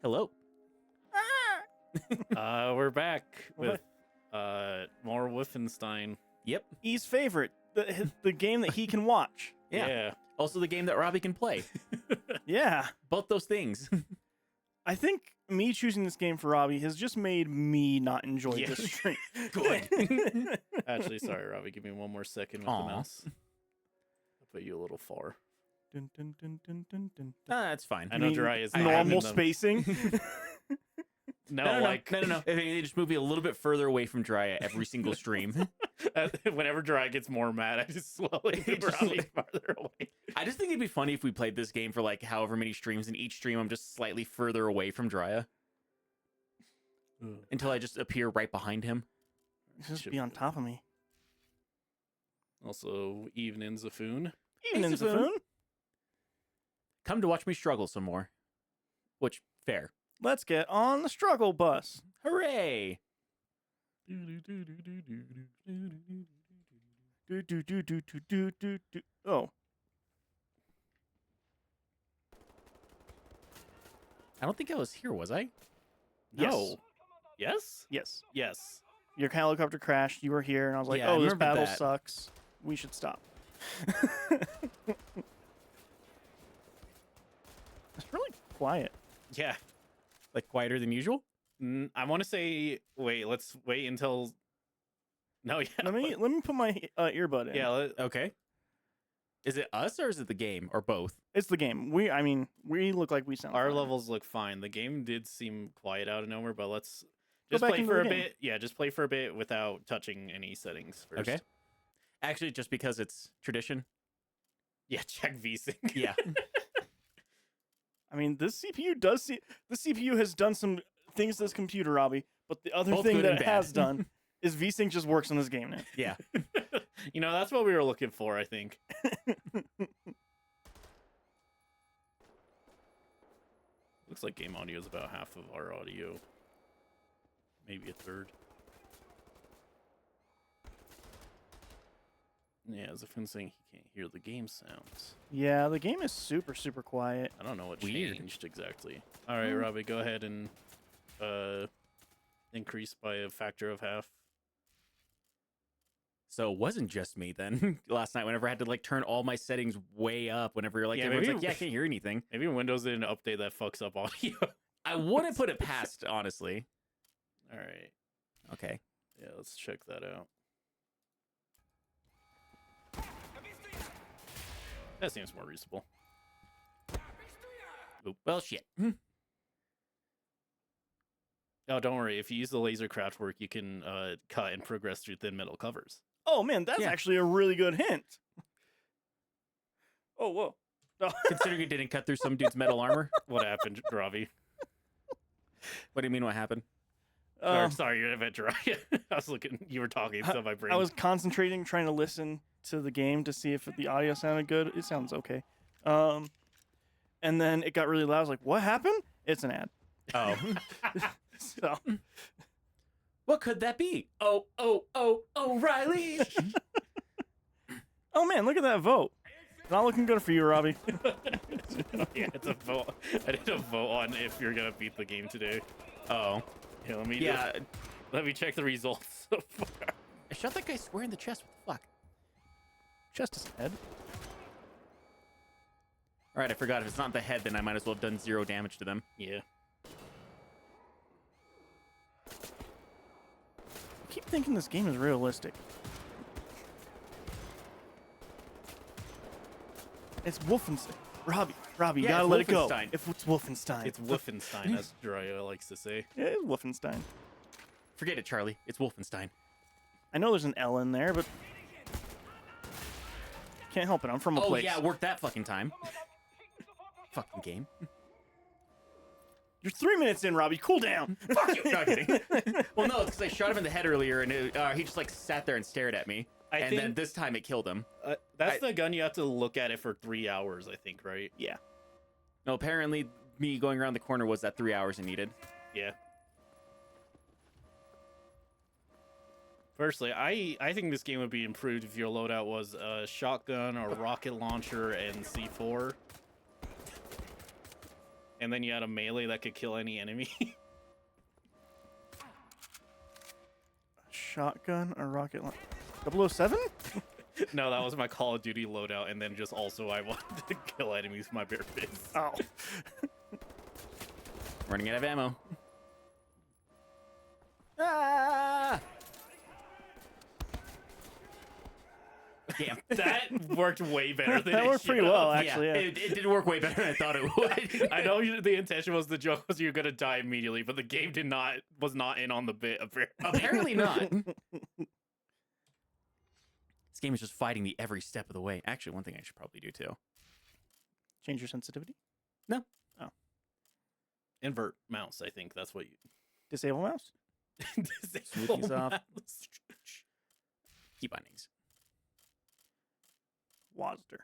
Hello. We're back with more Wolfenstein. Yep. E's favorite, the game that he can watch. Yeah. Also the game that Robbie can play. Yeah. Both those things. I think me choosing this game for Robbie has just made me not enjoy Yeah. this stream. Good. Actually, sorry, Robbie. Give me one more second with Aw. the mouse. I'll put you a little far. Dun, dun, dun, dun, dun, dun, dun. That's fine. I know mean, Dry is normal them. spacing. No, like no. If you just move me a little bit further away from Dry every single stream. whenever Dry gets more mad, I just slowly move Just Robbie like- farther away. I just think it'd be funny if we played this game for like however many streams, and each stream I'm just slightly further away from Drya until I just appear right behind him. Just be on top of me. Also, Evening Zafoon. Evening, Zafoon. Zafoon. Come to watch me struggle some more. Which, fair. Let's get on the struggle bus. Hooray! Do, do, do, do, do, do, do, do. Oh, I don't think I was here, was I? No. Yes? yes. Yes. Your helicopter crashed. You were here, and I was like, Yeah, I "Oh, this remember battle that. sucks. We should stop." It's really quiet. Yeah. Like quieter than usual? I want to say, wait, let's wait until. No, yeah. Let me put my earbud in. Yeah, Okay. Is it us or is it the game or both? It's the game. We look like we sound. our fine. levels look fine. The game did seem quiet out of nowhere, but let's Go just back play into for the a game. bit. Yeah, just play for a bit without touching any settings first. Okay. Actually, just because it's tradition. Yeah, check VSync. Yeah. I mean, this CPU the CPU has done some things to this computer, Robbie. But the other Both thing good that and it bad. has done is VSync just works on this game now. Yeah. You know, that's what we were looking for, I think. Looks like game audio is about half of our audio. Maybe a third. Yeah, Zafoon's saying he can't hear the game sounds. Yeah, the game is super quiet. I don't know what Weird. changed exactly. All right, Hmm. Robbie, go ahead and increase by a factor of half. So it wasn't just me then last night whenever I had to like turn all my settings way up whenever you're like, Yeah, everyone's maybe- like, yeah, I can't hear anything. Maybe Windows did an update that fucks up audio. I wouldn't put it past, honestly. All right. Okay. Yeah, let's check that out. That seems more reasonable. Well, shit. Oh, don't worry. If you use the laser craft work, you can cut and progress through thin metal covers. Oh man, that's Yeah. actually a really good hint. Oh whoa. Oh. Considering you didn't cut through some dude's metal armor. What happened, Ravi? What do you mean what happened? Or, sorry, you're a Dry. I was looking. You were talking, so my brain. I was concentrating, trying to listen to the game to see if the audio sounded good. It sounds okay. And then it got really loud. I was like, "What happened?" It's an ad. Oh. So What could that be? Oh, Riley. oh man, look at that vote. Not looking good for you, Robbie. Yeah, it's a vote. I did a vote on if you're gonna beat the game today. Oh. Yeah, let me. Yeah. Let me check the results so far. I shot that guy square in the chest. What the fuck? Just his head. All right, I forgot. If it's not the head, then I might as well have done 0 damage to them. Yeah. I keep thinking this game is realistic. It's Wolfenstein. Robbie, you Yeah, gotta it's let it go. Wolfenstein. If it's Wolfenstein. It's Wuffenstein, as Jiraiya likes to say. Yeah, it's Wolfenstein. Forget it, Charlie. It's Wolfenstein. I know there's an L in there, but can't help it. I'm from a Oh, place. yeah, it worked that fucking time. Fucking game. You're 3 minutes in, Robbie. Cool down. Fuck you. Not kidding. Well, no, it's because I shot him in the head earlier, and he just like sat there and stared at me. I Then think this time it killed him. that's the gun you have to look at it for 3 hours. I think, right? Yeah. No, apparently me going around the corner was that 3 hours it needed. Yeah. Firstly, I think this game would be improved if your loadout was a shotgun or rocket launcher and C4. And then you had a melee that could kill any enemy. Shotgun or rocket launcher? 007? No, that was my Call of Duty loadout, and then just also I wanted to kill enemies with my bare fists. Oh. Running out of ammo. Ah! Damn. That worked way better than That it worked pretty should well, have. actually. Yeah. It did work way better than I thought it would. I know the intention was the joke was you're gonna die immediately, but the game was not in on the bit. Apparently not. This game is just fighting me every step of the way. Actually, one thing I should probably do too. Change your sensitivity? Invert mouse. I think that's what you. Disable mouse? Disable Smoothies off. mouse. Key bindings. Wazder.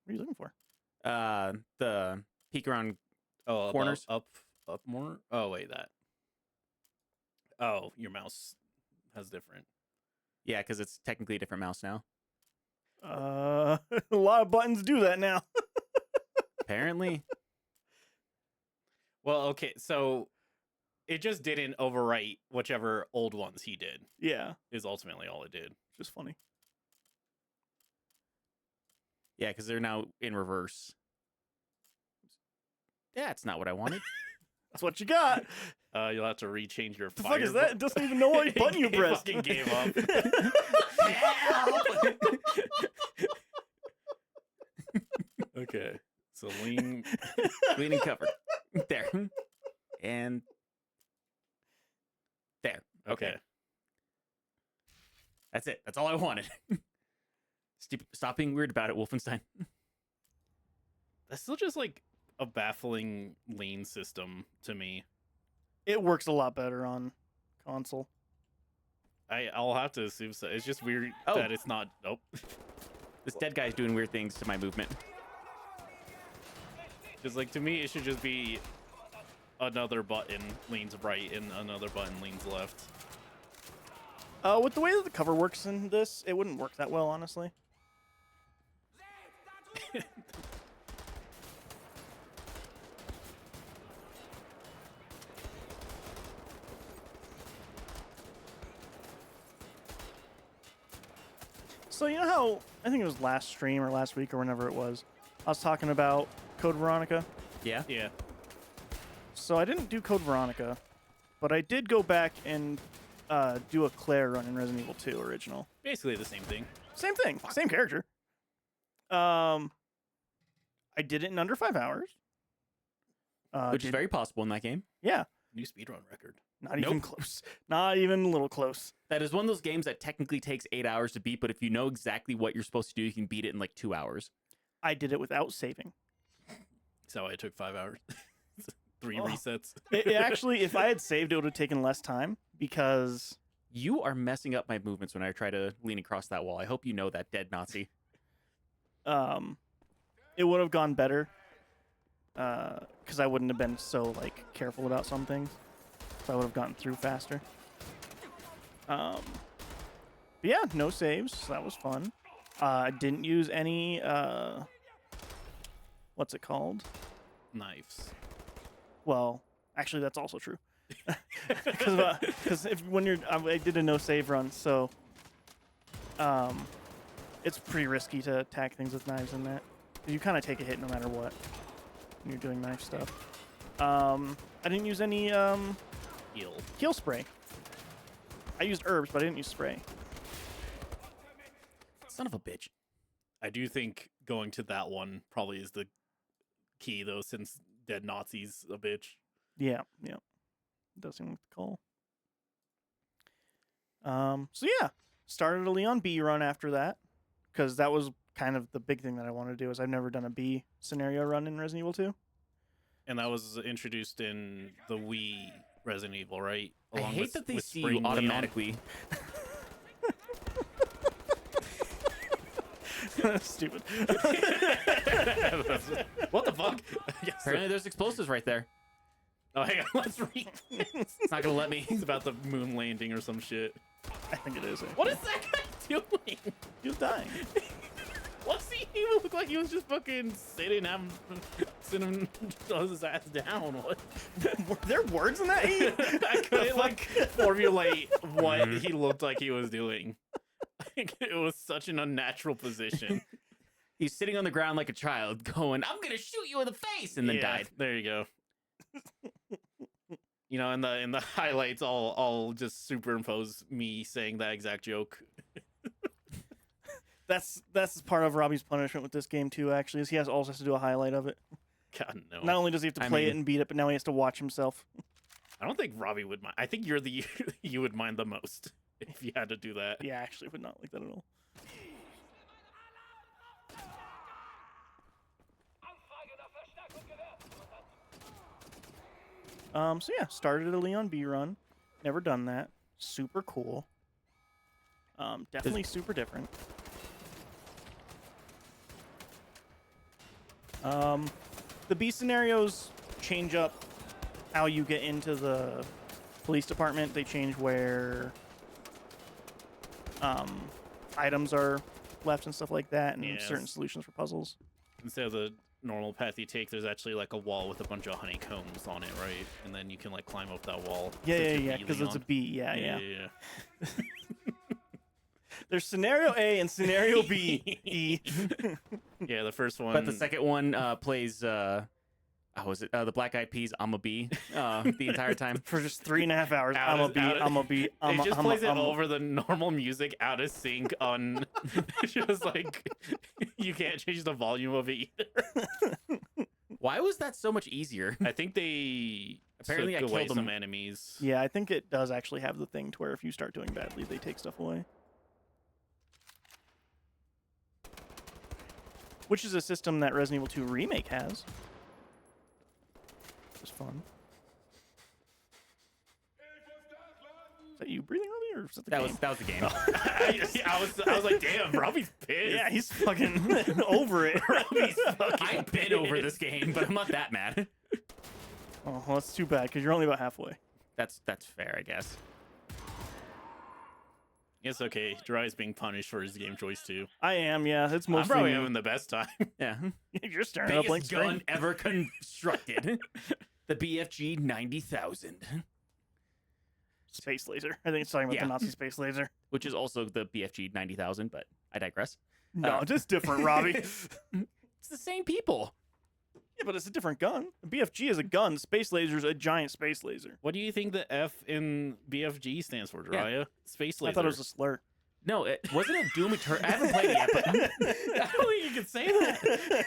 What are you looking for? The peek around. Oh, Corners? up more. Oh wait, that. Oh, your mouse has different. Yeah, because it's technically a different mouse now. A lot of buttons do that now. Apparently. Well, okay, so it just didn't overwrite whichever old ones he did. Yeah, Is ultimately all it did. just funny. Yeah, because they're now in reverse. That's not what I wanted. That's what you got. You'll have to rechange your. The fuck is that? It doesn't even know what button you He pressed. fucking gave up. Okay, so lean. Leaning cover. There. And there. Okay. That's it. That's all I wanted. Stop being weird about it, Wolfenstein. That's still just like a baffling lean system to me. It works a lot better on console. I'll have to assume so. It's just weird Oh. that it's not. Nope. This dead guy's doing weird things to my movement. Because like to me, it should just be another button leans right and another button leans left. With the way that the cover works in this, it wouldn't work that well, honestly. So you know how I think it was last stream or last week or whenever it was, I was talking about Code Veronica. Yeah? Yeah. So I didn't do Code Veronica, but I did go back and do a Claire run in Resident Evil 2 original. Basically the same thing. Same thing, same character. I did it in under 5 hours. Which is very possible in that game. Yeah, New speedrun record. not even close. Not even a little close. That is one of those games that technically takes 8 hours to beat, but if you know exactly what you're supposed to do, you can beat it in like 2 hours. I did it without saving. So it took 5 hours. 3 Oh. resets. It actually, if I had saved, it would have taken less time because You are messing up my movements when I try to lean across that wall. I hope you know that, dead Nazi. it would have gone better because I wouldn't have been so like careful about some things. So I would have gotten through faster. But yeah, no saves. So that was fun. I didn't use any what's it called? Knives. Well, actually, that's also true. Because if when you're, I did a no save run, so it's pretty risky to attack things with knives in that. You kind of take a hit no matter what when you're doing knife stuff. I didn't use any Heal. heal spray. I used herbs, but I didn't use spray. Son of a bitch. I do think going to that one probably is the key though, since dead Nazi's a bitch. Yeah, yeah. Does seem like the call. So yeah, started a Leon B run after that, because that was kind of the big thing that I wanted to do. Is I've never done a B scenario run in Resident Evil 2. And that was introduced in the Wii Resident Evil, right? I Along hate with- that they with see Spring you Leon. automatically. Stupid. What the fuck? Yes. Apparently there's explosives right there. Oh, hang on. Let's read. It's not going to let me. It's about the moon landing or some shit. I think it is. What is that guy doing? He's dying. What's he He looked like he was just fucking sitting his ass down. What? Were there words in that? I couldn't like formulate what he looked like he was doing. It was such an unnatural position. He's sitting on the ground like a child, going, "I'm gonna shoot you in the face," and then died. There you go. You know, in the highlights, I'll just superimpose me saying that exact joke. That's part of Robbie's punishment with this game too. Actually, is he also has to do a highlight of it. God no. Not only does he have to play it and beat it, but now he has to watch himself. I don't think Robbie would mind. I think you would mind the most if you had to do that. Yeah, actually, would not like that at all. So yeah, started a Leon B run. Never done that. Super cool. Definitely super different. The B scenarios change up how you get into the police department. They change where items are left and stuff like that, and certain solutions for puzzles. Instead of the normal path you take, there's actually like a wall with a bunch of honeycombs on it, right? And then you can like climb up that wall. Yeah, because it's a B. Yeah. Yeah. There's scenario A and scenario B. E. Yeah, the first one. But the second one plays how was it? The Black Eyed Peas, I'm a Bee, the entire time. For just 3.5 hours. I'm a bee. It just plays it over the normal music out of sync on. Just like you can't change the volume of it either. Why was that so much easier? I think they Apparently took I away killed some them. enemies. Yeah, I think it does actually have the thing to where if you start doing badly, they take stuff away. Which is a system that Resident Evil 2 Remake has. Which is fun. Is that you breathing, Robbie, or is that the game? That was the game. I was like, damn, Robbie's pissed. Yeah, he's fucking over it. Robbie's fucking I've been over this game, but I'm not that mad. Oh, well, that's too bad, because you're only about halfway. That's fair, I guess. It's okay. Jiraiya's being punished for his game choice too. I am, yeah. It's I'm mostly probably me. having the best time. Yeah. You're staring up like Biggest gun ever constructed. The BFG 90,000. Space laser. I think it's talking about the Nazi space laser. Which is also the BFG 90,000, but I digress. No, just different, Robbie. It's the same people. Yeah, but it's a different gun. A BFG is a gun. Space laser is a giant space laser. What do you think the F in BFG stands for, Jiraiya? Yeah. Space laser. I thought it was a slur. No, it wasn't a Doom Eternal. I haven't played it yet, but I don't think you can say that.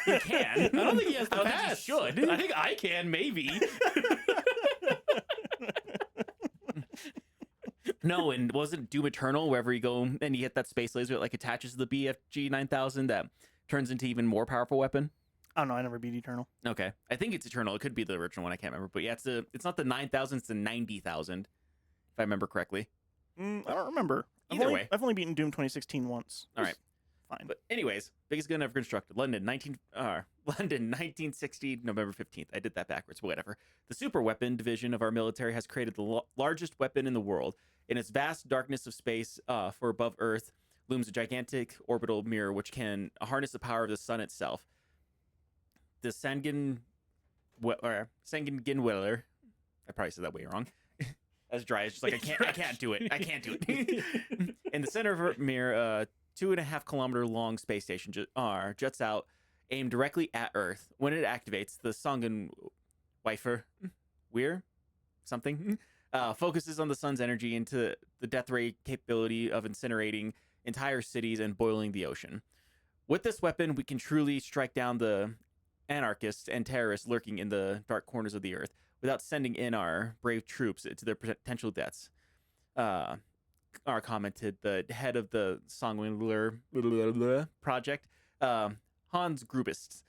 you can. I don't think he has I to don't think you pass. should. I think I can, maybe. No, and wasn't Doom Eternal wherever you go and you hit that space laser, it like attaches to the BFG 9000 that turns into even more powerful weapon? I don't know. I never beat Eternal. Okay, I think it's Eternal. It could be the original one. I can't remember, but yeah, it's not the 9,000. It's the 90,000, if I remember correctly. I don't remember. Either way, I've only beaten Doom 2016 once. All right, fine. But anyways, biggest gun ever constructed. London 1960, November 15th. I did that backwards, but whatever. The super weapon division of our military has created the largest weapon in the world. In its vast darkness of space, for above Earth, looms a gigantic orbital mirror which can harness the power of the sun itself. The Sangenginweller, I probably said that way wrong. As dry as just like I can't do it. I can't do it. In the center of her mirror, 2.5 kilometer long space station juts out, aimed directly at Earth. When it activates, the Sangenwefer focuses on the sun's energy into the death ray capability of incinerating entire cities and boiling the ocean. With this weapon, we can truly strike down the anarchists and terrorists lurking in the dark corners of the earth without sending in our brave troops to their potential deaths. Commented the head of the Songwingler project, Hans Grubist.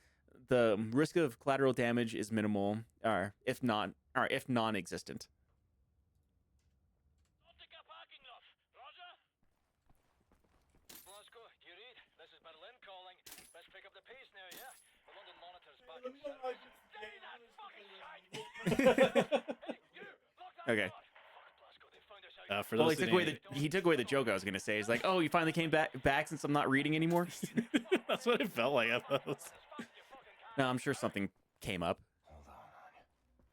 The risk of collateral damage is minimal, if non-existent. Okay. For Well, those he took away the joke I was gonna say. He's like, "Oh, you finally came back since I'm not reading anymore." That's what it felt like. I thought it was... No, I'm sure something came up.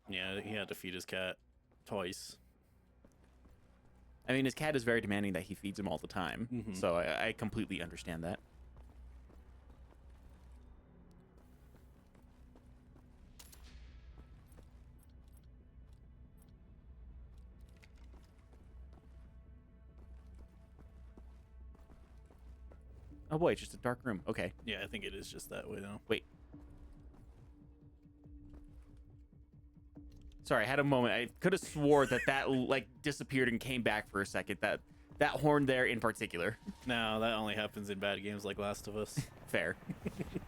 Yeah, he had to feed his cat twice. I mean, his cat is very demanding that he feeds him all the time, Mhm. so I completely understand that. Oh boy, it's just a dark room. Okay. Yeah, I think it is just that way though. Wait. Sorry, I had a moment. I could have swore that like disappeared and came back for a second. That horn there in particular. No, that only happens in bad games like Last of Us. Fair.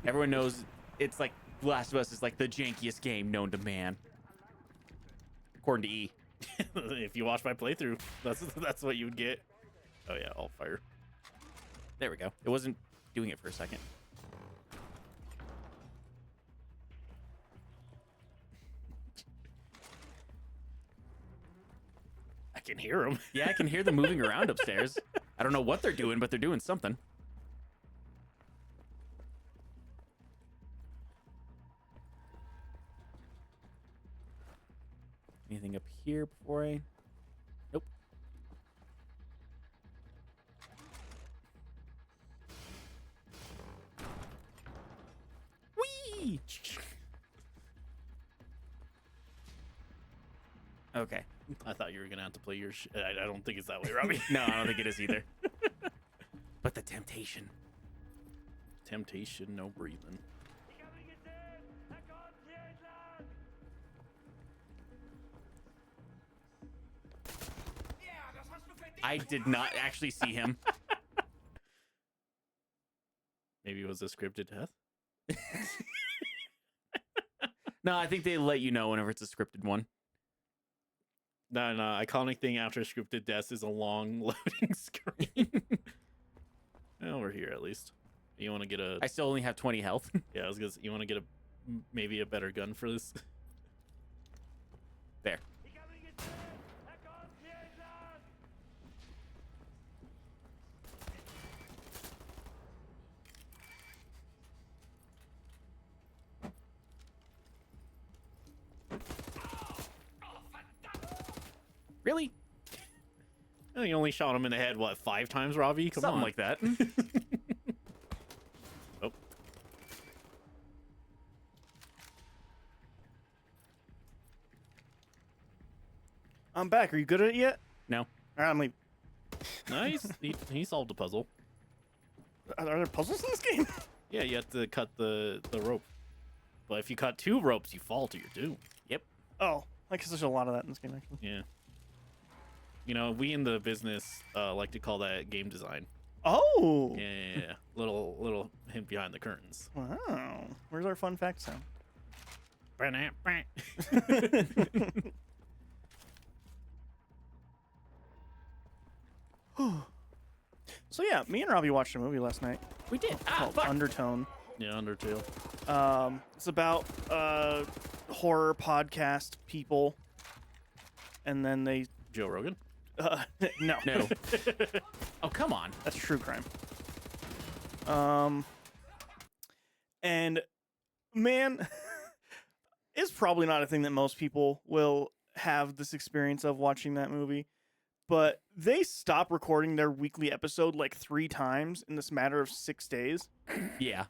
Everyone knows it's like Last of Us is like the jankiest game known to man. According to E. If you watch my playthrough, that's what you would get. Oh yeah, all fire. There we go. It wasn't doing it for a second. I can hear him. Yeah, I can hear them moving around upstairs. I don't know what they're doing, but they're doing something. Anything up here before I... Nope. Whee! Okay. I thought you were gonna have to play your. I don't think it's that way, Robbie. No, I don't think it is either. But the temptation. Temptation, no breathing. I did not actually see him. Maybe it was a scripted death. No, I think they let you know whenever it's a scripted one. No, iconic thing after scripted deaths is a long loading screen. Well, we're here at least. You want to get a? I still only have 20 health. Yeah, I was gonna. You want to get maybe a better gun for this? There. Really? Oh, you only shot him in the head, what, 5 times, Robbie? Come Something on. like that. Oh. I'm back. Are you good at it yet? No. All right, I'm leaving. Nice. He solved the puzzle. Are there puzzles in this game? Yeah, you have to cut the rope. But if you cut 2 ropes, you fall to your doom. Yep. Oh, I guess there's a lot of that in this game, actually. Yeah. You know, we in the business like to call that game design. Oh. Yeah. Little hint behind the curtains. Wow. Where's our fun fact sound? So yeah, me and Robbie watched a movie last night We did. called Fuck. Undertone. Yeah, Undertale. It's about horror podcast people, and then they Joe Rogan. no, No. Oh, come on. that's true crime. And man, it's probably not a thing that most people will have this experience of watching that movie, but they stop recording their weekly episode like 3 times in this matter of 6 days. Yeah.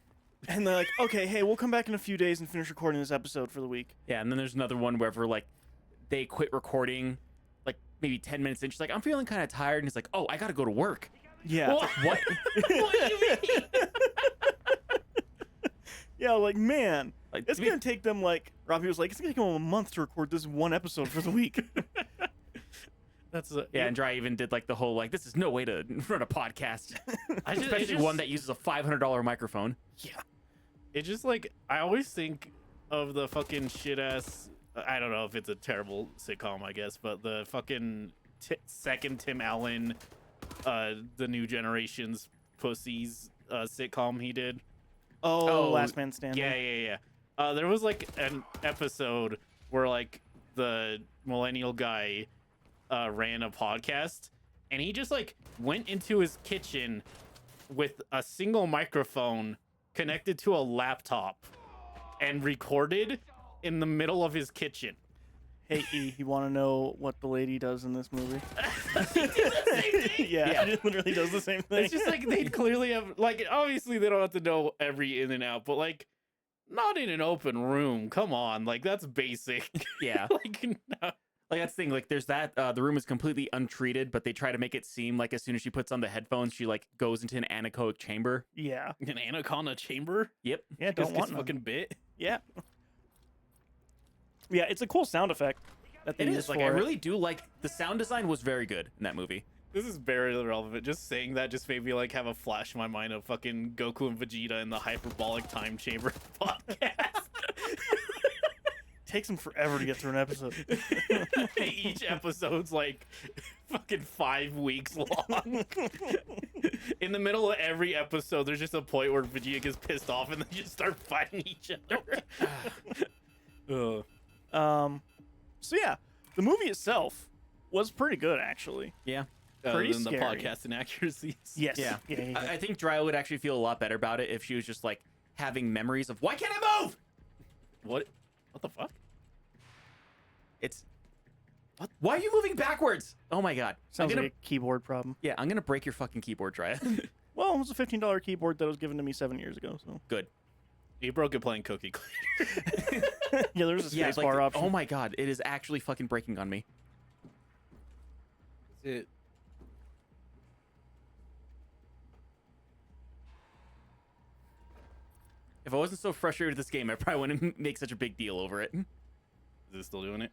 And they're like, okay, hey, we'll come back in a few days and finish recording this episode for the week. Yeah, and then there's another one where like they quit recording like maybe 10 minutes in. She's like, I'm feeling kind of tired. And it's like, oh, I got to go to work. Yeah. What? What? What do you mean? Yeah, like, man, Like, it's to be- going to take them, like, Robbie was like, it's going to take them a month to record this one episode for the week. That's Yeah, and Dry even did like the whole like, this is no way to run a podcast. Especially one that uses a $500 microphone. Yeah. It's just like I always think of the fucking shit ass. I don't know if it's a terrible sitcom, I guess, but the fucking second Tim Allen, the New Generation's Pussies sitcom he did. Oh, Oh, Last Man Standing. Yeah. There was like an episode where like the millennial guy ran a podcast, and he just like went into his kitchen with a single microphone connected to a laptop and recorded in the middle of his kitchen. Hey, E, you want to know what the lady does in this movie? Yeah, it literally does the same thing. It's just like they clearly have, like, obviously they don't have to know every in and out, but like, not in an open room. Come on, like that's basic. Yeah. Like, no. Like that's the thing. Like there's that. The room is completely untreated, but they try to make it seem like as soon as she puts on the headphones, she like goes into an anechoic chamber. Yeah. An anaconda chamber. Yep. Yeah, don't want none. fucking bit. Yeah. Yeah, it's a cool sound effect that they It use is. Like for I it. really do like the sound design was very good in that movie. This is very irrelevant. Just saying that just made me like have a flash in my mind of fucking Goku and Vegeta in the hyperbolic time chamber podcast. Takes them forever to get through an episode. Each episode's like fucking 5 weeks long. In the middle of every episode, there's just a point where Vegeta gets pissed off and they just start fighting each other. So yeah, the movie itself was pretty good actually. Yeah. Pretty than the scary. podcast inaccuracies. Yes. Yeah. Yeah. I think Dry would actually feel a lot better about it if she was just like having memories of why can't I move? What the fuck? It's what? Why are you moving backwards? Oh my god. Sounds like a keyboard problem. Yeah, I'm gonna break your fucking keyboard, Dry. Well, it was a $15 keyboard that was given to me 7 years ago. So Good. You broke it playing Cookie Cleaner. yeah, there's a Yeah, space like, bar option. oh my god, it is actually fucking breaking on me. It. If I wasn't so frustrated with this game, I probably wouldn't make such a big deal over it. Is it still doing it?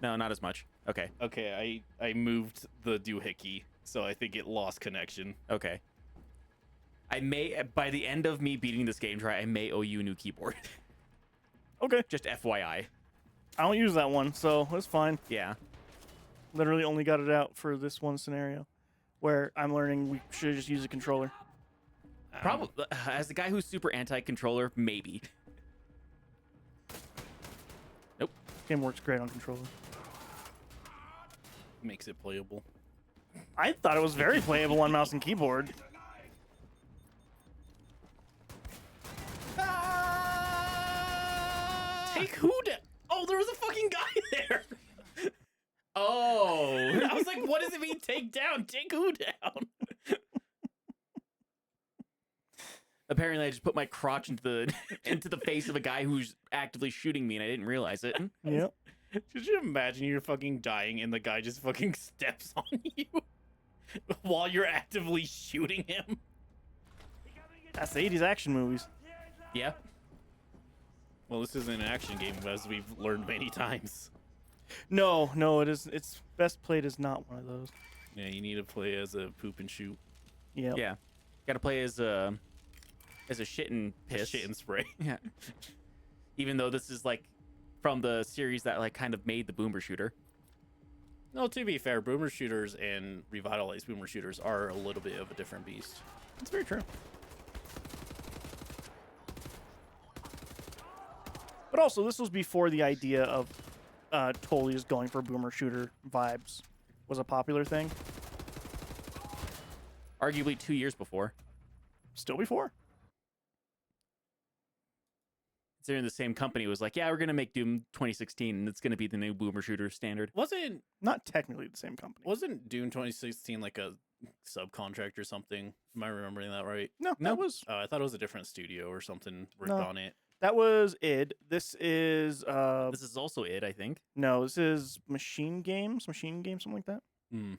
No, not as much. Okay. Okay, I moved the doohickey, so I think it lost connection. Okay. I may, by the end of me beating this game, Dry, I may owe you a new keyboard. Okay. Just FYI. I don't use that one, so it's fine. Yeah. Literally only got it out for this one scenario where I'm learning we should just use a controller. Probably, as the guy who's super anti-controller, maybe. Nope. Game works great on controller. Makes it playable. I thought it was very playable on mouse and keyboard. Take who down? Oh, there was a fucking guy there. Oh. I was like, what does it mean take down? Take who down? Apparently, I just put my crotch into the into the face of a guy who's actively shooting me, and I didn't realize it. Yep. Could you imagine you're fucking dying and the guy just fucking steps on you while you're actively shooting him? That's the 80s action movies. Yeah. Well, this isn't an action game, as we've learned many times. No, it is. It's best played as not one of those. Yeah, you need to play as a poop and shoot. Yep. Yeah. Got to play as a shit and piss. Shit and spray. Yeah. Even though this is like from the series that like kind of made the boomer shooter. No, to be fair, boomer shooters and revitalized boomer shooters are a little bit of a different beast. That's very true. But also, this was before the idea of totally just going for boomer shooter vibes was a popular thing. Arguably 2 years before. Still before. Considering the same company was like, yeah, we're going to make Doom 2016, and it's going to be the new boomer shooter standard. Not technically the same company. Wasn't Doom 2016 like a subcontract or something? Am I remembering that right? No, that was I thought it was a different studio or something worked on it. that was id. This is This is also it, I think. no, this is Machine Games, something like that. Hmm.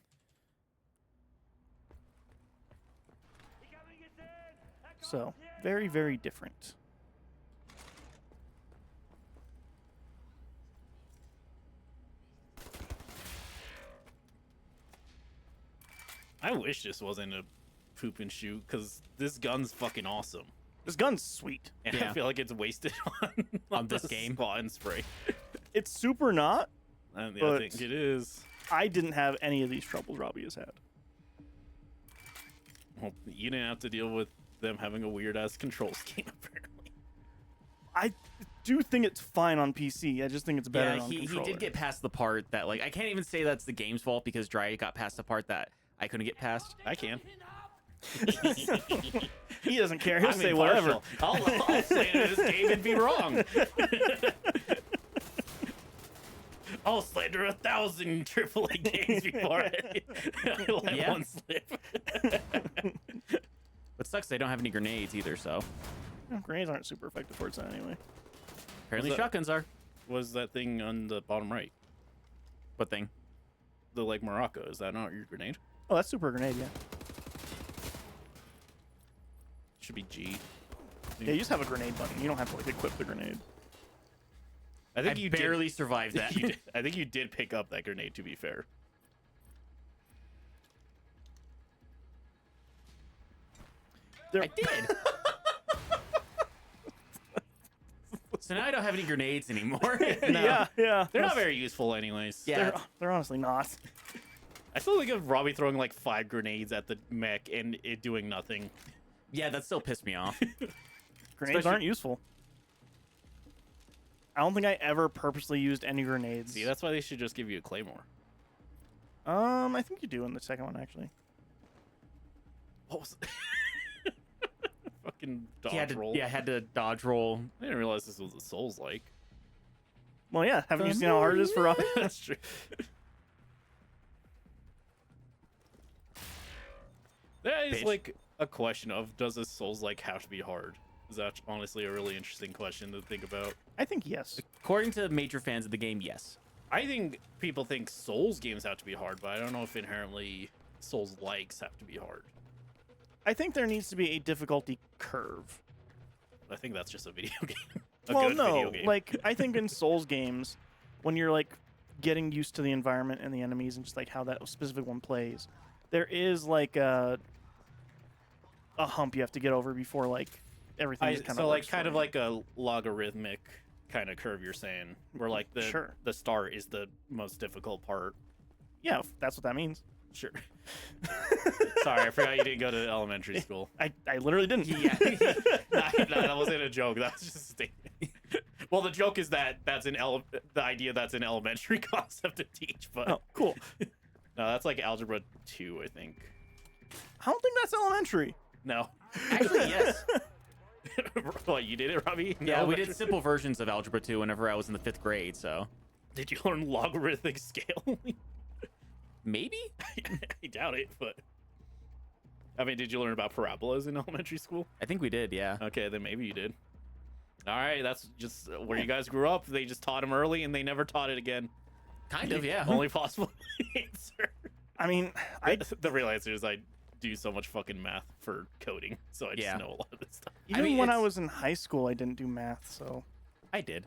So very, very different. I wish this wasn't a poop and shoot, because this gun's fucking awesome. This gun's sweet. And Yeah. I feel like it's wasted On this the game? spot and spray. It's super not. I But- think it is. I didn't have any of these troubles Robbie has had. Well, you didn't have to deal with them having a weird ass control scheme, apparently. I do think it's fine on PC. I just think it's better Yeah, on he controller. did get past the part that, like, I can't even say that's the game's fault because Dry got past the part that I couldn't get past. I can. He doesn't care. He'll I'm say whatever. impartial. I'll say this game and be wrong. I'll slander 1,000 AAA games before I let Yeah. one slip. What sucks, they don't have any grenades either, so Grenades aren't super effective towards that anyway. apparently that? shotguns are. Was that thing on the bottom right? What thing? The like Morocco, is that not your grenade? Oh, that's super grenade, yeah. Should be G. Yeah, you just have a grenade button. You don't have to like equip the grenade. I I think you barely survived that. did. I think you did pick up that grenade. To be fair, There- I did. So now I don't have any grenades anymore. Yeah, yeah. they're not very useful, anyways. Yeah. They're honestly not. I still think of Robbie throwing like 5 grenades at the mech and it doing nothing. Yeah, that still pissed me off. Grenades Especially- aren't useful. I don't think I ever purposely used any grenades. See, that's why they should just give you a claymore. I think you do in the second one actually. What was fucking dodge He had to, roll? yeah, had to dodge roll. I didn't realize this was a Souls like. Well, yeah. Haven't you seen how hard it is for Robbie? That's true. That is Bitch. like a question of, does a Souls like have to be hard? Is that honestly a really interesting question to think about. I think yes. According to major fans of the game, yes. I think people think Souls games have to be hard, but I don't know if inherently Souls likes have to be hard. I think there needs to be a difficulty curve. I think that's just a video game. A Well, good no, video game. like I think in Souls games, when you're like getting used to the environment and the enemies and just like how that specific one plays, there is like a hump you have to get over before like everything just kind so of like kind of like a logarithmic kind of curve you're saying, where like the Sure. the start is the most difficult part. yeah, that's what that means. Sure. Sorry, I forgot you didn't go to elementary school. I literally didn't. Yeah. No, that wasn't a joke. That was just a statement. Well, the joke is that the idea that's an elementary concept to teach, but Oh, cool. no, that's like algebra 2, I think. I don't think that's elementary. No. Actually, yes. What, you did it, Robbie? In Yeah, we elementary? did simple versions of Algebra 2 whenever I was in the 5th grade, so Did you learn logarithmic scale? maybe? I doubt it, but I mean, did you learn about parabolas in elementary school? I think we did, yeah. Okay, then maybe you did. All right, that's just where you guys grew up. They just taught them early, and they never taught it again. Kind of, yeah. Only possible answer. I mean, The real answer is I do so much fucking math for coding, so I just Yeah. know a lot of this stuff. even mean, when I it's- was in high school, I didn't do math, so I did.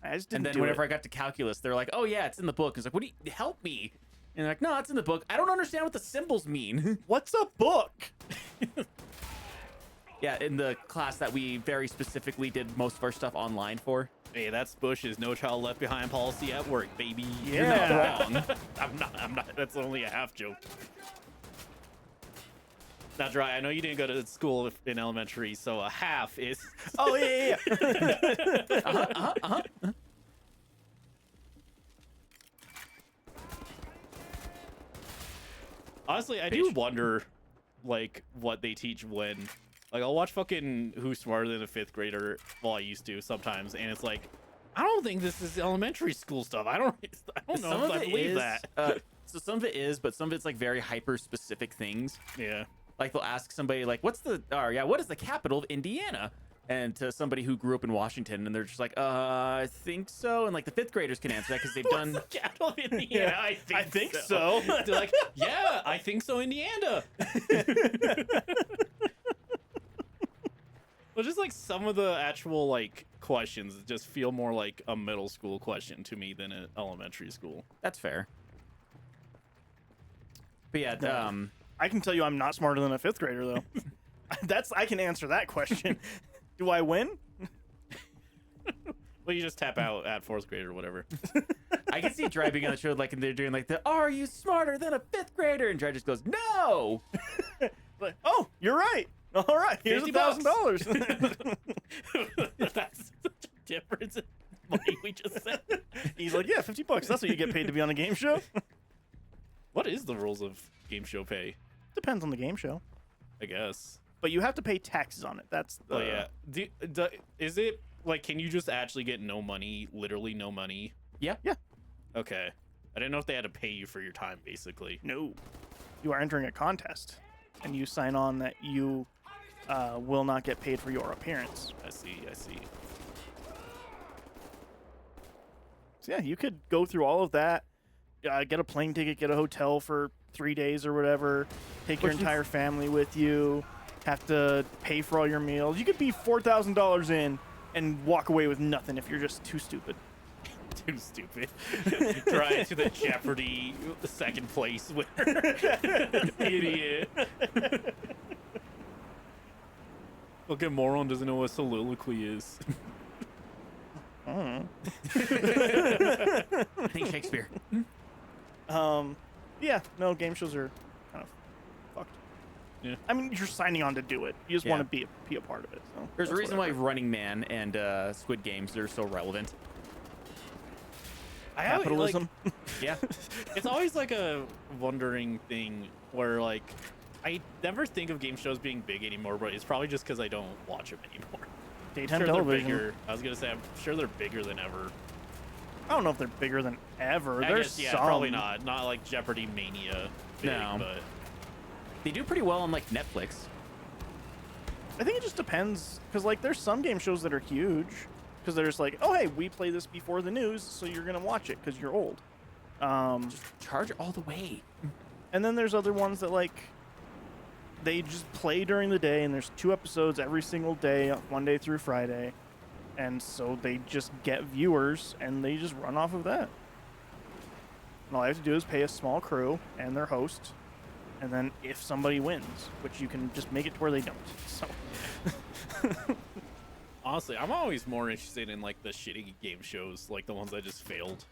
I just And didn't then do whenever it. I got to calculus, they're like, "Oh yeah, it's in the book." It's like, "What do you help me?" And they're like, "No, it's in the book. I don't understand what the symbols mean." What's a book? Yeah, in the class that we very specifically did most of our stuff online for. Hey, that's Bush's No Child Left Behind policy at work, baby. You're not Yeah. wrong. I'm not. That's only a half joke. Now, Dry, I know you didn't go to school in elementary, so a half is. Oh yeah. Honestly, I do wonder, like, what they teach when. Like, I'll watch fucking Who's Smarter Than a Fifth Grader. Well, I used to sometimes, and it's like, I don't think this is elementary school stuff. I don't know Some if of I it believe is, that. so some of it is, but some of it's like very hyper specific things. Yeah. Like they'll ask somebody like, "What's the? What is the capital of Indiana?" And to somebody who grew up in Washington, and they're just like, I think so." And like the 5th graders can answer that because they've done. What's the capital of Indiana? I think so. They're like, yeah, I think so, Indiana. Well, just like some of the actual like questions just feel more like a middle school question to me than an elementary school. That's fair. But yeah, No. I can tell you I'm not smarter than a 5th grader though. I can answer that question. Do I win? Well, you just tap out at 4th grade or whatever. I can see Dry being on the show like, and they're doing like the, "Are you smarter than a 5th grader?" And Dry just goes, "No." Like, oh, you're right. All right, here's $50. $1,000. That's such a difference in money we just said. He's like, yeah, $50. That's what you get paid to be on a game show. What is the rules of game show pay? Depends on the game show. I guess. but you have to pay taxes on it. That's the Oh yeah. Is it like, can you just actually get no money, literally no money? Yeah. Yeah. Okay. I didn't know if they had to pay you for your time, basically. No. You are entering a contest, and you sign on that you will not get paid for your appearance. I see. So yeah, you could go through all of that, get a plane ticket, get a hotel for 3 days or whatever, take your Which is- entire family with you, have to pay for all your meals. You could be $4,000 in and walk away with nothing if you're just too stupid. Too stupid. Try to the Jeopardy second place winner. Idiot. Fucking moron doesn't know what soliloquy is. I think Shakespeare. Yeah, no, game shows are kind of fucked. Yeah. I mean, you're signing on to do it. You just Yeah. want to be a part of it. So There's a that's reason whatever. why Running Man and Squid Games are so relevant. Capitalism. Yeah. It's always like a wondering thing where like I never think of game shows being big anymore, but it's probably just because I don't watch them anymore. Daytime Sure, they're television. bigger. I was gonna say I'm sure they're bigger than ever. I don't know if they're bigger than ever. I There's guess, yeah, some. probably not. Not like Jeopardy Mania. Big, No. but They do pretty well on like Netflix. I think it just depends, because like there's some game shows that are huge, because they're just like, oh hey, we play this before the news, so you're gonna watch it because you're old. Just charge all the way. And then there's other ones that like they just play during the day, and there's 2 episodes every single day, Monday through Friday, and so they just get viewers and they just run off of that. And all I have to do is pay a small crew and their host, and then if somebody wins, which you can just make it to where they don't. So honestly, I'm always more interested in like the shitty game shows, like the ones that just failed.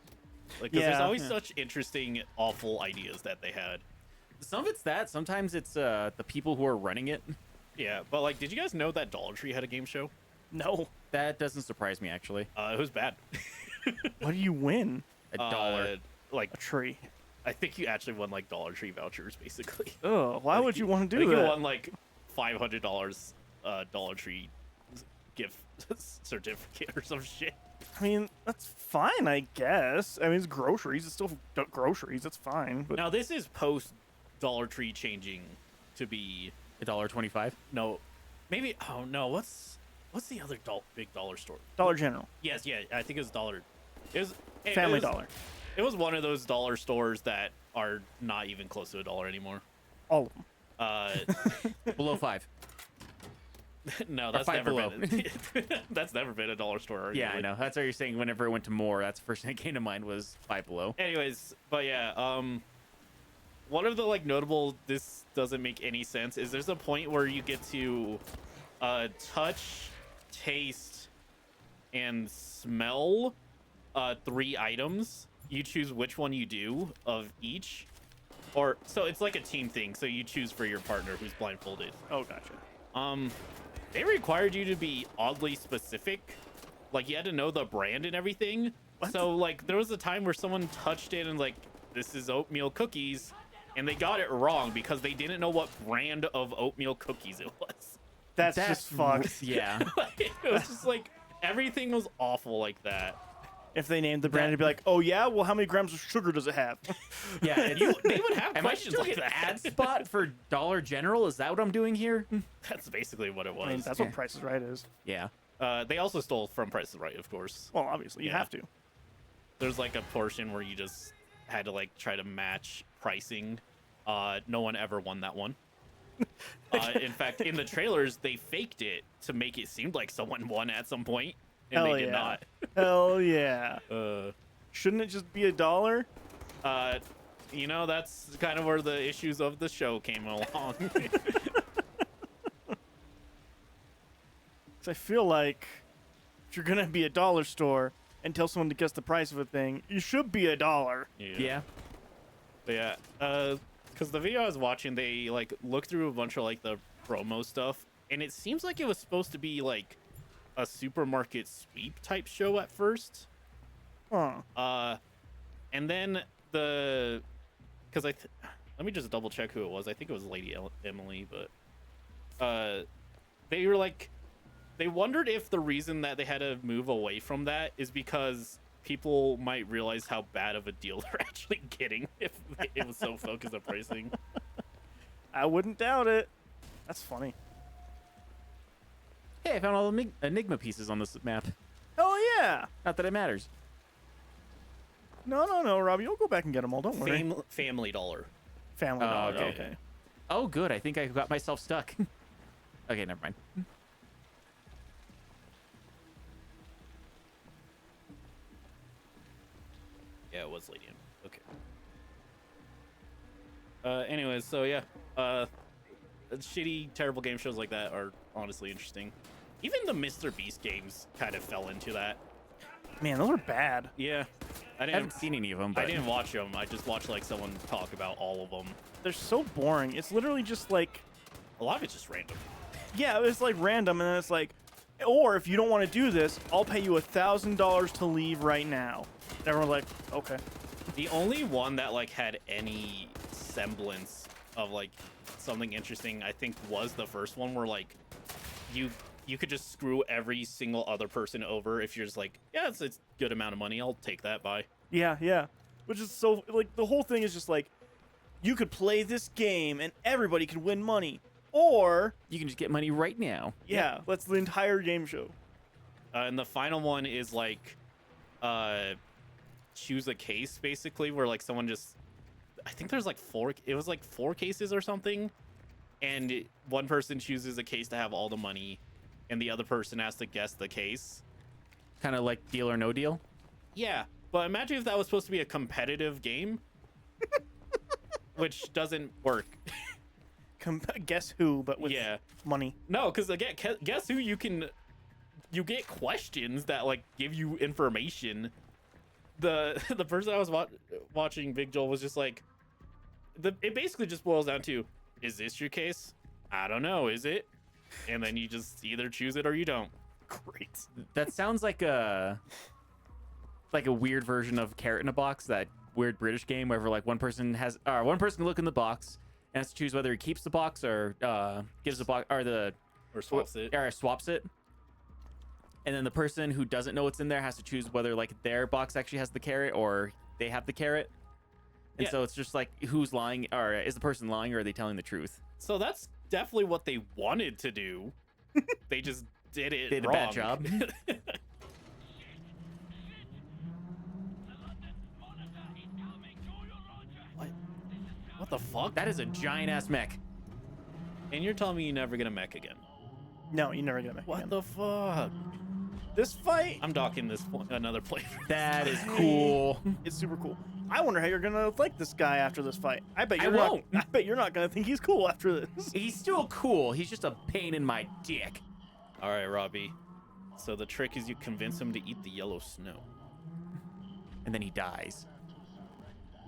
Like, 'cause there's Yeah, always yeah. such interesting, awful ideas that they had. Some of it's that. Sometimes it's the people who are running it. Yeah, but like, did you guys know that Dollar Tree had a game show? no, That doesn't surprise me actually. It was bad. what do you win? $1. Like, A tree. I think you actually won like Dollar Tree vouchers, basically. Oh, why would you want to I do think that? you won like $500 Dollar Tree gift certificate or some shit. I mean, that's fine, I guess. I mean, it's groceries. It's still groceries. It's fine. But Now this is post Dollar Tree changing to be $1.25. no, maybe what's the other big dollar store? Dollar General, Yes, yeah, I think it was Dollar. Family Dollar, It was one of those dollar stores that are not even close to $1 anymore. all of them. Below 5. No, that's Five never Below. been. That's never been a dollar store. Yeah, I arguably. know. That's what you're saying. Whenever it went to more, that's the first thing that came to mind was Five Below. Anyways, but yeah, one of the like notable, this doesn't make any sense, is there's a point where you get to touch, taste, and smell 3 items. You choose which one you do of each, or so it's like a team thing. So you choose for your partner who's blindfolded. Oh, gotcha. They required you to be oddly specific. Like, you had to know the brand and everything. What? So, like, there was a time where someone touched it and, like, this is oatmeal cookies. And they got it wrong because they didn't know what brand of oatmeal cookies it was. That's just fucked. Yeah. Like, it was just, like, everything was awful like that. If they named the brand, it'd be like, oh yeah, well, how many grams of sugar does it have? Yeah. It's, They would have am I questions doing like an that. ad spot for Dollar General? Is that what I'm doing here? That's basically what it was. I mean, that's what Price is Right is. Yeah. They also stole from Price is Right, of course. Well, obviously, you Yeah. have to. There's like a portion where you just had to like try to match pricing. No one ever won that one. In fact, in the trailers, they faked it to make it seem like someone won at some point, and Hell they did yeah. not. Hell yeah. Uh, Shouldn't it just be $1? you know, that's kind of where the issues of the show came along. 'Cause I feel like if you're gonna be a dollar store and tell someone to guess the price of a thing, you should be $1. Yeah. But yeah, because the video I was watching, they like looked through a bunch of like the promo stuff, and it seems like it was supposed to be like a supermarket sweep type show at first. Huh. And then because let me just double check who it was. I think it was Lady Emily, but they were like, they wondered if the reason that they had to move away from that is because people might realize how bad of a deal they're actually getting if it was so focused on pricing. I wouldn't doubt it. That's funny. Hey, I found all the Enigma pieces on this map. Oh yeah. Not that it matters. No, Robbie. You'll go back and get them all. Don't worry. Family dollar. Family Oh, Dollar. okay. Okay. Oh, good. I think I got myself stuck. Okay, never mind. Yeah, it was Lady M. Okay. Anyways, so yeah. Shitty, terrible game shows like that are honestly interesting. Even the Mr. Beast games kind of fell into that. Man, those are bad. Yeah. I haven't seen any of them, but I didn't watch them. I just watched like someone talk about all of them. They're so boring. It's literally just like, A lot of it's just random. yeah, it's like random, and then it's like, or if you don't want to do this, I'll pay you $1,000 to leave right now. And everyone's like, okay. The only one that like had any semblance of like something interesting, I think, was the first one where like you could just screw every single other person over if you're just like, yeah, it's a good amount of money, I'll take that. Bye. Yeah. Which is so, like, the whole thing is just like, you could play this game and everybody could win money. Or, you can just get money right now. yeah, that's the entire game show. And the final one is like choose a case, basically, where like someone just, I think there's like it was like 4 cases or something, and one person chooses a case to have all the money and the other person has to guess the case. Kind of like Deal or No Deal. Yeah, but imagine if that was supposed to be a competitive game, which doesn't work. Guess who, but with Yeah. money. No, because again, guess who? You get questions that like give you information. The person I was watching, Big Joel, was just like, it basically just boils down to, is this your case? I don't know, is it? And then you just either choose it or you don't. Great. That sounds like a weird version of Carrot in a Box, that weird British game where like one person can look in the box and has to choose whether he keeps the box or gives the box Or swaps it. or swaps it. And then the person who doesn't know what's in there has to choose whether like their box actually has the carrot or they have the carrot. And Yeah. so it's just like, who's lying, or is the person lying, or are they telling the truth? So that's definitely what they wanted to do. They just did it They did a wrong. bad job. What the fuck? That is a giant ass mech. And you're telling me you never get a mech again? No, you never get it. What the fuck? This fight I'm docking this another playthrough. That is cool. is super cool. I wonder how you're gonna like this guy after this fight. I bet I you're won't. not. I bet you're not gonna think he's cool after this. He's still cool. He's just a pain in my dick. All right, Robbie. So the trick is you convince him to eat the yellow snow. And then he dies.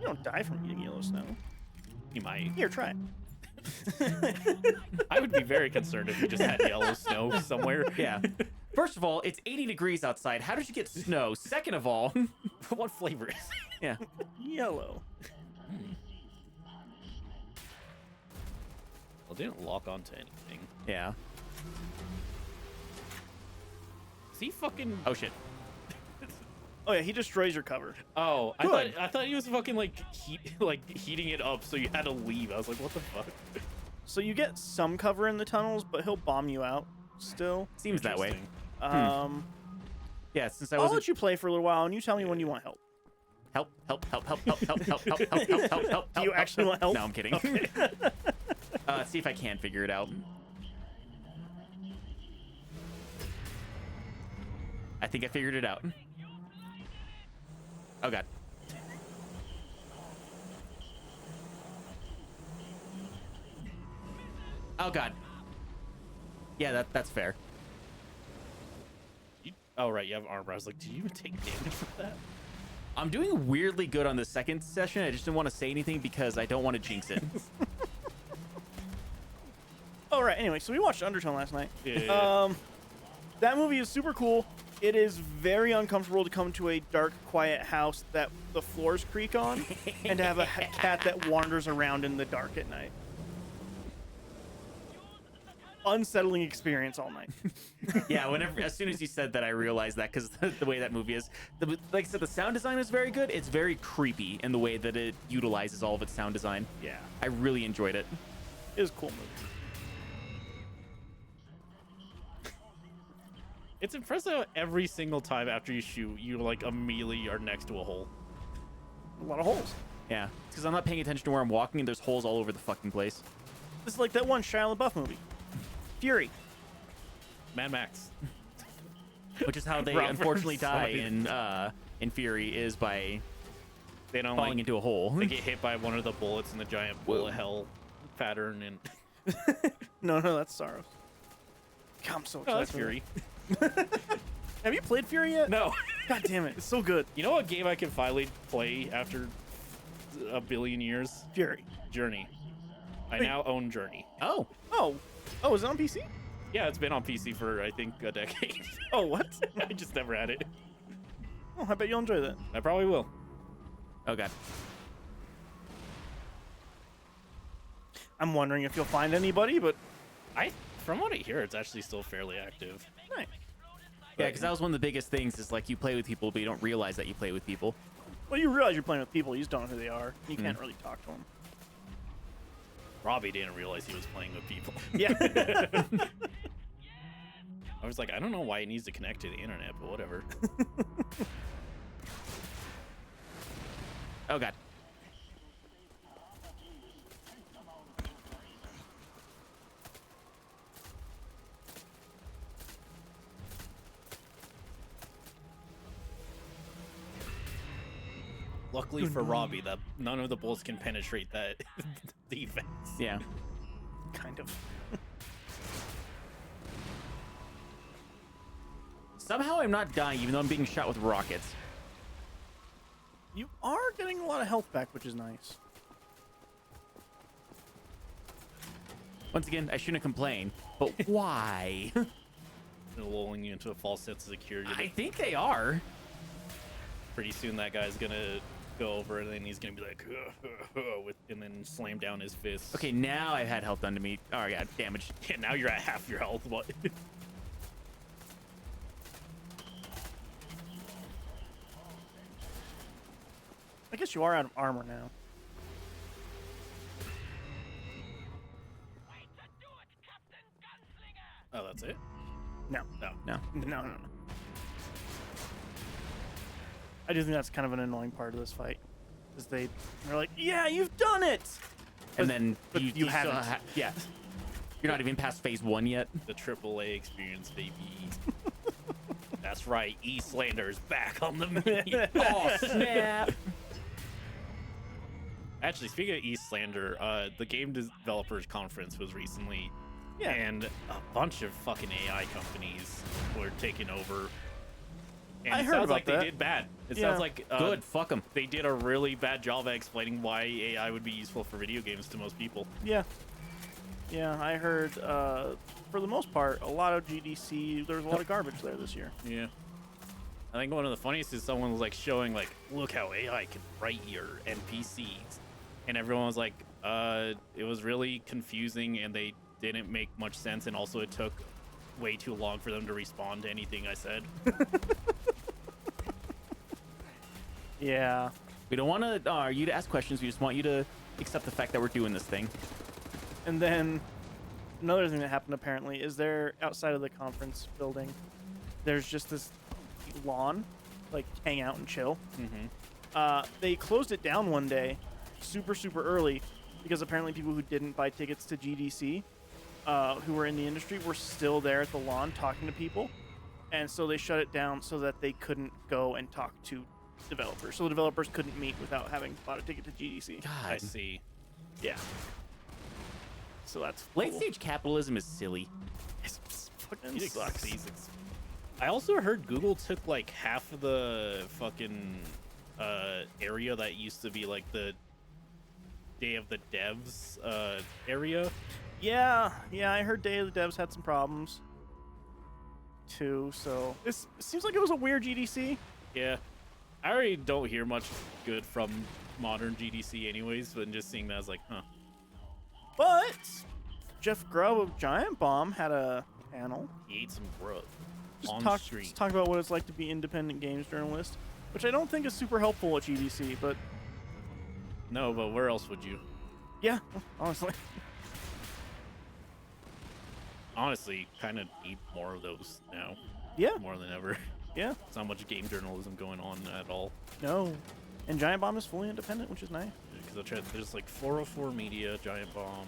You don't die from eating yellow snow. He might. Here, try it. I would be very concerned if you just had yellow snow somewhere. Yeah. First of all, it's 80 degrees outside. How did you get snow? Second of all, What flavor is it? yeah. Yellow. Well, it didn't lock onto anything. Yeah. Is he fucking... Oh shit. Oh yeah, he destroys your cover. Oh, Good. I thought he was fucking like heating it up, so you had to leave. I was like, what the fuck? So you get some cover in the tunnels, but he'll bomb you out still. Seems that way. Interesting. Yeah, since I I'll wasn't let you play for a little while, and you tell me when you want help. help. Do you actually want help? No, I'm kidding. Let's see if I can figure it out. I think I figured it out. Oh god. Oh god. Yeah, that's fair. Oh, right, you have armor. I was like, did you even take damage from that? I'm doing weirdly good on the second session. I just didn't want to say anything because I don't want to jinx it. All right. Anyway, so we watched Undertone last night. Yeah. That movie is super cool. It is very uncomfortable to come to a dark, quiet house that the floors creak on, and to have a cat that wanders around in the dark at night. unsettling experience all night. Yeah, as soon as you said that, I realized that because the way that movie is, like I said, the sound design is very good. It's very creepy in the way that it utilizes all of its sound design. Yeah, I really enjoyed it. it was a cool movie. It's impressive how every single time after you shoot, you like immediately are next to a hole. A lot of holes. Yeah, it's because I'm not paying attention to where I'm walking, and there's holes all over the fucking place. This is like that one Shia LaBeouf movie, Fury. Mad Max. Which is how they Robert unfortunately die Smith. in Fury, is by They don't falling like, into a hole. they get hit by one of the bullets in the giant bullet hell pattern, and No, that's Saros. God, I'm so excited. oh, that's for Fury. Have you played Fury yet? No. God damn it, it's so good. You know what game I can finally play after a billion years? Fury. Journey. I Wait. now own Journey. Oh, Oh, is it on PC? Yeah, it's been on PC for I think a decade. Oh, what? I just never had it. Oh, I bet you'll enjoy that. I probably will. oh god. I'm wondering if you'll find anybody, but From what I hear, it's actually still fairly active. nice. Yeah, because that was one of the biggest things. Is like you play with people, but you don't realize that you play with people. Well, you realize you're playing with people, you just don't know who they are. You can't really talk to them. Robbie didn't realize he was playing with people. Yeah. I was like, I don't know why it needs to connect to the internet, but whatever. Oh god. Luckily for Robbie, that none of the bullets can penetrate that defense. Yeah. Kind of. Somehow I'm not dying, even though I'm being shot with rockets. You are getting a lot of health back, which is nice. Once again, I shouldn't complain, but why? They're lulling you into a false sense of security. I think they are. Pretty soon that guy's gonna go over and then he's gonna be like, and then slam down his fist. Okay, now I've had health done to me. Oh, I got damage. Yeah, now you're at half your health. What? I guess you are out of armor now. Oh, that's it? No. No. No. No. I do think that's kind of an annoying part of this fight. Is they're like, yeah, you've done it! And then but you still haven't. yeah. You're not even past phase 1 yet. The AAA experience, baby. That's right, Eastlander's back on the menu. Oh, snap. Actually, speaking of Eastlander, the Game Developers Conference was recently, Yeah. and a bunch of fucking AI companies were taking over. And I it heard sounds about like that. they did bad. It Yeah. sounds like Good, fuck them. they did a really bad job at explaining why AI would be useful for video games to most people. Yeah. Yeah, I heard, for the most part, a lot of GDC, there was a lot of garbage there this year. Yeah. I think one of the funniest is someone was like showing like, look how AI can write your NPCs. And everyone was like, it was really confusing and they didn't make much sense. And also it took way too long for them to respond to anything I said. Yeah. We don't want you to ask questions. We just want you to accept the fact that we're doing this thing. And then another thing that happened apparently is there outside of the conference building, there's just this lawn, like hang out and chill. Mm-hmm. They closed it down one day, super early, because apparently people who didn't buy tickets to GDC, who were in the industry, were still there at the lawn talking to people, and so they shut it down so that they couldn't go and talk to developers. So the developers couldn't meet without having bought a ticket to GDC. God. I see. Yeah. So that's Late cool. stage capitalism is silly. It's fucking It sucks. sucks. I also heard Google took like half of the fucking area that used to be like the Day of the Devs area. Yeah, I heard Day of the Devs had some problems too. So it seems like it was a weird GDC. Yeah. I already don't hear much good from modern GDC anyways, but just seeing that I was like, huh. But Jeff Grubb of Giant Bomb had a panel. He ate some grub Just on talk, the street. just talk about what it's like to be independent games journalist, which I don't think is super helpful at GDC, but No, but where else would you? yeah, honestly. Honestly, kind of need more of those now, Yeah, more than ever. yeah, There's not much game journalism going on at all. no. And Giant Bomb is fully independent, which is nice. Because there's like 404 Media, Giant Bomb,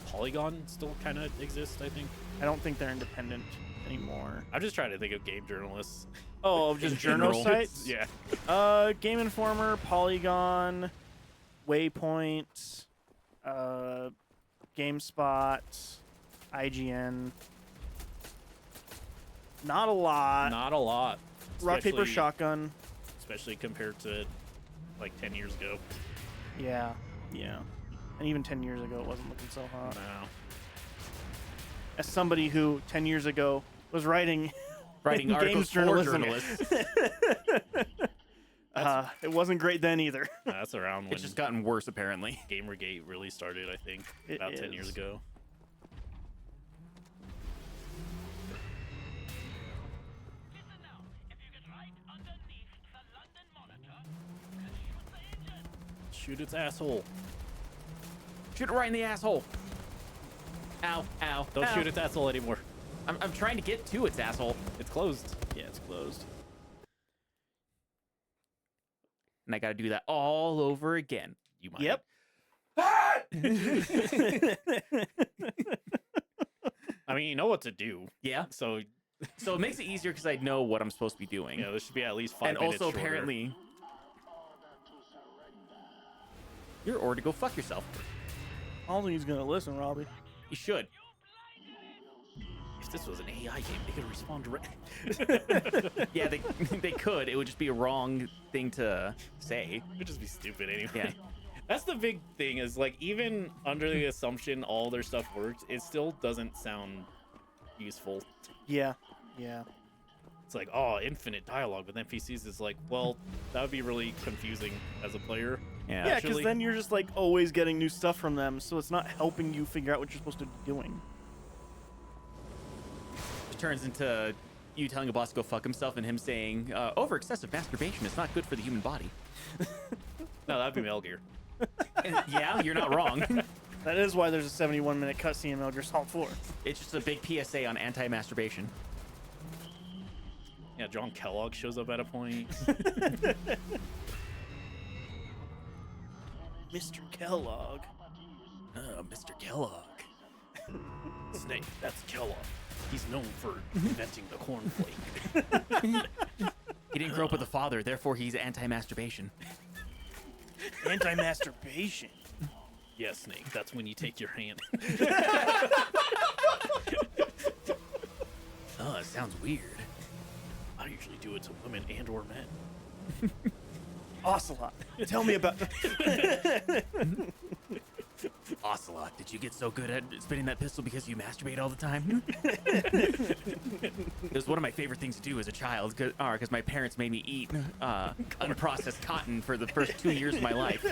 Polygon still kind of exists, I think. I don't think they're independent anymore. I'm just trying to think of game journalists. Oh, of just journal general. sites? Yeah. Game Informer, Polygon, Waypoint, GameSpot, IGN. Not a lot. Not a lot. Rock, paper, Especially- shotgun. Especially compared to like 10 years ago. Yeah, yeah. And even 10 years ago, it wasn't looking so hot. No. As somebody who 10 years ago was writing Writing games articles for journalism, journalists. it wasn't great then either. That's around when It's just gotten worse, apparently. Gamergate really started, I think, It about 10 years is. ago. Shoot its asshole. Shoot it right in the asshole. Ow, ow. Don't ow. shoot its asshole anymore. I'm trying to get to its asshole. It's closed. Yeah, it's closed. And I gotta do that all over again. You might. Yep. I mean, you know what to do. Yeah. So, So it makes it easier because I know what I'm supposed to be doing. you know, this should be at least 5 And minutes also, shorter. apparently, you're ordered to go fuck yourself. I don't think he's going to listen, Robbie. You should. If this was an AI game, they could respond directly. Yeah, they could. It would just be a wrong thing to say. It would just be stupid anyway. Yeah. That's the big thing is like even under the assumption all their stuff works, it still doesn't sound useful. Yeah, yeah. It's like, oh, infinite dialogue with NPCs is like, well, that would be really confusing as a player. Yeah. Yeah, because Actually- then you're just like always getting new stuff from them, so it's not helping you figure out what you're supposed to be doing. It turns into you telling a boss to go fuck himself and him saying, over excessive masturbation is not good for the human body. No, that'd be Metal Gear. And yeah, you're not wrong. That is why there's a 71-minute cutscene in Metal Gear Solid 4. It's just a big PSA on anti-masturbation. Yeah, John Kellogg shows up at a point. Mr. Kellogg. Mr. Kellogg. Snake, that's Kellogg. He's known for inventing the cornflake. He didn't grow up with a father, therefore he's anti-masturbation. Anti-masturbation. Yeah, Snake, that's when you take your hand. Oh, it sounds weird. I usually do it to women and or men. Ocelot. Tell me about... Ocelot, did you get so good at spinning that pistol because you masturbate all the time? It was one of my favorite things to do as a child, because my parents made me eat unprocessed cotton for the first 2 years of my life.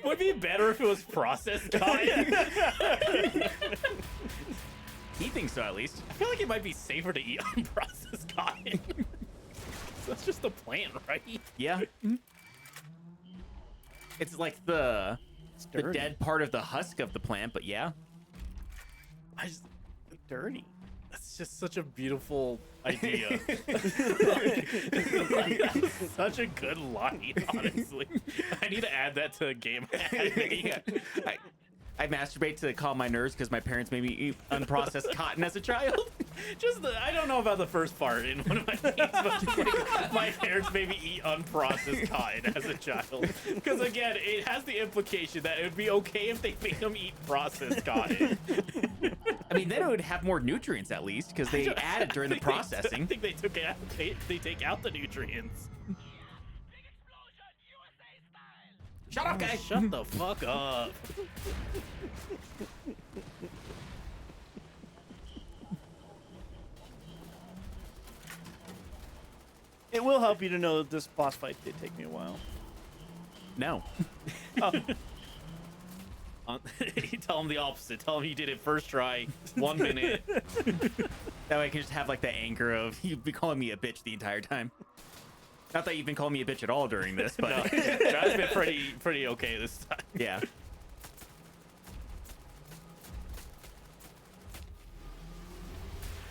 Would be better if it was processed cotton. He thinks so, at least. I feel like it might be safer to eat unprocessed cotton. That's just the plant, right? Yeah. It's like the dirty. dead part of the husk of the plant, but yeah. I just, Dirty. that's just such a beautiful idea. Such a good line, honestly. I need to add that to a game. Yeah. I masturbate to calm my nerves because my parents made me eat unprocessed cotton as a child. I don't know about the first part in one of my games, but just like, my parents made me eat unprocessed cotton as a child. Because again, it has the implication that it would be okay if they made them eat processed cotton. I mean, then it would have more nutrients at least because they added during the I processing. think they took out. They take out the nutrients. Shut up, guys. Shut the fuck up. It will help you to know that this boss fight did take me a while. No. Oh, You tell him the opposite. Tell him you did it first try, 1 minute. That way I can just have like the anger of you be calling me a bitch the entire time. Not that you've been calling me a bitch at all during this, but No, John's been pretty okay this time. yeah.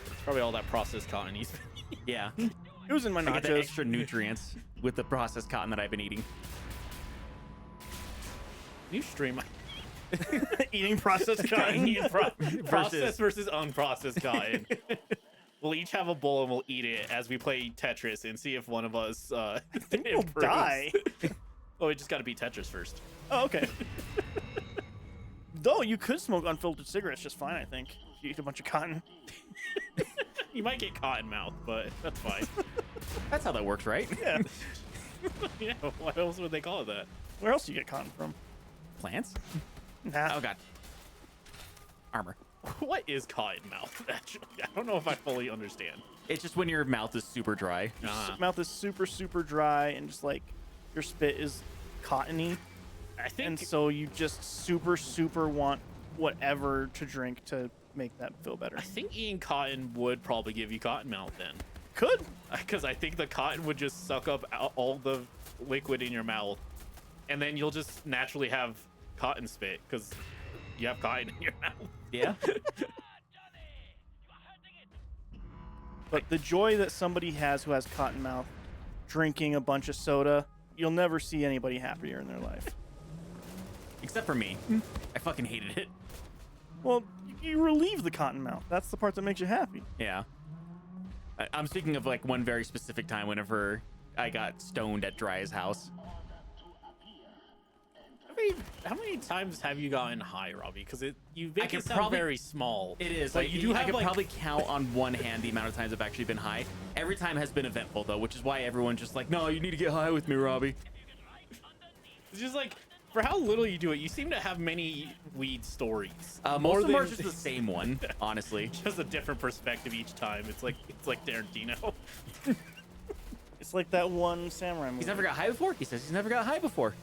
It's probably all that processed cotton he's been eating. Yeah. it was in my I get the nachos. extra nutrients with the processed cotton that I've been eating. You stream Eating processed cotton. processed versus unprocessed cotton. We'll each have a bowl and we'll eat it as we play Tetris and see if one of us We'll improves. die. Oh, we just got to beat Tetris first. Oh, okay. Though you could smoke unfiltered cigarettes just fine, I think. If you eat a bunch of cotton. You might get cotton mouth, but that's fine. That's how that works, right? Yeah. Yeah, what else would they call it that? Where else do you get cotton from? Plants? Nah. Oh god. Armor. What is cotton mouth, actually? I don't know if I fully understand. It's just when your mouth is super dry. Your Uh-huh. mouth is super, super dry, and just like your spit is cottony, I think and so you just super, super want whatever to drink to make that feel better. I think eating cotton would probably give you cotton mouth then. Could. Because I think the cotton would just suck up all the liquid in your mouth, and then you'll just naturally have cotton spit because you have cotton in your mouth. Yeah. But the joy that somebody has who has cotton mouth drinking a bunch of soda, you'll never see anybody happier in their life. Except for me. I fucking hated it. Well, you relieve the cotton mouth. That's the part that makes you happy. Yeah. I'm speaking of like one very specific time whenever I got stoned at Dry's house. How many times have you gotten high, Robbie? Because you I make could it sound probably- very small. It is. But Like you do I have could like probably count on one hand the amount of times I've actually been high. Every time has been eventful though, which is why everyone's just like, no, you need to get high with me, Robbie. it's just like for how little you do it, you seem to have many weed stories. Most of them are than- just the same one, honestly. just a different perspective each time. It's like Tarantino. It's like that one samurai movie. He's never got high before? He says he's never got high before.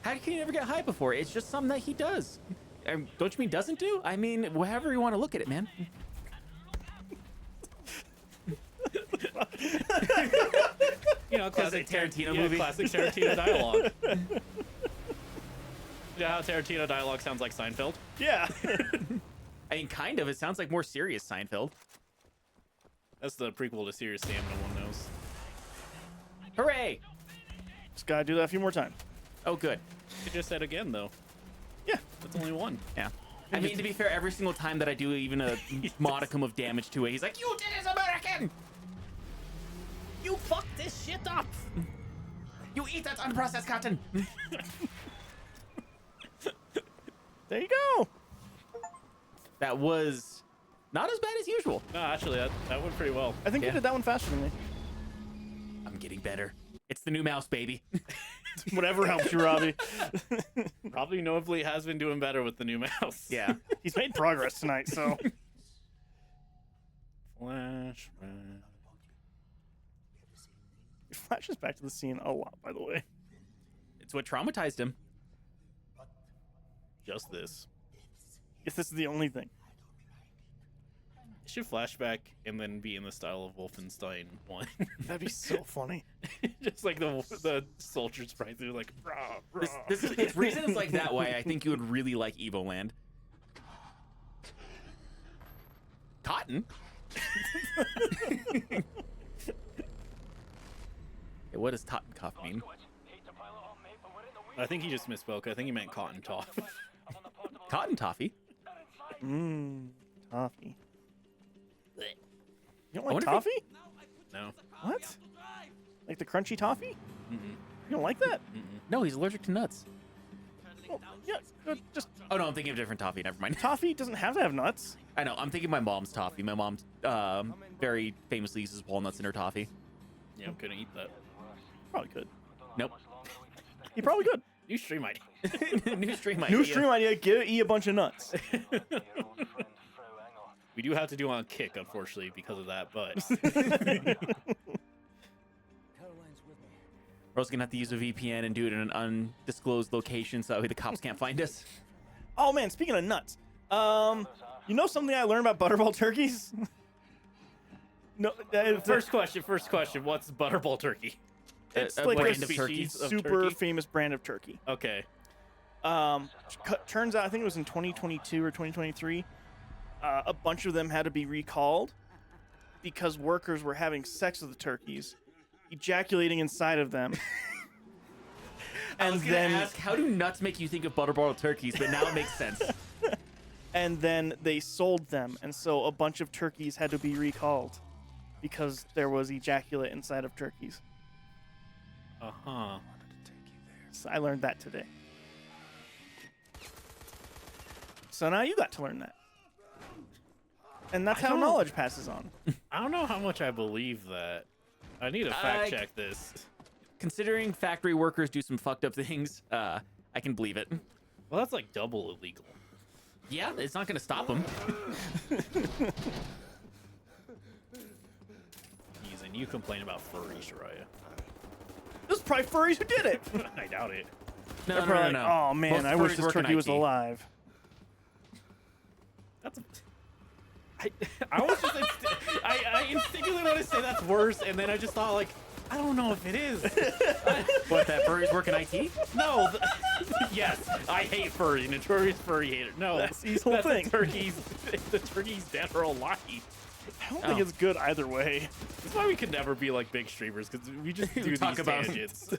How can he never get high before? It's just something that he does. Don't you mean doesn't do? I mean, however you want to look at it, man. You know, classic Tarantino yeah, movie. Classic Tarantino dialogue. Yeah, how Tarantino dialogue sounds like Seinfeld. Yeah. I mean, kind of. It sounds like more serious Seinfeld. That's the prequel to Serious Sam, no one knows. Hooray! Just gotta do that a few more times. Oh, good. You just said again, though. Yeah. That's only one. Yeah. I mean, to be fair, every single time that I do even a modicum of damage to it, he's like, "You did it, American! You fucked this shit up! You eat that unprocessed cotton!" There you go. That was not as bad as usual. No, actually, that went pretty well. I think Yeah. you did that one faster than me. I'm getting better. It's the new mouse, baby. Whatever helps you, Robbie. Probably notably has been doing better with the new mouse. Yeah. He's made progress tonight, so. Flashback. It flashes back to the scene a lot, by the way. It's what traumatized him. Just this. If this is the only thing. It should flashback and then be in the style of Wolfenstein 1. That'd be so funny. Just like the soldiers sprite through like, rah, rah. It's reasons like that why I think you would really like Evoland. Cotton? Hey, what does cotton cough mean? I think he just misspoke. I think he meant cotton toff. Cotton toffee? Mmm. Toffee. You don't I like wonder if toffee? No. What? Like the crunchy toffee? Mm-mm. You don't like that? Mm-mm. No, he's allergic to nuts. Well, yeah, just Oh no, I'm thinking of a different toffee. Never mind. toffee doesn't have to have nuts. I know. I'm thinking my mom's toffee. My mom very famously uses walnuts in her toffee. Yeah, I'm gonna eat that. Probably could. Nope. You probably could. New stream ID. New stream idea. New stream idea, eat a bunch of nuts. We do have to do on Kick, unfortunately, because of that, but We're also gonna have to use a VPN and do it in an undisclosed location so that way the cops can't find us. Oh man, speaking of nuts, you know something I learned about butterball turkeys? No, First question. What's butterball turkey? it's a like brand a of turkeys. of super turkey? famous brand of turkey. Okay. Turns out, I think it was in 2022 or 2023, a bunch of them had to be recalled because workers were having sex with the turkeys, ejaculating inside of them. I was gonna ask, how do nuts make you think of butterball turkeys? But now it makes sense. And then they sold them, and so a bunch of turkeys had to be recalled because there was ejaculate inside of turkeys. Uh-huh. So I learned that today. So now you got to learn that. And that's how don't- knowledge passes on. I don't know how much I believe that. I need to fact check this. Considering factory workers do some fucked up things, I can believe it. Well, that's like double illegal. Yeah, it's not gonna stop them. And you complain about furry, Shariah. This is probably furries who did it. I doubt it. No, They're probably like, oh man, Most I wish furries this work in turkey was IT. alive. That's. I was just. I instinctively want to say that's worse, and then I just thought like, I don't know if it is. What, that furries work in IT? No. Yes, I hate furry. Notorious furry hater. No, That's the whole that's thing. The turkey's dead or alive. I don't think it's good either way. That's why we could never be like big streamers, because we just do Talk these about- tangents.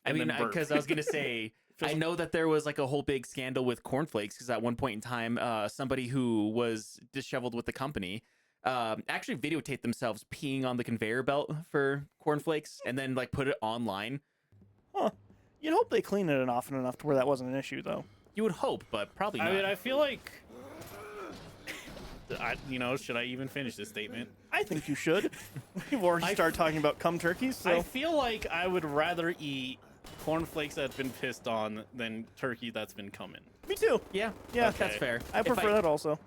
I And mean, then burp. because I was gonna say, I know that there was like a whole big scandal with cornflakes because at one point in time, somebody who was disheveled with the company actually videotaped themselves peeing on the conveyor belt for cornflakes and then like put it online. Huh. You'd hope they clean it often enough to where that wasn't an issue, though. You would hope, but probably not. I mean, I feel like, should I even finish this statement? I think you should. We've already started talking about cum turkeys, so I feel like I would rather eat cornflakes that's been pissed on than turkey that's been coming. me too. yeah, Yeah. that's Okay. fair. I prefer that also.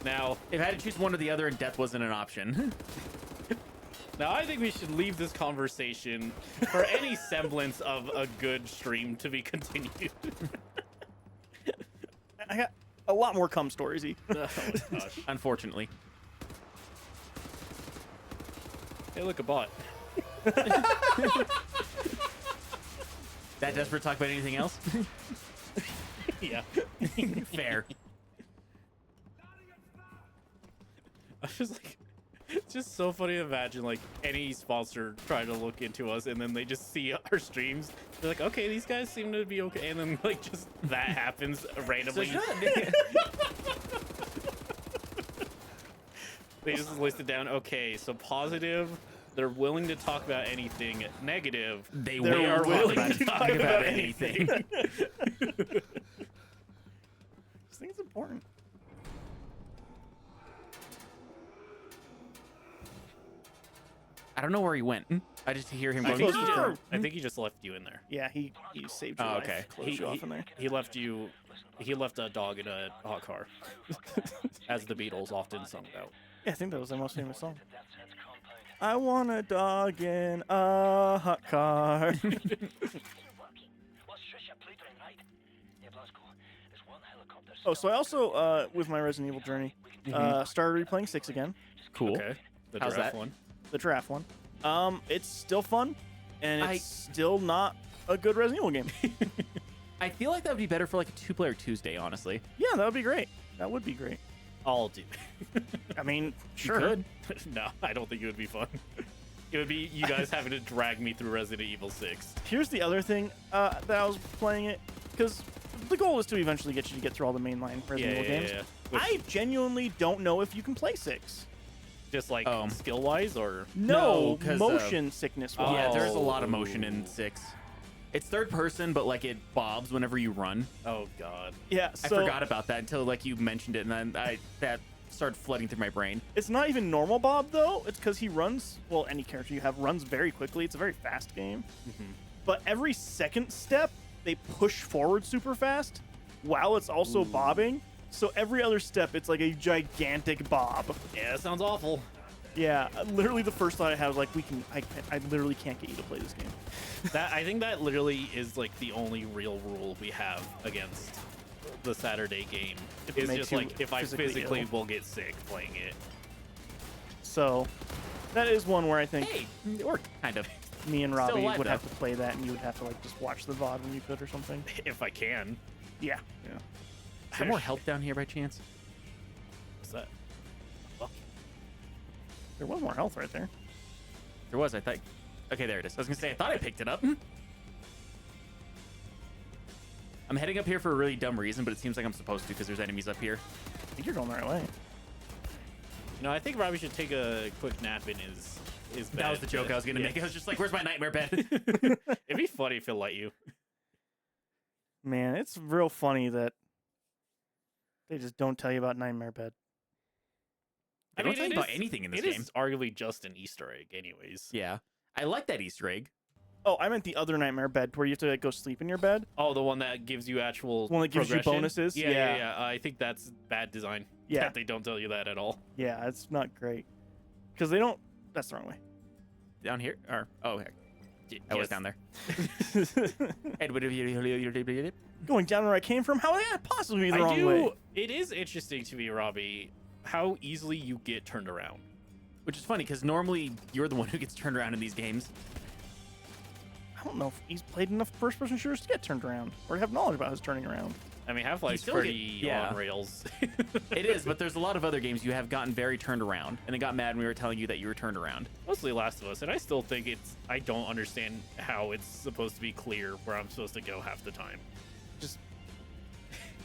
Now, If I had to choose one or the other and death wasn't an option. I think we should leave this conversation for any semblance of a good stream to be continued. I got a lot more cum stories. Oh my gosh. Unfortunately. Hey, look, a bot. That desperate to talk about anything else? Yeah. Fair. I was like, it's just so funny to imagine like any sponsor trying to look into us and then they just see our streams. They're like, okay, these guys seem to be okay, and then like just that happens randomly. They just listed down, okay, so positive, they're willing to talk about anything. Negative, They They're are willing willing to to talk about anything. I just think it's important. I don't know where he went. I just hear him I going. think, closed he the door. just, I think he just left you in there. Yeah, he saved your Oh, life. okay. Closed you off in there. He left you. He left a dog in a hot car, as the Beatles often sung about. Yeah, I think that was their most famous song. I want a dog in a hot car. Oh, so I also, with my Resident Evil journey, started replaying 6 again, Cool. Okay, the How's giraffe that? one. the giraffe one. It's still fun, and it's I- still not a good Resident Evil game. I feel like that would be better for like a 2-player Tuesday, honestly. Yeah, that would be great. That would be great. I'll do. I mean, sure. could. No, I don't think it would be fun. It would be you guys having to drag me through Resident Evil 6. Here's the other thing that I was playing it, because the goal is to eventually get you to get through all the mainline Resident Evil games. Which, I genuinely don't know if you can play 6. just like Oh. skill wise, or No, 'cause, motion sickness. Oh. Yeah, there's a lot of motion in 6. It's third person, but like it bobs whenever you run. oh god, Yeah, I so forgot about that until like you mentioned it, and then that started flooding through my brain. it's not even normal Bob though. It's because he runs. Well, any character you have runs very quickly. It's a very fast game. But every second step, they push forward super fast, while it's also bobbing. So every other step, it's like a gigantic bob. yeah, that sounds awful. Yeah, literally the first thought I had was like, I literally can't get you to play this game. I think that literally is like the only real rule we have against the Saturday game. It It's makes just you like if I physically physically ill. will get sick playing it. So that is one where I think Hey, or kind of. me and Still Robbie alive, would though. have to play that, and you would have to like just watch the VOD when you could or something. If I can. Yeah. Is there more help down here by chance? What's that? There was more health right there. There was, I thought. Okay, there it is. I was gonna say, I thought I picked it up. I'm heading up here for a really dumb reason, but it seems like I'm supposed to because there's enemies up here. I think you're going the right way. No, I think Robbie should take a quick nap in his bed. That was the joke I was gonna Yeah. make. I was just like, "Where's my nightmare bed?" It'd be funny if he'll let you. Man, it's real funny that they just don't tell you about Nightmare Bed. I don't tell you about anything in this It game. is arguably just an Easter egg, anyways. Yeah, I like that Easter egg. Oh, I meant the other Nightmare Bed where you have to like, go sleep in your bed. Oh, the one that gives you actual One that gives you progression? bonuses? Yeah, Yeah. yeah. I think that's bad design. Yeah. That they don't tell you that at all. Yeah, it's not great. Because they don't... That's the wrong way. Down here, or oh, heck, I was Yes. down there. Going down where I came from? How would that possibly be the I wrong do. way? It is interesting to me, Robbie, how easily you get turned around. Which is funny because normally you're the one who gets turned around in these games. I don't know if he's played enough first-person shooters to get turned around or have knowledge about his turning around. I mean, Half-Life's still pretty get- yeah. on rails. It is, but there's a lot of other games you have gotten very turned around, and they got mad when we were telling you that you were turned around. Mostly Last of Us, and I still think I don't understand how it's supposed to be clear where I'm supposed to go half the time. Just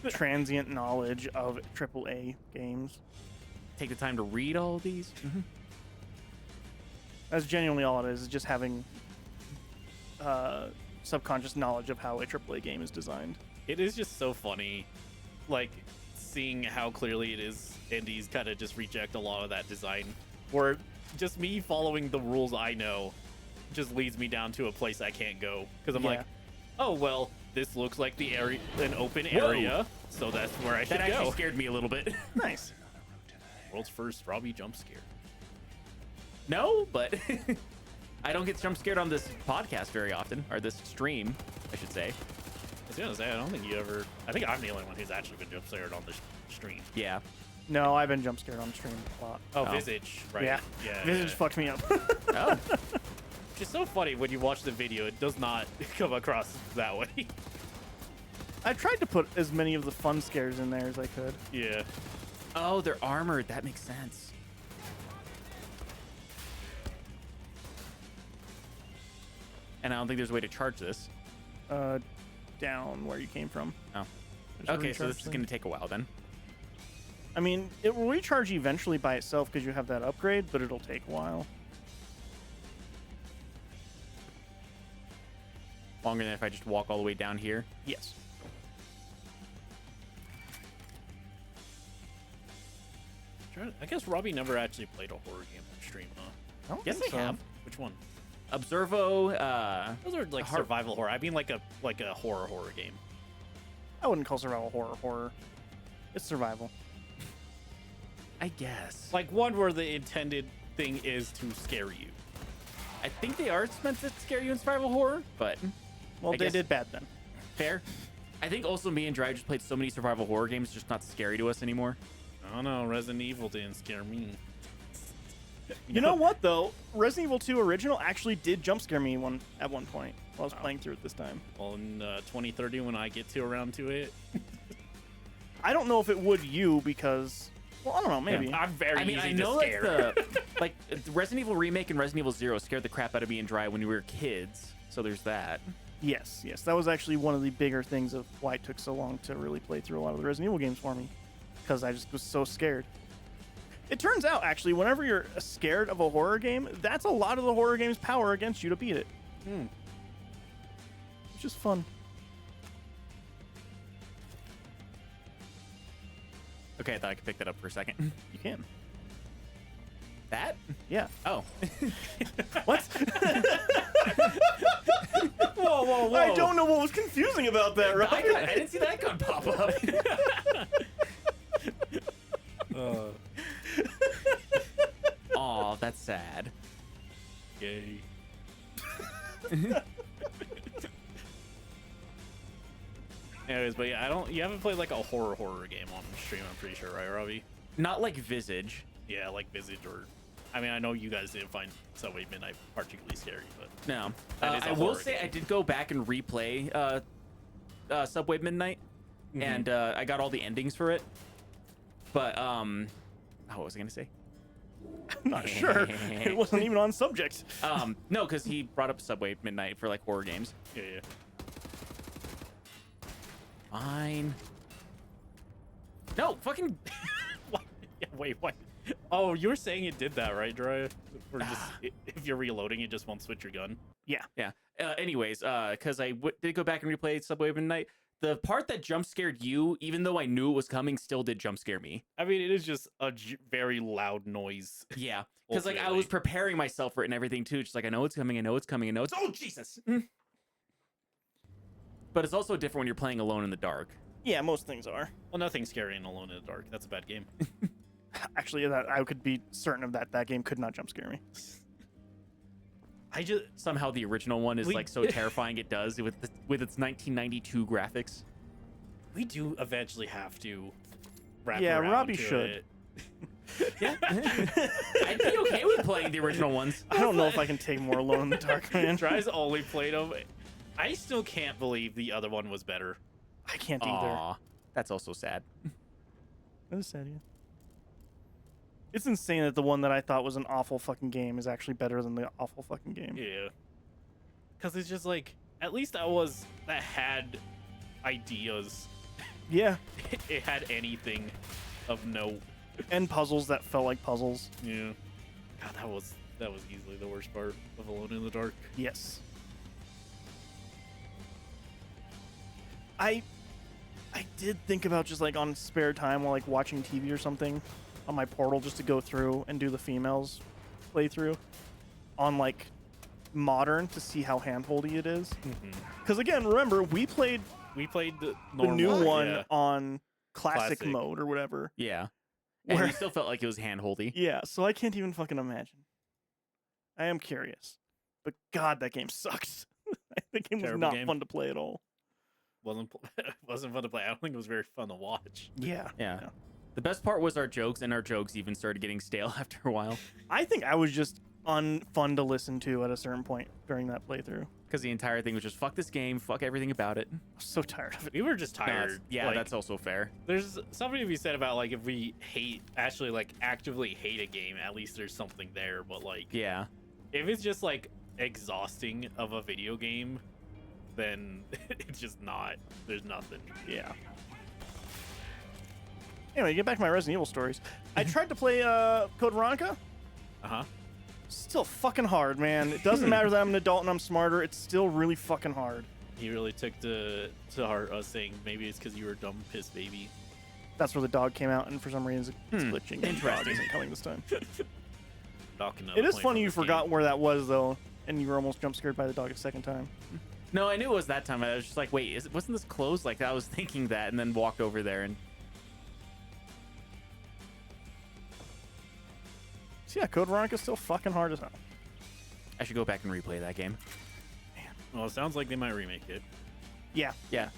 transient knowledge of AAA games. Take the time to read all of these. That's genuinely all it is just having subconscious knowledge of how a AAA game is designed. It is just so funny, like, seeing how clearly it is indies kind of just reject a lot of that design, where just me following the rules I know just leads me down to a place I can't go, because I'm Yeah. like, oh, well, this looks like the area, an open Whoa. area, so that's where I should That actually go. scared me a little bit. Nice. World's first Robbie jump scare. No, but I don't get jump scared on this podcast very often, or this stream, I should say. I was gonna say, I don't think you ever. I think I'm the only one who's actually been jump scared on the stream. Yeah. No, I've been jump scared on stream a lot. Oh, Oh. Visage, right? Yeah. yeah. Visage yeah. fucked me up. Oh. Which is so funny when you watch the video. It does not come across that way. I tried to put as many of the fun scares in there as I could. Yeah. Oh, they're armored. That makes sense. And I don't think there's a way to charge this. Down where you came from. Oh. There's a Okay, so this recharge is thing. going to take a while then. I mean, it will recharge eventually by itself because you have that upgrade, but it'll take a while. Longer than if I just walk all the way down here. Yes. I guess Robbie never actually played a horror game on stream, huh? I don't Yes, think I so. have. Which one? Observo, Those are like Har- survival horror. I mean, like a horror game. I wouldn't call survival horror. It's survival. I guess. Like one where the intended thing is to scare you. I think they are meant to scare you in survival horror, but Well, I they guess- did bad then. fair. I think also me and Dry just played so many survival horror games, it's just not scary to us anymore. I don't know. Resident Evil didn't scare me. You know what though? Resident Evil 2 original actually did jump scare me at one point while I was Wow. playing through it this time. Well, in 2030, when I get to around to it, I don't know if it would you because, well, I don't know, maybe. I'm very I mean, easy I to know scare. like the Resident Evil remake and Resident Evil 0 scared the crap out of me and Dry when we were kids, so there's that. Yes, that was actually one of the bigger things of why it took so long to really play through a lot of the Resident Evil games for me, because I just was so scared. It turns out, actually, whenever you're scared of a horror game, that's a lot of the horror game's power against you to beat it. It's just fun. Okay, I thought I could pick that up for a second. You can. That? Yeah. Oh. What? Whoa, whoa, whoa! I don't know what was confusing about that, right? I didn't see that gun pop up. Aw, that's sad. Yay. Anyways, but yeah, you haven't played like a horror game on stream, I'm pretty sure, right, Robbie? Not like Visage. Yeah, like Visage or... I mean, I know you guys didn't find Subway Midnight particularly scary, but... No. That is a I will horror say game. I did go back and replay Subway Midnight, and I got all the endings for it. But, what was I going to say? I'm not sure. It wasn't even on subject. No, because he brought up Subway Midnight for, like, horror games. Yeah. Fine. No, fucking... What? Yeah, wait, what? Oh, you were saying it did that, right, Dry? Or just if you're reloading, it just won't switch your gun. Yeah. Yeah. Anyways, because I did go back and replay Subway Midnight, the part that jump scared you, even though I knew it was coming, still did jump scare me. I mean, it is just a very loud noise. Yeah. Because like I Ultimately. was preparing myself for it and everything too. Just like I know it's coming, oh Jesus. But it's also different when you're playing alone in the dark. Yeah, most things are. Well, nothing's scary in Alone in the Dark. That's a bad game. Actually, that I could be certain of that. That game could not jump scare me. I just... Somehow the original one is like so terrifying it does with its 1992 graphics. We do eventually have to wrap Yeah, around Robbie to should. it. Yeah. I'd be okay with playing the original ones. I don't know if I can take more Alone in the Dark, man. Dry's only played them. I still can't believe the other one was better. I can't either. Aw, that's also sad. That is sad, yeah. It's insane that the one that I thought was an awful fucking game is actually better than the awful fucking game. Yeah. Because it's just like, at least that had ideas. Yeah. It had anything of note. And puzzles that felt like puzzles. Yeah. God, that was easily the worst part of Alone in the Dark. Yes. I did think about just like on spare time while like watching TV or something on my Portal just to go through and do the females playthrough on like modern to see how handholdy it is. Because again, remember we played the the new normal, one yeah. on classic Classic. mode or whatever. Yeah. And Where- we still felt like it was handholdy. Yeah, so I can't even fucking imagine. I am curious, but God, that game sucks. That game was Terrible not game. fun to play at all. Wasn't fun to play. I don't think it was very fun to watch. Yeah. Yeah. The best part was our jokes, and our jokes even started getting stale after a while. I think I was just unfun to listen to at a certain point during that playthrough. Because the entire thing was just, fuck this game, fuck everything about it. I was so tired of it. We were just No, that's- tired. yeah, Like, that's also fair. there's something to be said about like if we actively hate a game, at least there's something there. But like, Yeah. if it's just like exhausting of a video game, then it's just not. There's nothing. Yeah. Anyway, get back to my Resident Evil stories. I tried to play Code Veronica. Uh-huh. Still fucking hard, man. It doesn't matter that I'm an adult and I'm smarter. It's still really fucking hard. He really took to heart us saying maybe it's because you were a dumb piss baby. That's where the dog came out, and for some reason it's glitching. The dog Interesting. isn't coming this time. Knocking It is funny you forgot where that was, though, and you were almost jump scared by the dog a second time. No, I knew it was that time. I was just like, wait, wasn't this closed? Like, I was thinking that, and then walked over there, and So yeah, Code Veronica's still fucking hard as hell. I should go back and replay that game. Well, it sounds like they might remake it. Yeah. Yeah.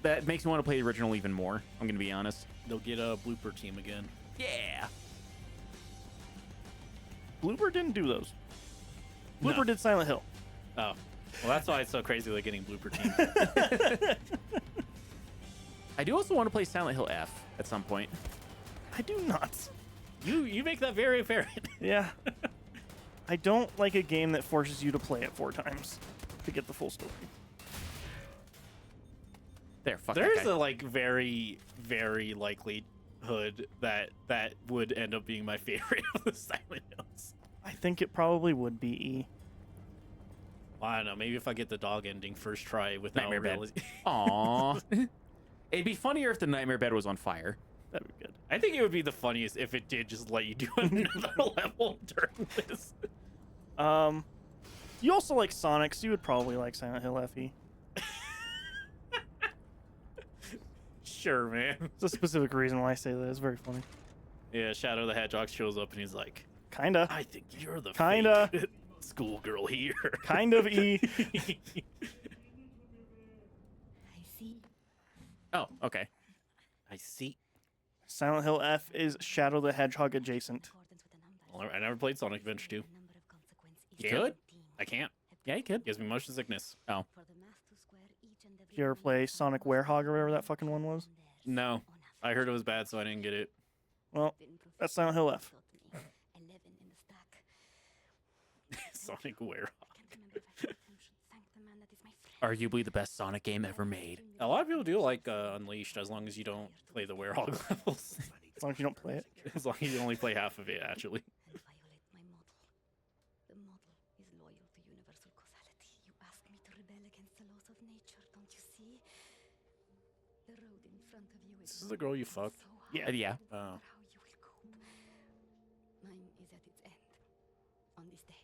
That makes me want to play the original even more. I'm going to be honest. They'll get a blooper team again. Yeah. Blooper didn't do those. Blooper No. did Silent Hill. Oh, well, that's why it's so crazy. They're getting blooper teams. I do also want to play Silent Hill F at some point. I do not. You make that very apparent. Yeah. I don't like a game that forces you to play it 4 times to get the full story. There, fuck There's that guy. a like very, very likelihood that would end up being my favorite of the Silent Hills. I think it probably would be E. Well, I don't know. Maybe if I get the dog ending first try without Nightmare Bed. realizing. Aw. It'd be funnier if the Nightmare Bed was on fire. That'd be good. I think it would be the funniest if it did just let you do another level during this. You also like Sonic, so you would probably like Silent Hill FE. Sure, man. There's a specific reason why I say that. It's very funny. Yeah, Shadow the Hedgehog shows up and he's like, Kinda. I think you're the Kinda. fake schoolgirl here. Kind of E. I see. Oh, okay. I see. Silent Hill F is Shadow the Hedgehog adjacent. Well, I never played Sonic Adventure 2. You could? I can't. Yeah, you could. Gives me motion sickness. Oh. Did you ever play Sonic Werehog or whatever that fucking one was? No. I heard it was bad, so I didn't get it. Well, that's Silent Hill F. Sonic Werehog. Arguably the best Sonic game ever made. A lot of people do like Unleashed, as long as you don't play the Werehog levels. As long as you don't play it. As long as you only play half of it, actually. The model is loyal to universal causality. You ask me to rebel against the laws of nature, don't you see? The road in front of you This is the girl you fucked? so Yeah. hard Yeah. Oh. how you will cope. Mine is at its end on this day.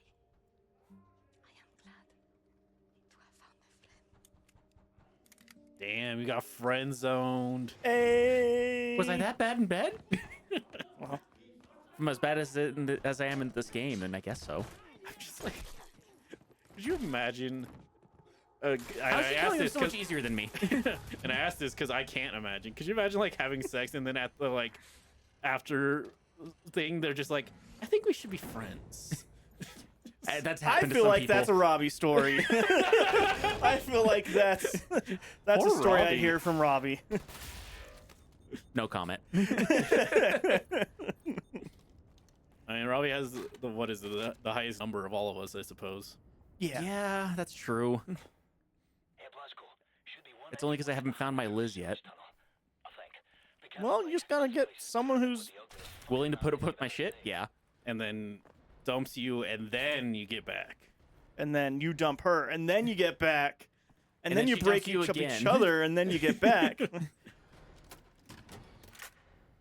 I am glad to have found my friend. Damn, you got friend zoned. Hey! Was I that bad in bed? Well, I'm as bad as I am in this game, and I guess so. I'm just like, could you imagine? How I is she asked killing him this so much 'cause- easier than me? and I asked this because I can't imagine. Could you imagine like having sex and then at the like after thing they're just like, I think we should be friends. That's I happened to feel some like people. that's a Robbie story. I feel like that's a Poor story I Robbie. hear from Robbie. No comment. I mean, Robbie has the what is it, the highest number of all of us, I suppose. Yeah. That's true. It's only because I haven't found my Liz yet. Well, you just gotta get someone who's Willing to put up with my shit? Yeah. And then dumps you, and then you get back. and then you dump her, and then you get back, and then then you she break dumps you each again. other, and then you get back.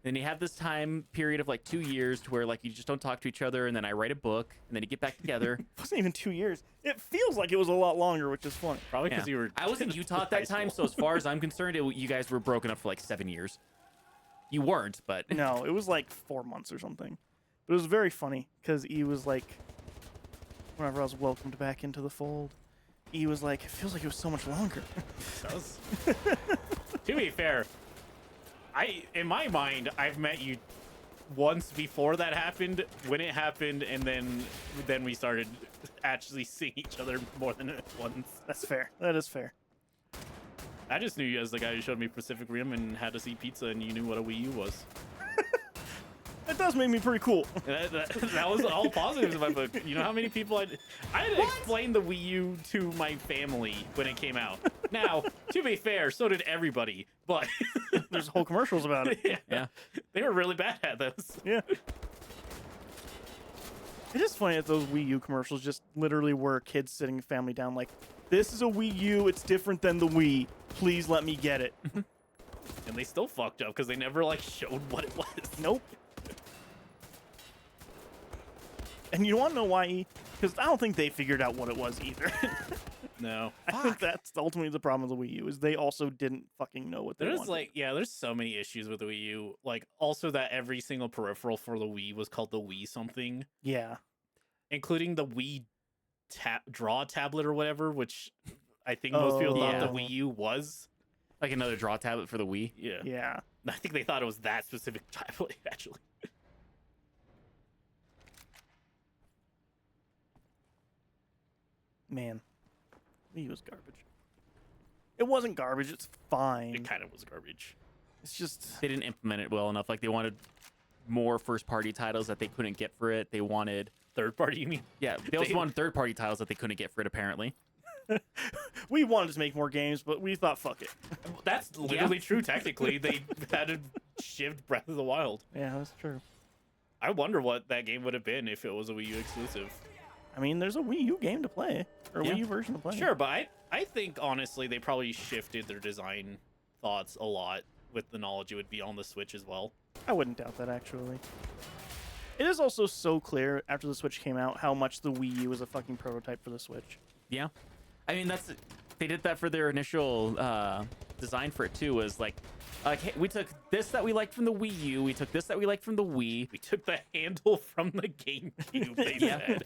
Then you have this time period of like 2 years to where like you just don't talk to each other, and then I write a book, and then you get back together. It wasn't even 2 years. It feels like it was a lot longer, which is funny. Probably because Yeah. you were. I was in Utah at high that time, so school. as far as I'm concerned, you guys were broken up for like 7 years. You weren't, but No, it was like 4 months or something. But it was very funny because E was like, whenever I was welcomed back into the fold, E was like, it feels like it was so much longer. Does. To be fair, in my mind, I've met you once before that happened, when it happened, and then we started actually seeing each other more than once. That's fair. That is fair. I just knew you as the guy who showed me Pacific Rim and had to see pizza, and you knew what a Wii U was. That does make me pretty cool. That was all positives in my book. You know how many people I had to explain the Wii U to my family when it came out. Now, to be fair, so did everybody, but There's whole commercials about it. yeah. they were really bad at this. Yeah. It is funny that those Wii U commercials just literally were kids sitting family down like, this is a Wii U, it's different than the Wii. Please let me get it. And they still fucked up because they never like showed what it was. Nope. And you want to know why? Because I don't think they figured out what it was either. No. I think that's ultimately the problem with the Wii U is they also didn't fucking know what they There's wanted. like, yeah, there's so many issues with the Wii U. Like, also that every single peripheral for the Wii was called the Wii something, Yeah. including the Wii draw tablet or whatever, which I think most people thought the yeah. Wii U was. Like another draw tablet for the Wii. Yeah. Yeah. I think they thought it was that specific tablet, actually. Man. Wii U was garbage. It wasn't garbage, it's fine. It kind of was garbage. It's just They didn't implement it well enough. Like they wanted more first-party titles that they couldn't get for it. They wanted, Third party, you mean? yeah, they also They- wanted third-party titles that they couldn't get for it. Apparently, we wanted to make more games, but we thought fuck it. That's literally true, technically. They had to shift Breath of the Wild. Yeah, that's true. I wonder what that game would have been if it was a Wii U exclusive. I mean, there's a Wii U game to play, or a Yeah. Wii U version to play. Sure, but I think, honestly, they probably shifted their design thoughts a lot with the knowledge it would be on the Switch as well. I wouldn't doubt that, actually. It is also so clear after the Switch came out how much the Wii U was a fucking prototype for the Switch. yeah. I mean, they did that for their initial design for it too was like, hey, we took this that we liked from the Wii U, we took this that we liked from the Wii. We took the handle from the GameCube, they said.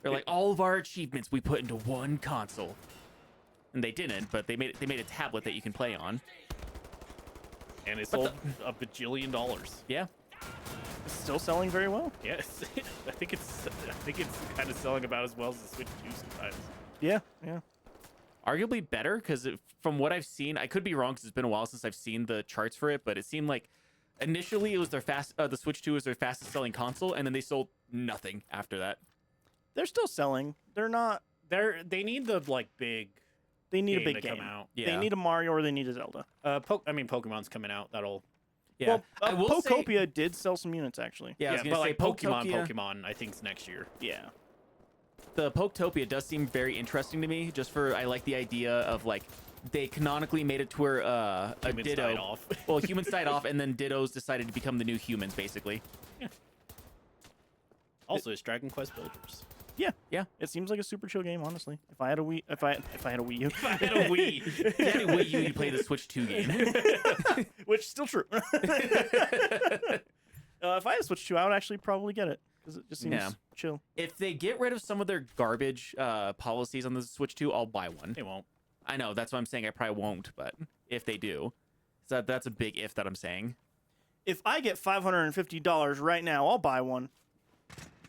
They're like, all of our achievements we put into one console. And they didn't, but they made a tablet that you can play on. And it sold a bajillion dollars. Yeah. It's still selling very well. Yes, I think it's kind of selling about as well as the Switch 2 sometimes. Yeah, yeah. Arguably better, because from what I've seen, I could be wrong because it's been a while since I've seen the charts for it, but it seemed like initially it was their the Switch 2 was their fastest selling console, and then they sold nothing after that. They're still selling. They're not. They need the like big. They need a game big to game. come out. Yeah. They need a Mario or they need a Zelda. I mean, Pokemon's coming out. That'll. Yeah. Well, I will say, Pokopia did sell some units actually. yeah, I was but gonna say like Pokemon, I think's next year. Yeah. the Poketopia does seem very interesting to me. Just for I like the idea of like they canonically made it to where a Humans Ditto, died off. well, humans died off, and then Dittos decided to become the new humans, basically. Also, it's Dragon Quest Builders. Yeah. Yeah. It seems like a super chill game, honestly. If I had a Wii, if I had a Wii U, I had a Wii. If you had a Wii U, you play the Switch 2 game. which is still true. If I had a Switch 2, I would actually probably get it because it just seems chill. If they get rid of some of their garbage policies on the Switch 2, I'll buy one. They won't. I know, that's what I'm saying. I probably won't, but if they do, so that's a big if that I'm saying. If I get $550 right now, I'll buy one.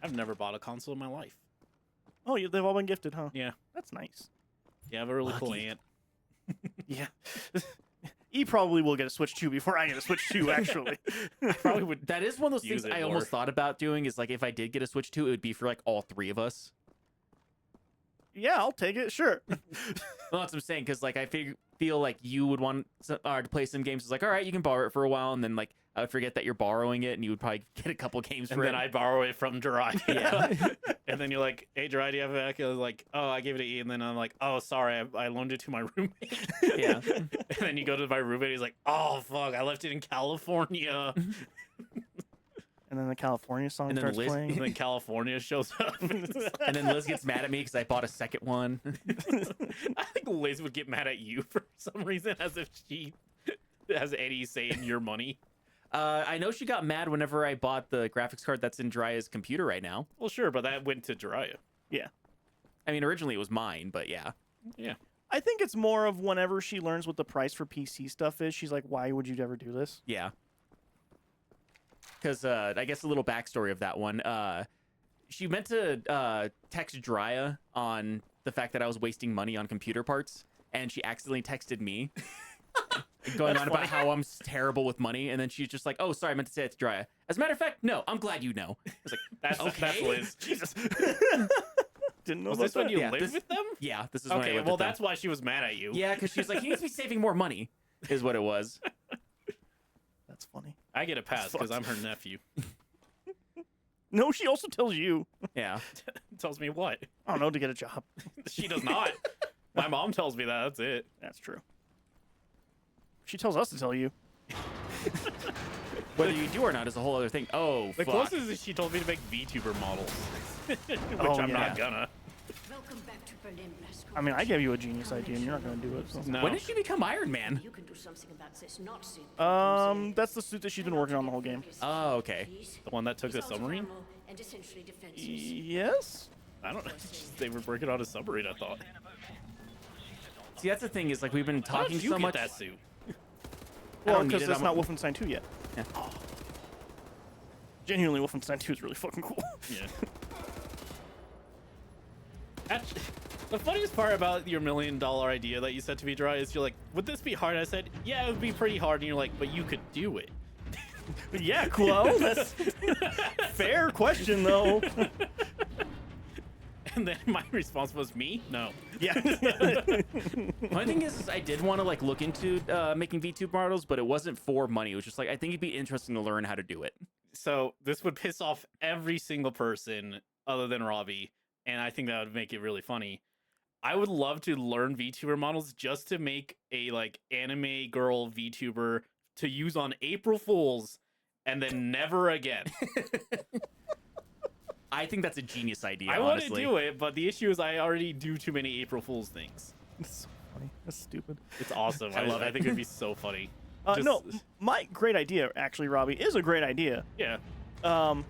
I've never bought a console in my life. Oh, they've all been gifted, huh? Yeah. That's nice. Yeah, I have a really cool Lucky. aunt. Yeah. E probably will get a Switch 2 before I get a Switch 2, actually. Probably would. That is one of those Use things it I more. almost thought about doing. Is like if I did get a Switch 2, it would be for like all three of us. Yeah, I'll take it. Sure. Well, that's what I'm saying, because like I feel like you would want to play some games. It's like, all right, you can borrow it for a while, and then like I would forget that you're borrowing it, and you would probably get a couple games And for then it. I borrow it from Jirai. Yeah. And then you're like, hey, Jirai, do you have it back? I was like, oh, I gave it to E. And then I'm like, oh, sorry, I loaned it to my roommate. Yeah. And then you go to my roommate, he's like, oh, fuck, I left it in California. And then the California song And then starts Liz- And playing. then California shows up. And then Liz gets mad at me because I bought a second one. I think Liz would get mad at you for some reason, as if she has any say in your money. I know she got mad whenever I bought the graphics card that's in Jiraiya's computer right now. Well, sure, but that went to Jiraiya. Yeah. I mean, originally it was mine, but yeah. Yeah. I think it's more of whenever she learns what the price for PC stuff is, she's like, why would you ever do this? Yeah. Because I guess a little backstory of that one. She meant to text Jiraiya on the fact that I was wasting money on computer parts, and she accidentally texted me. Going on about how I'm terrible with money, and then she's just like, "Oh, sorry, I meant to say it to Jiraiya." As a matter of fact, no, I'm glad you know. I was like, That's Okay. Liz. Jesus. Didn't know Was about this when that. you Yeah, lived this- with them? "Yeah, this is when I Okay, lived well, with them." that's why she was mad at you. Yeah, because she's like, "He needs to be saving more money," is what it was. That's funny. I get a pass because I'm Fucked. her nephew. No, she also tells you. Yeah. Tells me what? I don't know, to get a job. She does not. My mom tells me that. That's it. That's true. She tells us to tell you. Whether you do or not is a whole other thing. Oh, The fuck. closest is she told me to make VTuber models, which Oh, I'm yeah. not gonna. Welcome back to Berlin, Blasco. I mean, I gave you a genius idea, and you're not going to do it. So. No. When did she become Iron Man? You can do something about this, not sit. That's the suit that she's been working on the whole game. Oh, okay. The one that took the submarine? And essentially defenses. Yes? I don't know. They were working on a submarine, I thought. See, that's the thing is like we've been How talking did you so get much. that suit? Well, don't need because it, it's I'm- not Wolfenstein 2 yet. Yeah. Genuinely, Wolfenstein 2 is really fucking cool. Yeah. Actually, the funniest part about your $1 million idea that you said to me, Dry, is you're like, would this be hard? I said, yeah, it would be pretty hard. And you're like, but you could do it. Yeah, Kuo. That's fair question, though. And then my response was, me? No. Yeah. My thing is I did want to like look into making VTuber models, but it wasn't for money. It was just like I think it'd be interesting to learn how to do it. So this would piss off every single person other than Robbie. And I think that would make it really funny. I would love to learn VTuber models just to make a like anime girl VTuber to use on April Fools and then never again. I think that's a genius idea. I want to honestly. do it, but the issue is I already do too many April Fool's things. It's so funny. That's stupid. It's awesome. I love it. I think it'd be so funny. No, my great idea, actually, Robbie, is a great idea. Yeah, And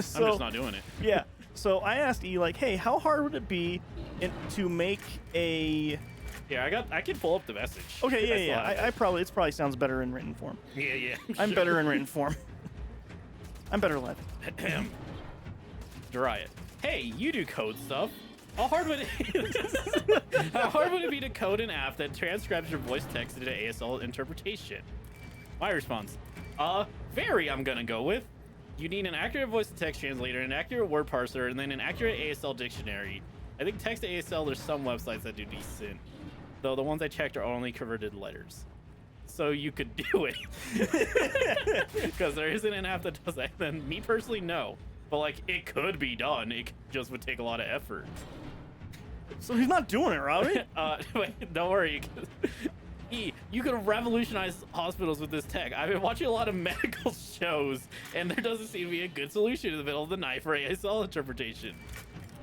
so, I'm just not doing it. yeah. So I asked E, like, hey, how hard would it be to make a... Yeah, I can pull up the message. Okay, yeah. I I probably, it probably sounds better in written form. yeah. I'm better in written form. I'm better live. Dry it. Hey, you do code stuff. How hard would it be to code an app that transcribes your voice text into ASL interpretation? My response, very I'm gonna go with. You need an accurate voice to text translator, an accurate word parser, and then an accurate ASL dictionary. I think text to ASL, there's some websites that do decent, though the ones I checked are only converted letters. So you could do it. Because there isn't an app that does that. Then me personally, no. But like, it could be done. It just would take a lot of effort. So he's not doing it, Robbie. Wait, don't worry. E, you could revolutionize hospitals with this tech. I've been watching a lot of medical shows, and there doesn't seem to be a good solution in the middle of the night for ASL interpretation.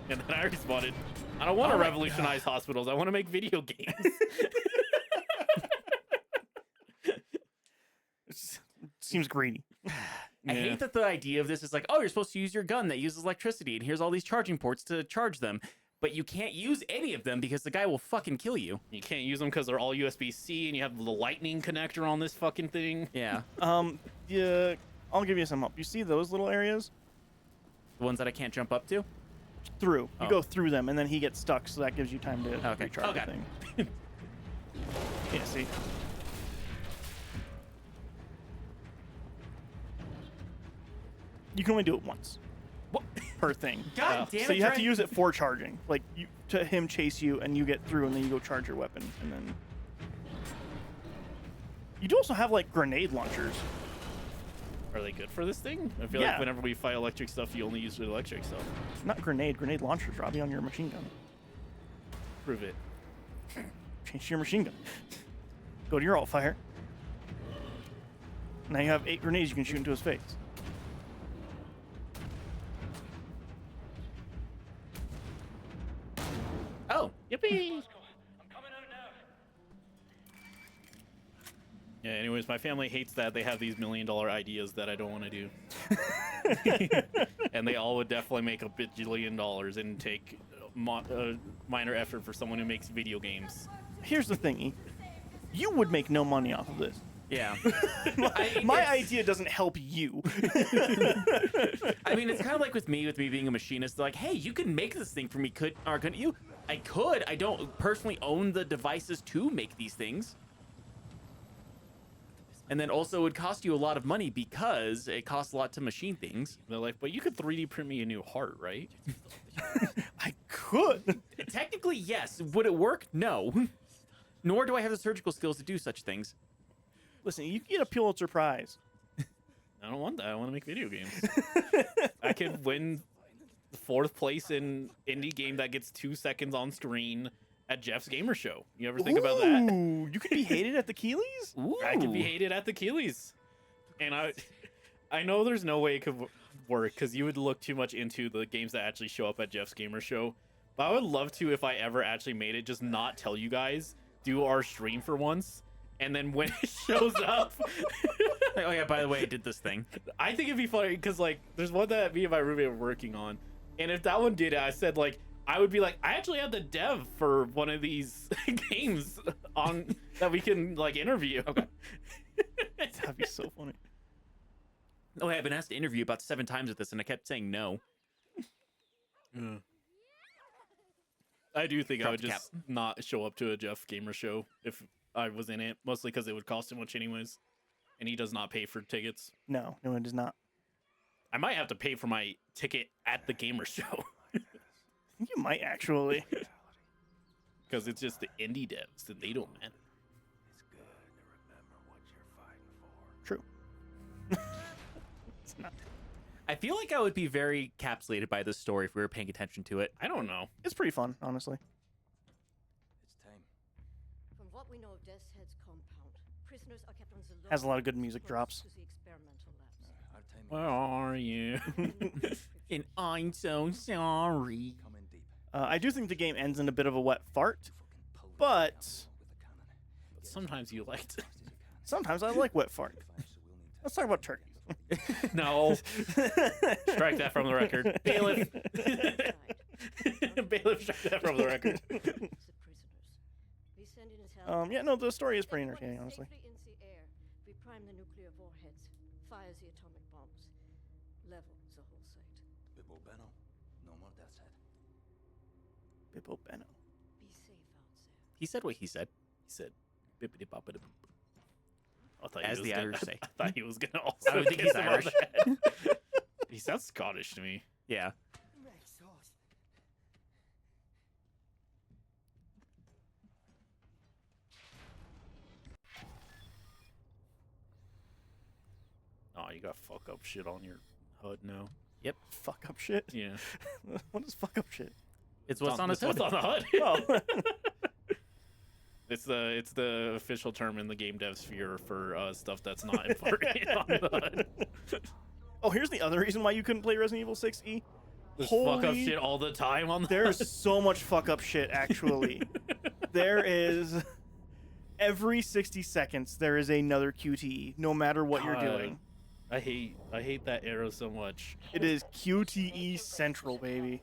And then I responded, I don't want to revolutionize hospitals. I want to make video games. Seems greedy. I hate that the idea of this is like, oh, you're supposed to use your gun that uses electricity, and here's all these charging ports to charge them. But you can't use any of them because the guy will fucking kill you. You can't use them because they're all USB-C, and you have the lightning connector on this fucking thing. Yeah. Yeah, I'll give you some help. You see those little areas? The ones that I can't jump up to? Through. You Oh. go through them, and then he gets stuck, so that gives you time to Okay. recharge Oh, the got thing. Yeah, see? You can only do it once. What? Per thing. God damn it. So you have to Trey. use it for charging. Like, to him chase you, and you get through, and then you go charge your weapon, and then... You do also have, like, grenade launchers. Are they good for this thing? I feel Yeah. like whenever we fight electric stuff, you only use the electric stuff. Not grenade launchers, Robbie, on your machine gun. Prove it. Change to your machine gun. Go to your alt fire. Now you have 8 grenades you can shoot into his face. Oh. Yippee! Yeah, anyways, my family hates that they have these $1 million ideas that I don't want to do. And they all would definitely make a bajillion dollars and take minor effort for someone who makes video games. Here's the thing, E. You would make no money off of this. Yeah. My idea doesn't help you. I mean, it's kind of like with me being a machinist. They're like, hey, you can make this thing for me, couldn't you? I could. I don't personally own the devices to make these things. And then also it would cost you a lot of money because it costs a lot to machine things. They're like, but you could 3D print me a new heart, right? I could. Technically, yes. Would it work? No. Nor do I have the surgical skills to do such things. Listen, you get a Pulitzer Prize. I don't want that. I want to make video games. I could win 4th place in indie game that gets 2 seconds on screen at Jeff's Gamer Show. You ever think about that? Ooh, you could be hated at the Keeleys? Ooh. I could be hated at the Keeleys. And I know there's no way it could work because you would look too much into the games that actually show up at Jeff's Gamer Show. But I would love to, if I ever actually made it, just not tell you guys, do our stream for once. And then when it shows up, Oh yeah, by the way, I did this thing. I think it'd be funny because like there's one that me and my roommate were working on, and if that one did it, I said like I would be like I actually have the dev for one of these games on that we can like interview. Okay. That'd be so funny. Oh, hey, I've been asked to interview about 7 times with this, and I kept saying no. I do think I Drop would the just not show up to a Jeff Gamer Show if I was in it, mostly because it would cost too much anyways, and he does not pay for tickets. No, it does not. I might have to pay for my ticket at the Gamer Show I think you might actually. because it's just the indie devs and they don't matter. True. It's not. I feel like I would be very capsulated by this story if we were paying attention to it. I don't know. It's pretty fun, honestly. It's time. From what we know of Death's Head's compound, prisoners are kept on the low Has a lot of good music close drops. to the experimental labs. Our time Where are you? And I'm so sorry. coming deep. I do think the game ends in a bit of a wet fart, Fucking pull but sometimes you liked. Sometimes I like wet fart. Let's talk about turkeys. No, strike that from the record, bailiff. Bailiff, strike that from the record. Yeah, no, the story is pretty entertaining, honestly. We prime the nuclear warheads, fires the atomic bombs, level the whole site. Bibbo Benno. No more death's head. Bibbo Benno. Be safe out there. He said what he said. He said, "Bippity boppity boop." I thought As he was the gonna, Irish say. I thought he was gonna also. I would think kiss he's him on Irish. the head. He sounds Scottish to me. Yeah. Oh, you got fuck up shit on your HUD now. Fuck up shit. Yeah, What is fuck up shit? It's what's on his What's hood. on the HUD? Oh. It's the official term in the game dev sphere for stuff that's not important on the HUD. Oh, here's the other reason why you couldn't play Resident Evil 6E. There's fuck up Holy- shit all the time on the There's so much fuck up shit, actually. There is... Every 60 seconds, there is another QTE, no matter what you're God. doing. I hate that arrow so much. It is QTE Central, baby.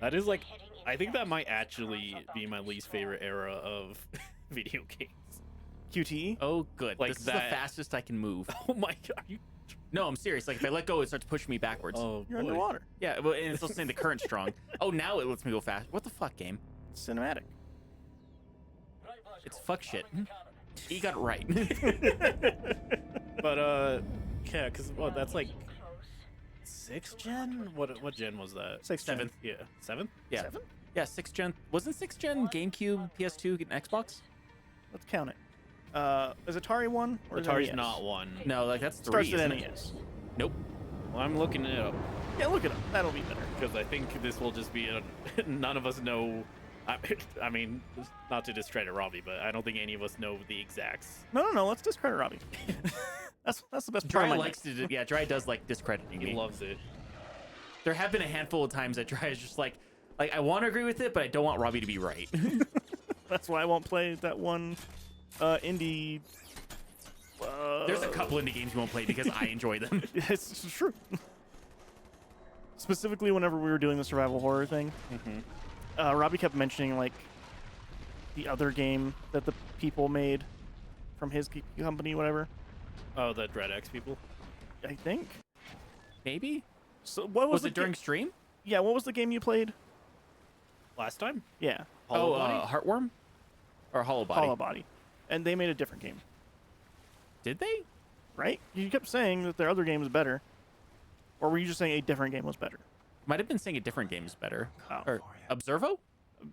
That is like, I think that might actually be my least favorite era of video games. QTE? Oh, good. Like this is that- the fastest I can move. Oh my god, are you? No, I'm serious. Like, if I let go, it starts pushing me backwards. Oh, You're boy. underwater. Yeah, well, and it's still saying the current's strong. Oh, now it lets me go fast. What the fuck, game? It's cinematic. It's fuck shit. You got it right. But yeah, cause that's like 6th gen. What gen was that? 6th gen. 7th. Yeah, 7th. Yeah. 7? Yeah, 6th gen. Wasn't 6th gen GameCube, PS2, and Xbox? Let's count it. Is Atari one? Or is Atari's NES? not one. No, like that's 3. Starts with isn't it? NES. Nope. Well, I'm looking it up Yeah, look it up. That'll be better. because I think this will just be none of us know. I mean, not to discredit Robbie, but I don't think any of us know the exacts. No. Let's discredit Robbie. that's the best part Dry of my likes to. Yeah, Dry does like discrediting He me. loves it. There have been a handful of times that Dry is just like I want to agree with it, but I don't want Robbie to be right. That's why I won't play that one indie. There's a couple indie games you won't play because I enjoy them. It's true. Specifically, whenever we were doing the survival horror thing, Robbie kept mentioning like the other game that the people made from his company, whatever. Oh, the DreadX people. I think. Maybe. So what Was the it during ga- stream? Yeah, what was the game you played? Last time. Yeah, Hollow Body? Heartworm or Hollow Body? Hollow Body, and they made a different game, Did they? right? You kept saying that their other game was better, or were you just saying a different game was better? Might have been saying a different game is better. Oh. Or Observo?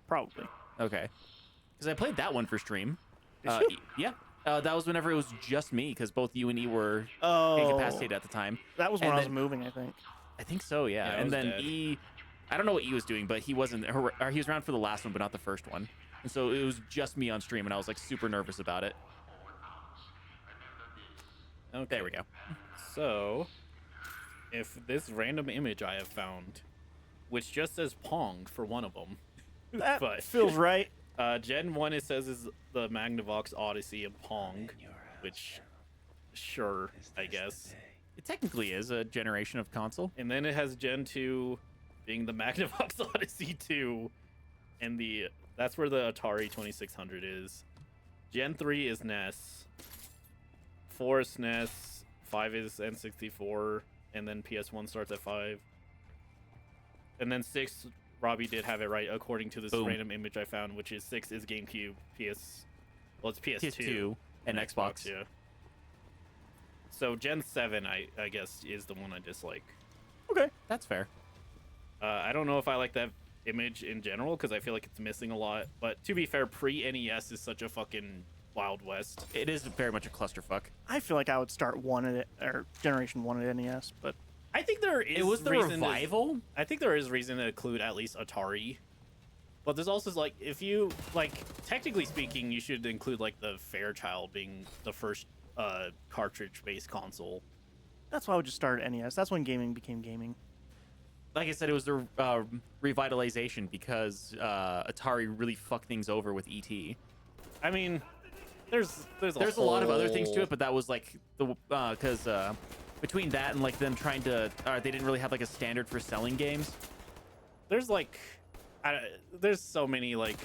Probably. Okay. Because I played that one for stream. Did you? Yeah. That was whenever it was just me, because both you and E were Oh, incapacitated at the time. that was when and I was then- moving, I think. I think so, yeah. Yeah, I and was then dead. E, I don't know what E was doing, but he wasn't, or he was around for the last one, but not the first one. And so it was just me on stream, and I was like super nervous about it. Okay. There we go. So, if this random image I have found, which just says Pong for one of them, That But- feels right. Gen 1 it says is the Magnavox Odyssey of Pong, which, sure, I guess. It technically is a generation of console. And then it has Gen 2 being the Magnavox Odyssey 2, and that's where the Atari 2600 is. Gen 3 is NES, 4 is SNES, 5 is N64, and then PS1 starts at 5. And then 6, Robbie did have it right according to this Boom. random image I found, which is 6 is GameCube, it's PS2. PS2 and Xbox. Yeah. So Gen 7, I guess, is the one I dislike. Okay. That's fair. I don't know if I like that image in general because I feel like it's missing a lot. But to be fair, pre-NES is such a fucking Wild West. It is very much a clusterfuck. I feel like I would start one at it, or Generation 1 at NES, but I think there is. It was the reason to- revival. I think there is reason to include at least Atari. But there's also like, if you like, technically speaking, you should include like the Fairchild being the first cartridge-based console. that's why I would just start at NES. That's when gaming became gaming. Like I said, it was the revitalization because Atari really fucked things over with ET. I mean, There's There's a lot of other things to it, but that was like the because between that and like them trying to, they didn't really have like a standard for selling games. there's like there's so many like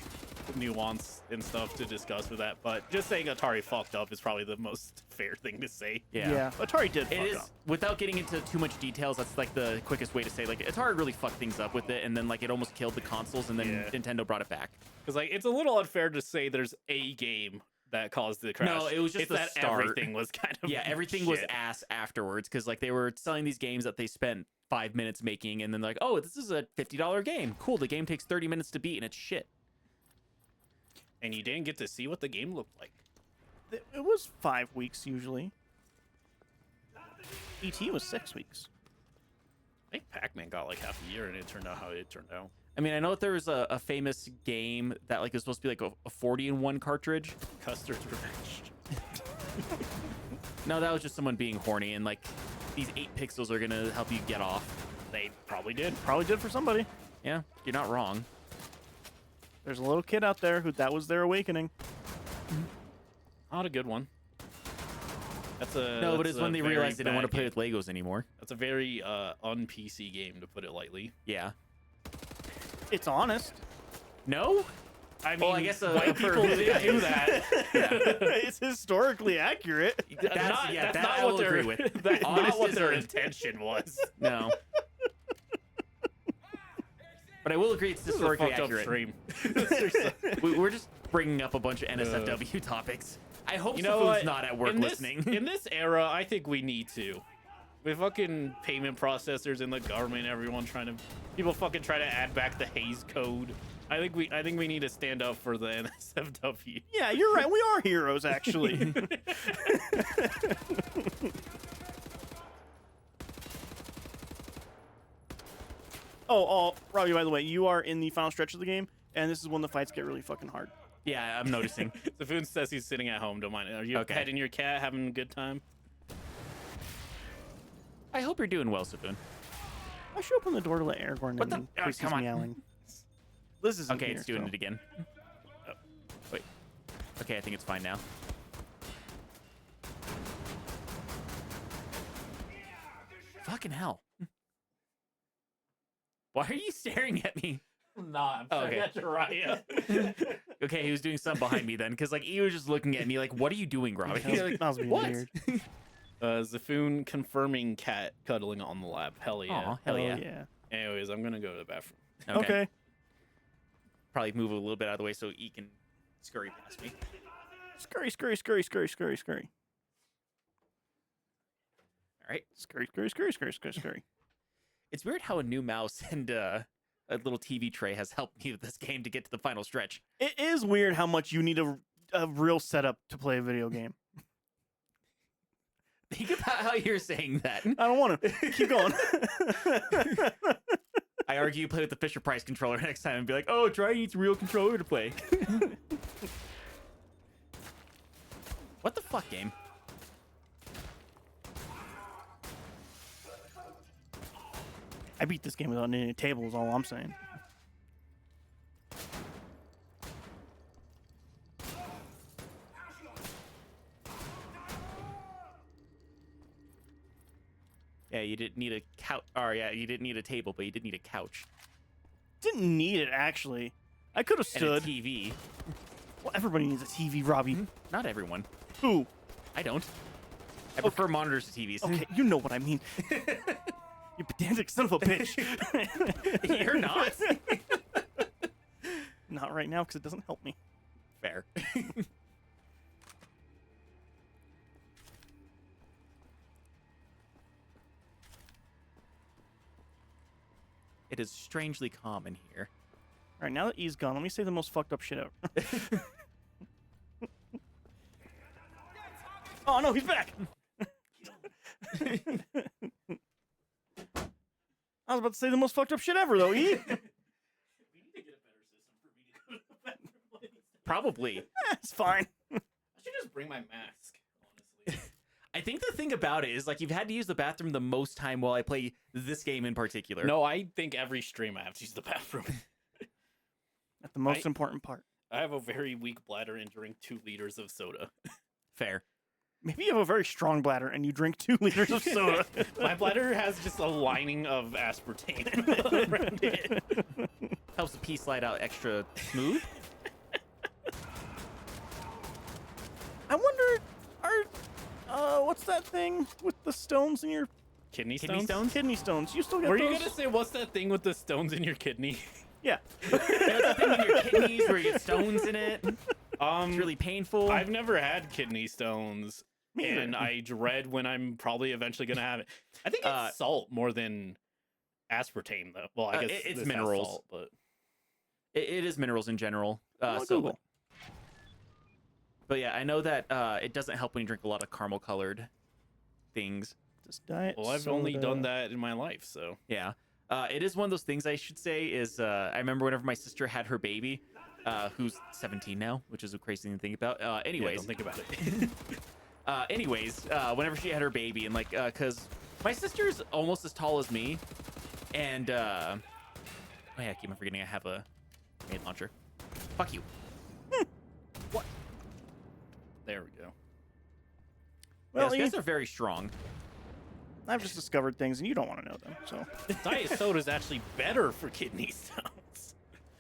nuance and stuff to discuss with that, but just saying Atari fucked up is probably the most fair thing to say. Yeah. Atari did It fuck is, up. without getting into too much details, that's like the quickest way to say, like, Atari really fucked things up with it, and then like it almost killed the consoles, and then Yeah. Nintendo brought it back. Because like it's a little unfair to say there's a game that caused the crash. No, it was just it's the that start. everything was kind of Yeah, everything was shit. ass afterwards, because like they were selling these games that they spent 5 minutes making, and then like, oh, this is a $50 game. Cool, the game takes 30 minutes to beat, and it's shit. And you didn't get to see what the game looked like. It was 5 weeks usually. ET was 6 weeks. I think Pac-Man got like half a year, and it turned out how it turned out. I mean, I know that there was a famous game that like was supposed to be like a 40-in-1 cartridge. Custard's Revenge. No, that was just someone being horny, and like these 8 pixels are gonna help you get off. They probably did. Probably did for somebody. Yeah, you're not wrong. There's a little kid out there who that was their awakening. Not a good one. That's a No, but that's it's when a they very realized they didn't want to bad play game. with Legos anymore. That's a very un-PC game, to put it lightly. Yeah. It's honest. No? I mean, Well, I guess, white for people his did guys. do that. It's historically accurate. That's That's that not I what will their, agree with. That's not Honest what is their a- intention was. No. But I will agree it's This is a historically fucked up accurate. stream. We're just bringing up a bunch of NSFW topics. I hope You know Safu's what? not at work in this, listening. In this era, I think we need to. With fucking payment processors in the government, everyone trying to, people fucking try to add back the Hays Code. I think we need to stand up for the NSFW. Yeah, you're right. We are heroes, actually. Oh, Robbie, by the way, you are in the final stretch of the game, and this is when the fights get really fucking hard. Yeah, I'm noticing. Zafoon says he's sitting at home. Don't mind. Are you Okay. petting your cat, having a good time? I hope you're doing well, Safoon. I should open the door to let Aragorn What in. the- and oh, Chris come is on. meowing. Liz is Okay, here, it's doing so- it again. Oh, wait. Okay, I think it's fine now. Fucking hell. Why are you staring at me? Nah, I'm Oh, okay. at Jiraiya. Okay, he was doing something behind me then, because like he was just looking at me like, "What are you doing, Robbie?" That was- that was being What? weird. Zafoon confirming cat cuddling on the lap. Hell yeah. Aw, hell Oh, yeah. Anyways, I'm gonna go to the bathroom. Okay. Probably move a little bit out of the way so he can scurry past me. Scurry, scurry, scurry, scurry, scurry, scurry. All right. Scurry, scurry, scurry, scurry, scurry, scurry. It's weird how a new mouse and a little TV tray has helped me with this game to get to the final stretch. It is weird how much you need a real setup to play a video game. Think about how you're saying that. I don't want to. Keep going. I argue you play with the Fisher Price controller next time and be like, "Oh, try needs a real controller to play." What the fuck, game? I beat this game without needing a table is all I'm saying. Yeah, you didn't need a couch. Or yeah, you didn't need a table, but you did need a couch Didn't need it, actually. I could have and a stood. TV. Well, everybody needs a TV, Robbie. Not everyone. Who? I don't. I prefer monitors to TVs. Okay, you know what I mean. You pedantic son of a bitch. You're not. Not right now, because it doesn't help me. Fair. It is strangely calm in here. All right, now that E's gone, let me say the most fucked up shit ever. Oh, no, he's back! I was about to say the most fucked up shit ever, though, E. Probably. It's fine. I should just bring my mask, honestly. I think the thing about it is like you've had to use the bathroom the most time while I play this game in particular. No, I think every stream I have to use the bathroom. That's the most important part. I have a very weak bladder and drink 2 liters of soda. Fair. Maybe you have a very strong bladder and you drink 2 liters of soda. My bladder has just a lining of aspartame around it. Helps the pee slide out extra smooth. I wonder, what's that thing with the stones in your Kidney Kidney stones? stones? kidney stones? You still get Were those? you gonna say what's that thing with the stones in your kidney? Yeah. There's a thing in your kidneys where you get stones in it. It's really painful. I've never had kidney stones, Me either. and I dread when I'm probably eventually gonna have it. I think it's salt more than aspartame, though. Well, I guess it's this has minerals. salt, but It is minerals in general. Well, So, Google. but yeah, I know that it doesn't help when you drink a lot of caramel colored things. Just diet well, I've only soda. done that in my life, so Yeah. It is one of those things I should say is I remember whenever my sister had her baby, who's 17 now, which is a crazy thing to think about. yeah, Anyways, don't think about it. whenever she had her baby and like, cause my sister's almost as tall as me, and oh yeah, I keep on forgetting I have a grenade launcher. Fuck you. There we go. Well, Well, guys are very strong. I've just discovered things, and you don't want to know them. So Diet soda is actually better for kidney stones.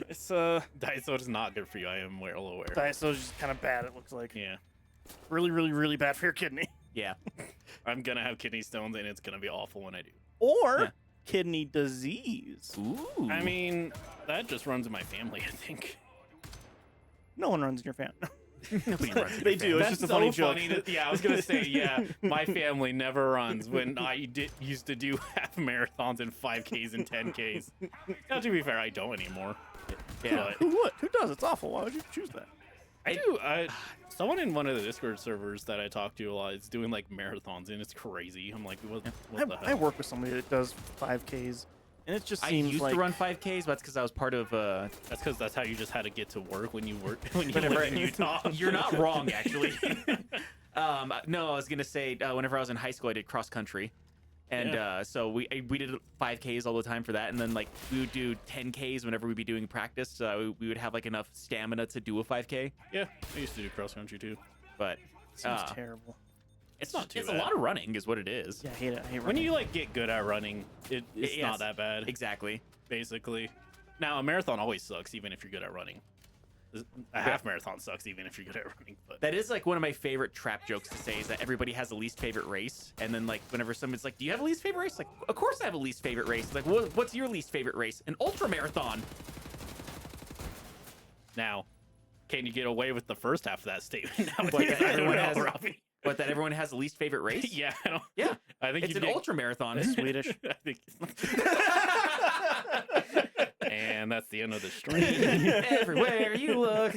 it's Diet soda is not good for you. I am well aware. diet soda's just kind of bad. It looks like Yeah, really, really, really bad for your kidney, Yeah. I'm gonna have kidney stones, and it's gonna be awful when I do. or Yeah. kidney disease. Ooh. I mean, that just runs in my family, I think. No one runs in your family. Nobody runs in They your do. family. It's just a funny joke. Yeah, I was gonna say, yeah, my family never runs. When I used to do half marathons and 5Ks and 10Ks. Now, to be fair, I don't anymore. Yeah. But Who would? Who does? It's awful. Why would you choose that? I do. Someone in one of the Discord servers that I talk to a lot is doing like marathons, and it's crazy. I'm like, what the hell? I work with somebody that does 5Ks, and it just I seems used like to run 5Ks, but that's because I was part of. That's because that's how you just had to get to work when you Whenever lived in Utah. You're not wrong, actually. No, I was gonna say whenever I was in high school, I did cross country, and so we did 5Ks all the time for that, and then like we would do 10Ks whenever we'd be doing practice. So we would have like enough stamina to do a 5K. Yeah, I used to do cross country too. But seems terrible. it's not too It's a bad. lot of running, is what it is. Yeah, I hate it. I hate When running. you like get good at running, it's Yes. not that bad. Exactly. Basically. Now a marathon always sucks, even if you're good at running. A half marathon sucks, even if you're good at running. But That is like one of my favorite trap jokes to say is that everybody has a least favorite race, and then like whenever someone's like, "Do you have a least favorite race?" Like, of course I have a least favorite race. It's like, what's your least favorite race? An ultra marathon. now, can you get away with the first half of that statement? Nowadays? Like, I don't everyone know, has- Robbie. But that everyone has a least favorite race. Yeah, I don't, Yeah. I think It's you'd an get- ultra marathon. It's Swedish. I think. And that's the end of the stream. Everywhere you look.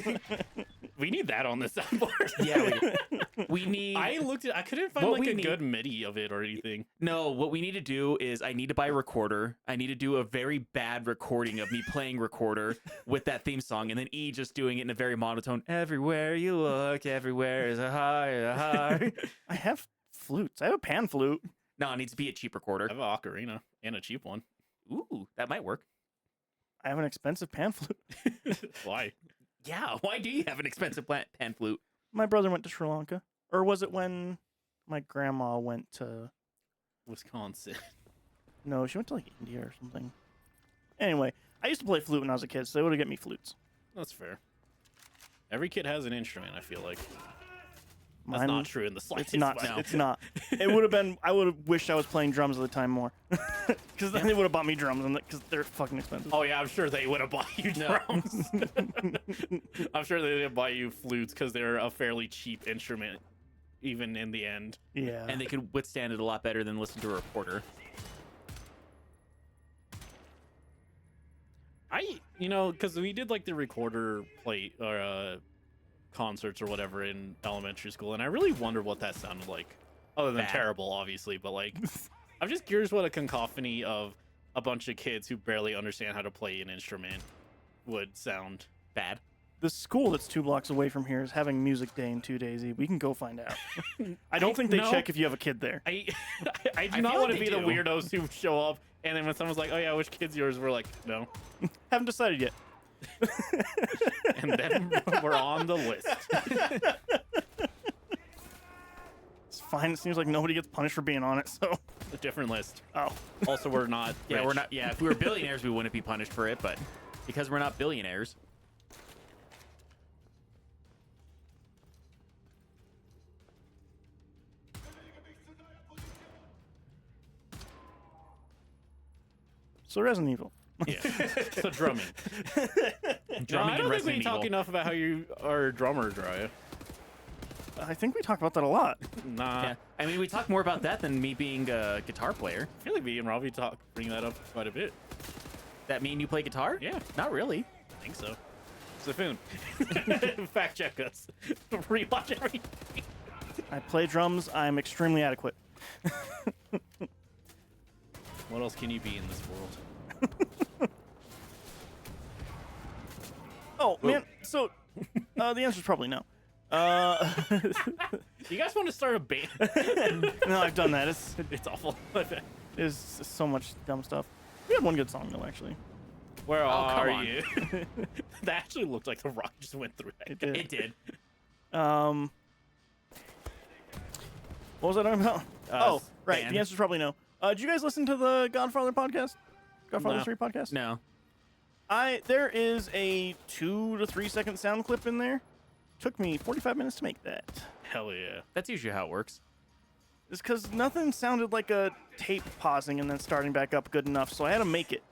We need that on the soundboard. Yeah, we need. I looked at. I couldn't find What like we a need- good MIDI of it or anything. No, what we need to do is I need to buy a recorder. I need to do a very bad recording of me playing recorder with that theme song, and then E just doing it in a very monotone. Everywhere you look, everywhere is a high. I have flutes. I have a pan flute. No, it needs to be a cheap recorder. I have an ocarina and a cheap one. Ooh, that might work. I have an expensive pan flute. Why? Yeah, why do you have an expensive pan flute? My brother went to Sri Lanka, or was it when my grandma went to? Wisconsin. No, she went to like India or something. Anyway, I used to play flute when I was a kid, so they would have get me flutes. That's fair. Every kid has an instrument, I feel like. That's Mine- not true in the slightest. It's not. way. No. It's not. It would have been. I would have wished I was playing drums at the time more, because then they would have bought me drums, and because they're fucking expensive. Oh yeah, I'm sure they would have bought you No. drums. I'm sure they didn't buy you flutes because they're a fairly cheap instrument, even in the end. Yeah. And they could withstand it a lot better than listen to a recorder. Because we did like the recorder play or concerts or whatever in elementary school, and I really wondered what that sounded like. Other than Bad. terrible, obviously, but like, I'm just curious what a cacophony of a bunch of kids who barely understand how to play an instrument would sound. Bad. The school that's 2 blocks away from here is having music day in 2 days. We can go find out. I don't think they no. check if you have a kid there. I do I not feel want like to be they the do. weirdos who show up, and then when someone's like, "Oh yeah, which kid's yours?" We're like, "No." Haven't decided yet. And then we're on the list. It's fine. It seems like nobody gets punished for being on it, so. A different list. Oh. Also, we're not. Yeah, rich. we're not. Yeah, if we were billionaires, we wouldn't be punished for it, but because we're not billionaires. So Resident Evil. Yeah. So drumming. No, Drumming I in don't think we Resident talk Evil. enough about how you are a drummer, Drya. I think we talk about that a lot. Nah. Yeah, I mean, we talk more about that than me being a guitar player. I feel like me and Robbie bring that up quite a bit. That mean you play guitar? Yeah. Not really. I think so. Saffoon. Fact check us. Rewatch everything. I play drums. I'm extremely adequate. What else can you be in this world? Oh, man. So, the answer's probably no. You guys want to start a band? No, I've done that. It's awful. It's so much dumb stuff. We had one good song, though, actually. Where come are on. you? That actually looked like the rock just went through that. It did. It did. What was I talking about? Oh, right. band. The answer's probably no. Did you guys listen to the Godfather podcast? Godfather No. 3 podcast? No. There is a 2 to 3 second sound clip in there. Took me 45 minutes to make that. Hell yeah. That's usually how it works. It's because nothing sounded like a tape pausing and then starting back up good enough, so I had to make it.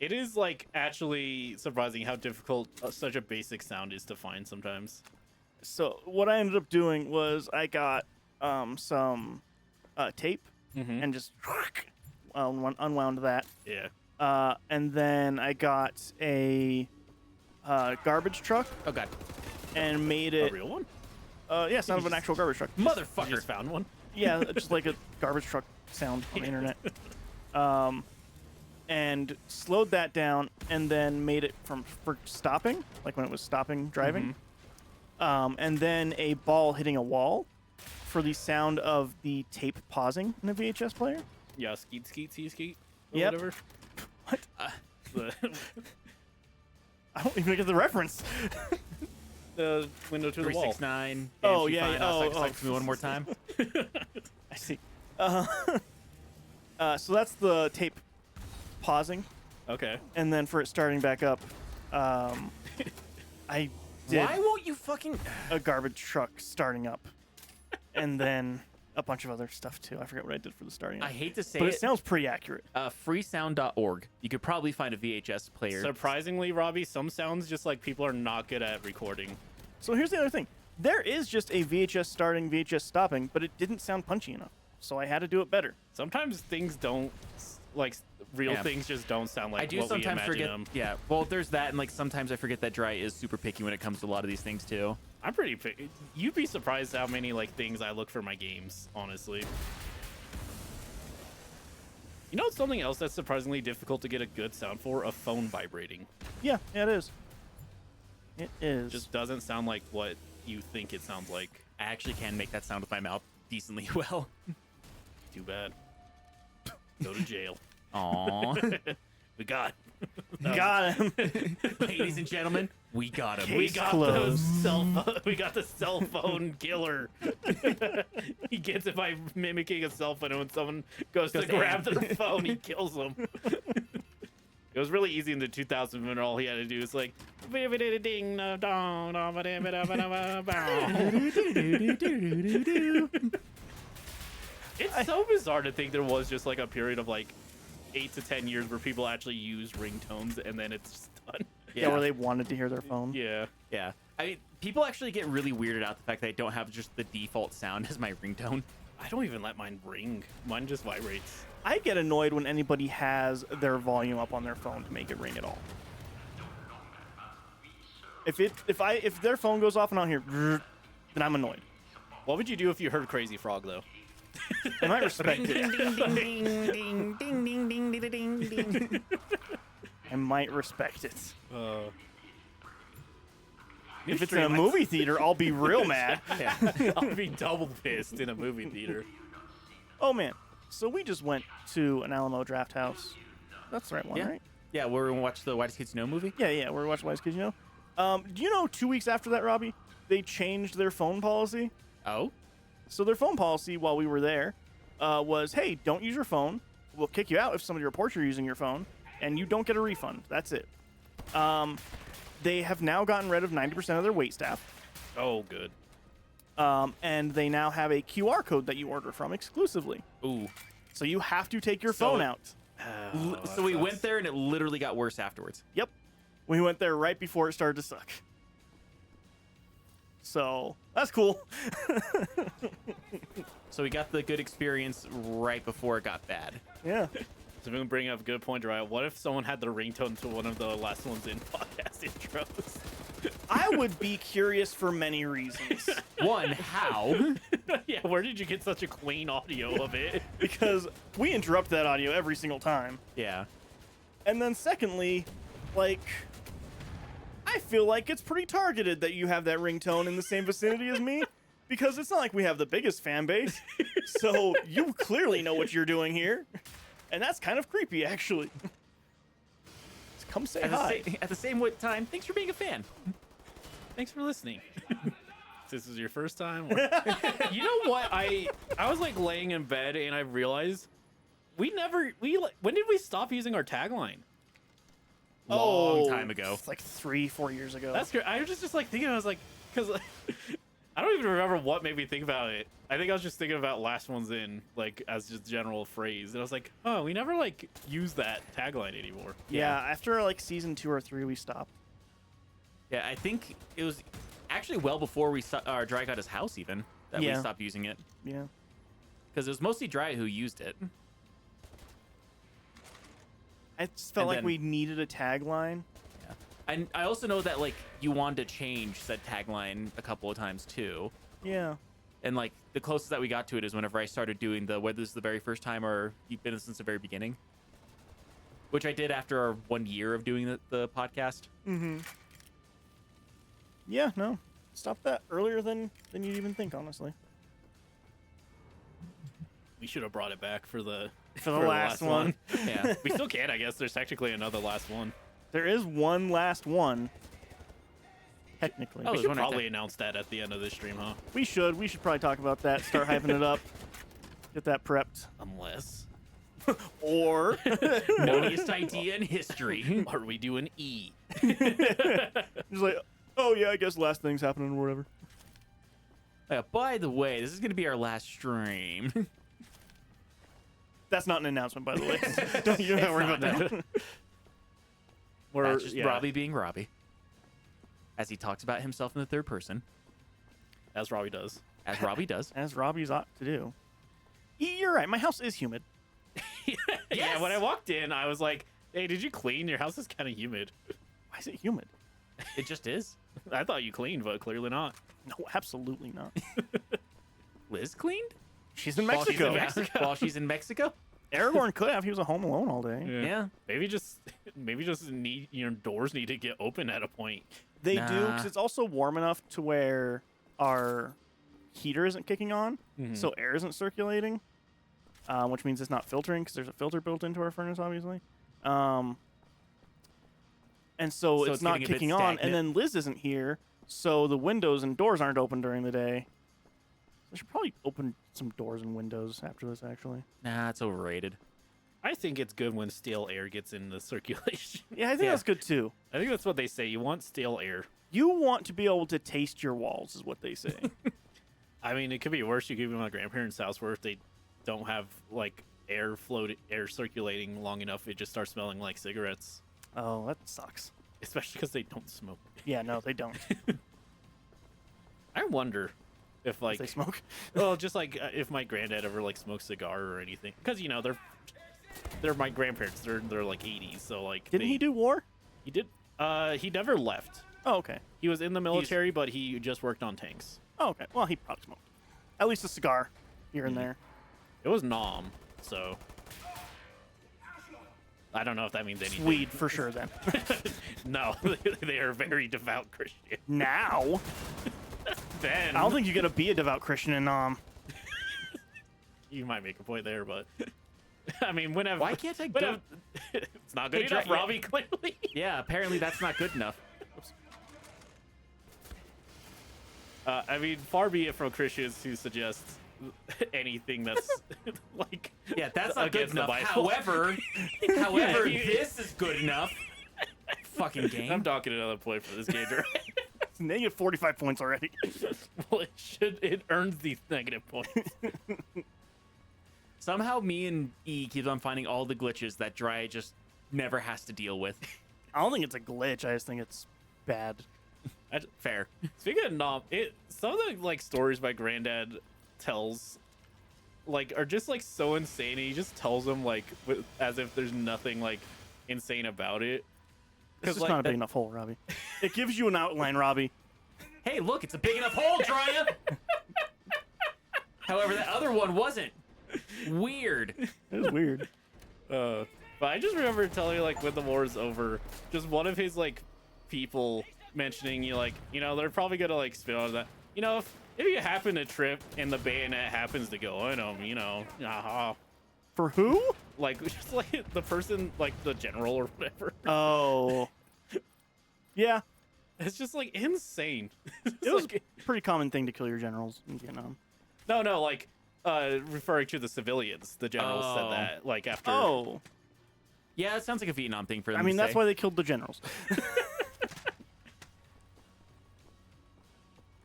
It is like actually surprising how difficult such a basic sound is to find sometimes. So what I ended up doing was I got some tape and just unwound that. Yeah. And then I got a garbage truck Oh god. and made A it. real one? Yeah, sound of an actual garbage truck. You Motherfucker. just found one? Yeah, just like a garbage truck sound on the internet. And slowed that down and then made it for stopping, like when it was stopping driving. And then a ball hitting a wall for the sound of the tape pausing in a VHS player. Yeah, skeet, or Yep. whatever. What? The, I don't even get the reference. the window to the wall. 369. Oh, yeah, Fine. yeah, oh, Sucks me one more time. I see. So that's the tape pausing, Okay. and then for it starting back up, I did Why won't you fucking... a garbage truck starting up, and then a bunch of other stuff too. I forget what I did for the starting up. I hate to say but it. it sounds pretty accurate. Freesound.org. You could probably find a VHS player. Surprisingly, Robbie, some sounds just like people are not good at recording. So here's the other thing. There is just a VHS starting, VHS stopping, but it didn't sound punchy enough. So I had to do it better. Sometimes things don't, like, real Yeah. things just don't sound like I do what we sometimes imagine forget. them. Yeah, well, there's that, and like sometimes I forget that Dry is super picky when it comes to a lot of these things too. I'm pretty picky. You'd be surprised how many, like, things I look for my games, honestly. You know, something else that's surprisingly difficult to get a good sound for? A phone vibrating. Yeah, it is. It is. Just doesn't sound like what you think it sounds like. I actually can make that sound with my mouth decently well. Too bad. Go to jail. Aww. We got got him. Ladies and gentlemen, we got him. we Case got closed. we got the cell phone killer. He gets it by mimicking a cell phone, and when someone goes to Goes to grab aim. their phone, he kills them. It was really easy in the 2000s when all he had to do was like ding dong. It's so bizarre to think there was just like a period of like 8 to 10 years where people actually use ringtones and then it's just done. Yeah, where they wanted to hear their phone. Yeah. Yeah. I mean, people actually get really weirded out the fact that I don't have just the default sound as my ringtone. I don't even let mine ring. Mine just vibrates. I get annoyed when anybody has their volume up on their phone to make it ring at all. If their phone goes off and I don't hear, then I'm annoyed. What would you do if you heard Crazy Frog though? I might respect it. ding, ding, ding, ding, ding, ding, ding, ding. I might respect it. New If it's in stream, a movie theater, I'll be real mad. Yeah. I'll be double pissed in a movie theater. Oh man, so we just went to an Alamo Draft House. That's the right one, Yeah. right? Yeah, we're gonna watch the Whitest Kids You Know movie. Yeah, we're watching Wise Kids, you know. Do you know 2 weeks after that, Robbie, they changed their phone policy? Oh, So their phone policy while we were there was, hey, don't use your phone. We'll kick you out if somebody reports you're using your phone, and you don't get a refund. That's it. They have now gotten rid of 90% of their wait staff. Oh, good. And they now have a QR code that you order from exclusively. Ooh. So you have to take your So phone it- out. so we went there and it literally got worse afterwards. Yep. We went there right before it started to suck. So that's cool. So we got the good experience right before it got bad. Yeah. So I'm gonna bring up a good point, right? What if someone had the ringtone to one of the last ones in podcast intros? I would be curious for many reasons. One, how? Yeah, where did you get such a clean audio of it? Because we interrupt that audio every single time. Yeah. And then secondly, like, I feel like it's pretty targeted that you have that ringtone in the same vicinity as me, because it's not like we have the biggest fan base. So you clearly know what you're doing here. And that's kind of creepy, actually. Just come say hi. At the same time, thanks for being a fan. Thanks for listening. This is your first time. You know what? I was like laying in bed and I realized when did we stop using our tagline? Long time ago. It's like 3-4 years ago. That's good. I was just like thinking. I was like, because I don't even remember what made me think about it. I think I was just thinking about last one's in, like, as just general phrase. And I was like, oh, we never like use that tagline anymore. yeah, after like season 2 or 3, we stopped. Yeah, I think it was actually well before we Dry got his house even that we Yeah. stopped using it, Yeah. because it was mostly Dry who used it. I just felt And like then- we needed a tagline. Yeah. And I also know that like you wanted to change said tagline a couple of times too. Yeah. And like the closest that we got to it is whenever I started doing the whether this is the very first time or you've been since the very beginning, which I did after our 1 year of doing the podcast. Mm-hmm. Yeah, no. Stop that earlier than you'd even think, honestly. We should have brought it back for the For the last one. Yeah. We still can, I guess. There's technically another last one. There is one last one. Technically. Oh, We there's should one right probably there. announce that at the end of this stream, huh? We should probably talk about that, start hyping it up. Get that prepped. Unless. Or Notiest idea in history. Or we do an E. just like, oh yeah, I guess last thing's happening or whatever. By the way, this is gonna be our last stream. That's not an announcement, by the way. Don't you have to worry about that. That's just Robbie being Robbie, as he talks about himself in the third person, As Robbie does. as Robbie does. As Robbie's ought to do. You're right. My house is humid. Yeah, when I walked in, I was like, hey, did you clean? Your house is kind of humid. Why is it humid? It just is. I thought you cleaned, but clearly not. No, absolutely not. Liz cleaned She's in while she's Mexico. in Mexico. While she's in Mexico. Aragorn could have. He was a home alone all day. Yeah. Maybe just need your doors need to get open at a point. They do, Nah. because it's also warm enough to where our heater isn't kicking on, so air isn't circulating, which means it's not filtering because there's a filter built into our furnace, obviously. And so, So it's not getting a bit kicking on. stagnant. And then Liz isn't here, so the windows and doors aren't open during the day. I should probably open some doors and windows after this, actually. Nah, it's overrated. I think it's good when stale air gets in the circulation. Yeah, I think Yeah. that's good too. I think that's what they say. You want stale air. You want to be able to taste your walls, is what they say. I mean, it could be worse. You could be at my grandparents' house where if they don't have like air circulating long enough, it just starts smelling like cigarettes. Oh, that sucks. Especially because they don't smoke. Yeah, no, they don't. I wonder if like They smoke. well, just like if my granddad ever like smoked cigar or anything, because you know they're my grandparents. They're like 80s, so like Didn't he do war? He did. He never left. Oh, okay. He was in the military, but he just worked on tanks. Oh, okay. Well, he probably smoked. At least a cigar here and there. It was Nom, so I don't know if that means anything. Weed for sure then. No, they are very devout Christian. Now, Then I don't think you gotta be a devout Christian in you might make a point there, but I mean, whenever. Why can't I go? It's not good Hey, enough, yeah. Robbie, clearly. Yeah, apparently that's not good enough. I mean, far be it from Christians who suggest anything that's like Yeah, that's not good against the enough. Bible. However, this is good enough. Fucking game. I'm docking another point for this game. It's negative 45 points already. Well, it earns these negative points. Somehow me and E keeps on finding all the glitches that Dry just never has to deal with. I don't think it's a glitch. I just think it's bad. Fair. Speaking of Nom, some of the like stories my granddad tells, like, are just like so insane. He just tells them like as if there's nothing like insane about it. It's just like, not a big enough hole, Robbie. It gives you an outline, Robbie. Hey, look, it's a big enough hole, Drya. However, that other one wasn't. Weird. It was weird. But I just remember telling you, like, when the war is over, just one of his like people mentioning you, like, you know, they're probably gonna like spin on that. You know, if you happen to trip and the bayonet happens to go in them, you know, For who? like just like the person, like the general or whatever. Oh. Yeah. It's just like insane. It was like, a pretty common thing to kill your generals in Vietnam. no, like referring to the civilians. The general Oh. said that, like, after. Oh. Yeah, it sounds like a Vietnam thing for them I mean, to that's say. why they killed the generals.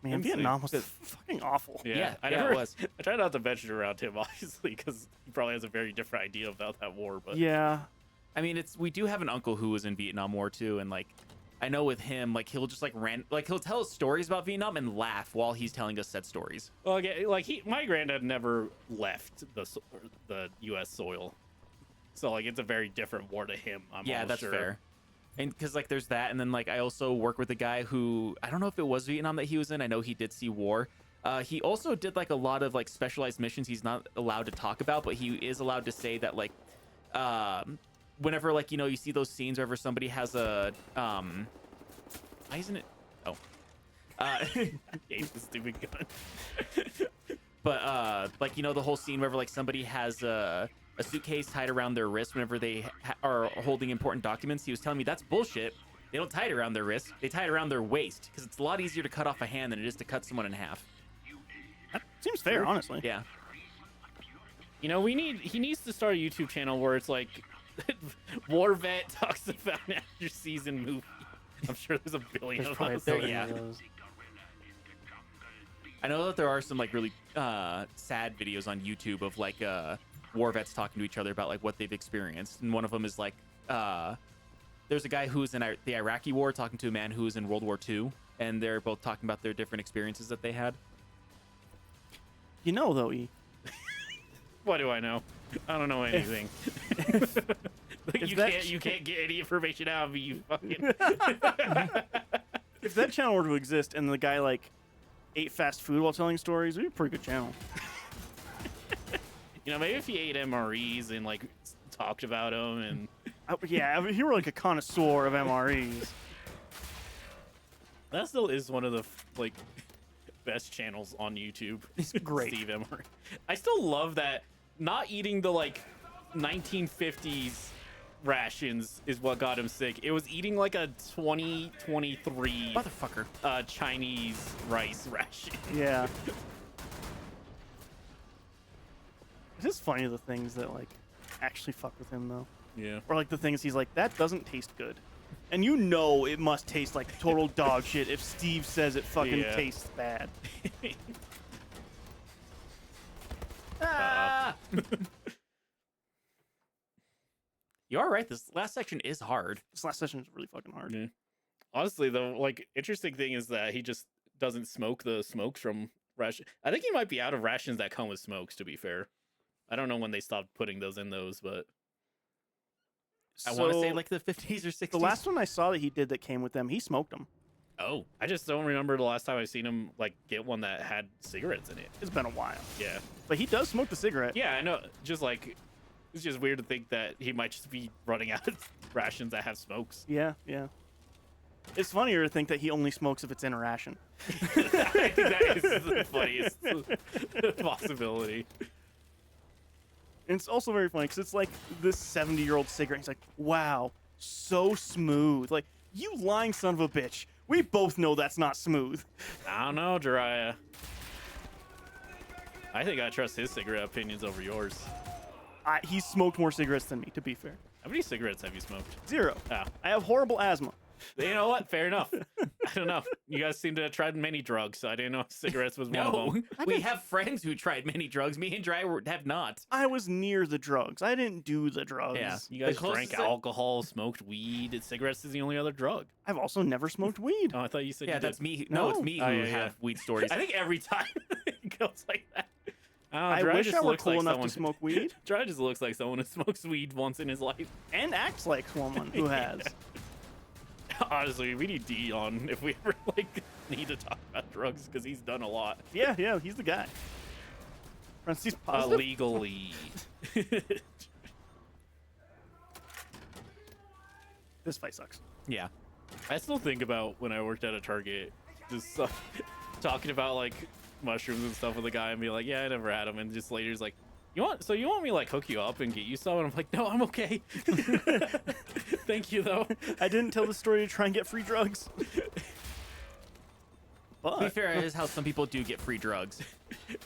Man, Insane. Vietnam was fucking awful. Yeah, I yeah, never it was. I try not to mention it around him, obviously, because he probably has a very different idea about that war. But Yeah. I mean, we do have an uncle who was in Vietnam War too, and like, I know with him, like he'll just like he'll tell us stories about Vietnam and laugh while he's telling us said stories. well, again, like my granddad never left the U.S. soil, so like it's a very different war to him. I'm Yeah, almost that's sure. fair. And because like there's that, and then like I also work with a guy who I don't know if it was Vietnam that he was in. I know he did see war. He also did like a lot of like specialized missions he's not allowed to talk about, but he is allowed to say that like whenever like you know you see those scenes wherever somebody has a why isn't it Gave the stupid gun. but like you know the whole scene wherever like somebody has a suitcase tied around their wrist whenever they are holding important documents. He was telling me that's bullshit. They don't tie it around their wrist. They tie it around their waist because it's a lot easier to cut off a hand than it is to cut someone in half. That seems fair, honestly. Yeah. You know, he needs to start a YouTube channel where it's like War Vet talks about an after season movie. I'm sure there's a billion There's of probably a those. billion yeah. of those. I know that there are some like really sad videos on YouTube of like war vets talking to each other about like what they've experienced, and one of them is like there's a guy who's in the Iraqi war talking to a man who was in World War II, and they're both talking about their different experiences that they had. You know, though, E. What do I know? I don't know anything. If you can't get any information out of me, you fucking. If that channel were to exist and the guy, like, ate fast food while telling stories, it'd be a pretty good channel. You know, maybe if he ate MREs and like talked about them, and Yeah, if you were, like, a connoisseur of MREs. that still is one of the like best channels on YouTube. It's great. Steve MRE. I still love that. Not eating the like 1950s rations is what got him sick. It was eating like a 2023 Motherfucker. Chinese rice ration. Yeah. It's just funny the things that, like, actually fuck with him, though. Yeah. Or, like, the things he's like, that doesn't taste good. And you know it must taste like total dog shit if Steve says it fucking Yeah. tastes bad. Ah! You are right. This last section is hard. This last session is really fucking hard. Yeah. Honestly, the like interesting thing is that he just doesn't smoke the smokes from ration. I think he might be out of rations that come with smokes. To be fair, I don't know when they stopped putting those in those, but I want to say So, like the 50s or 60s. the last one I saw that he did that came with them, he smoked them. Oh, I just don't remember the last time I've seen him like get one that had cigarettes in it. It's been a while. Yeah, But he does smoke the cigarette. yeah, I know. Just like it's just weird to think that he might just be running out of rations that have smokes. Yeah, yeah. It's funnier to think that he only smokes if it's in a ration. I think that is the funniest possibility. And it's also very funny because it's like this 70-year-old cigarette. He's like, wow, so smooth. Like, you lying son of a bitch. We both know that's not smooth. I don't know, Jiraiya. I think I trust his cigarette opinions over yours. He smoked more cigarettes than me, to be fair. How many cigarettes have you smoked? 0. Oh. I have horrible asthma. You know what? Fair enough. I don't know. You guys seem to have tried many drugs, so I didn't know cigarettes was one of No, them. we have friends who tried many drugs. Me and Dry have not. I was near the drugs. I didn't do the drugs. Yeah. You guys The closest drank alcohol, smoked weed. And cigarettes is the only other drug. I've also never smoked weed. Oh, I thought you said Yeah, you that's did. me. No, it's No. me Oh, who yeah, yeah. have weed stories. I think every time it goes like that. I Dry wish just I were looks cool like enough someone- to smoke weed Dry just looks like someone who smokes weed once in his life. and acts like someone who has. Honestly, we need D on if we ever like need to talk about drugs because he's done a lot Yeah, he's the guy. He's positive. legally. This fight sucks. Yeah. I still think about when I worked at a Target, just talking about like mushrooms and stuff with a guy and be like, yeah, I never had them, and just later he's like, you want me to like hook you up and get you some? And I'm like, no, I'm okay. Thank you though. I didn't tell the story to try and get free drugs. To be But fair, it is how some people do get free drugs.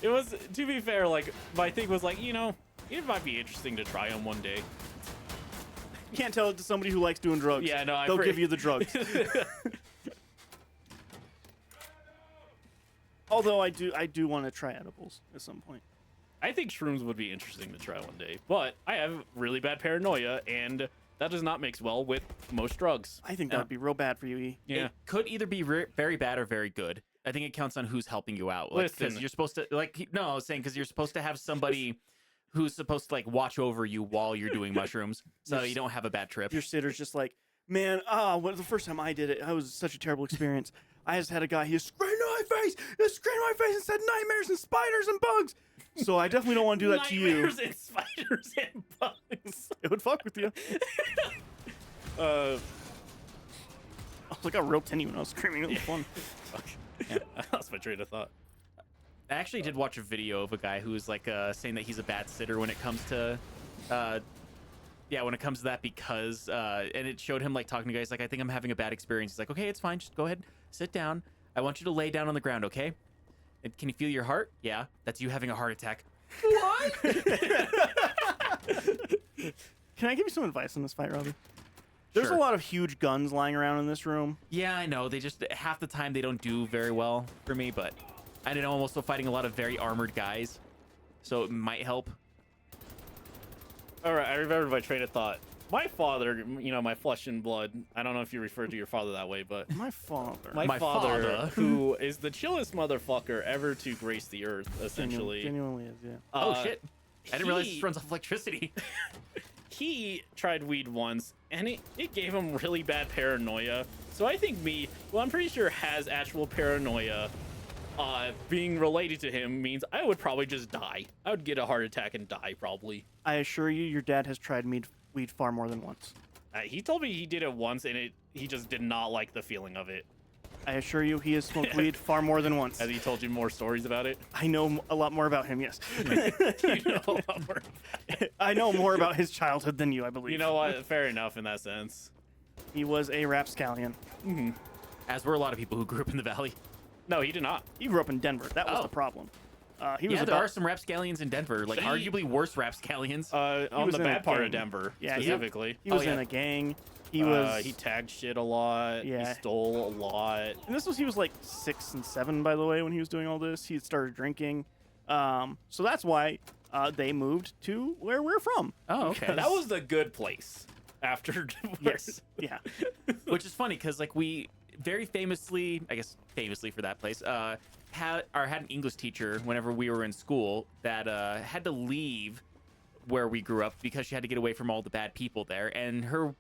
It was, to be fair, like my thing was like, you know, it might be interesting to try them one day. you can't tell it to somebody who likes doing drugs. Yeah, no, They'll give you the drugs. Although I do want to try edibles at some point. I think shrooms would be interesting to try one day, but I have really bad paranoia, and that does not mix well with most drugs. I think that would be real bad for you, E. Yeah. It could either be very bad or very good. I think it counts on who's helping you out. Like, because Listen. you're supposed to, like, no, I was saying because you're supposed to have somebody who's supposed to like watch over you while you're doing mushrooms, so you don't have a bad trip. Your sitter's just like, man, when the first time I did it, it was such a terrible experience. I just had a guy, he just screamed in my face, and said nightmares and spiders and bugs. So I definitely don't want to do that to you. Nightmares and spiders and bugs. It would fuck with you. I got real tinny when I was screaming. It was fun. Fuck. I lost my train of thought. I actually did watch a video of a guy who was like saying that he's a bad sitter when it comes to, when it comes to that because, and it showed him like talking to guys like, I think I'm having a bad experience. He's like, okay, it's fine. Just go ahead, sit down. I want you to lay down on the ground, okay? And can you feel your heart? Yeah, that's you having a heart attack. What? Can I give you some advice on this fight, Robbie? There's Sure. a lot of huge guns lying around in this room. Yeah, I know. They just half the time they don't do very well for me, but I know I'm also fighting a lot of very armored guys, so it might help. All right, I remembered my train of thought. My father, you know, my flesh and blood. I don't know if you refer to your father that way, but My father. my father. father, who is the chillest motherfucker ever to grace the earth, essentially. Genuinely is, yeah. Oh shit! I didn't realize he- this runs off electricity. He tried weed once, and it gave him really bad paranoia. So I think I'm pretty sure has actual paranoia, being related to him means I would probably just die. I would get a heart attack and die, probably. I assure you, your dad has tried weed far more than once. He told me he did it once, and he just did not like the feeling of it. I assure you, he has smoked weed far more than once. Has he told you more stories about it? I know a lot more about him, yes. You know a lot more. I know more about his childhood than you, I believe. You know what? Fair enough in that sense. He was a rapscallion. As were a lot of people who grew up in the valley. No, he did not. He grew up in Denver. That was Oh. the problem. He was Yeah, there about, are some rapscallions in Denver, like He- arguably worse rapscallions. On was the in a bad part of gang. Denver, Yeah, he- specifically. he was yeah. in a gang. He was. He tagged shit a lot. Yeah. He stole a lot. And he was like 6 and 7, by the way, when he was doing all this. He had started drinking. So that's why they moved to where we're from. Oh, okay. That was the good place after divorce. Yes. Yeah. Which is funny because like we very famously, I guess famously for that place, had an English teacher whenever we were in school that had to leave where we grew up because she had to get away from all the bad people there, and her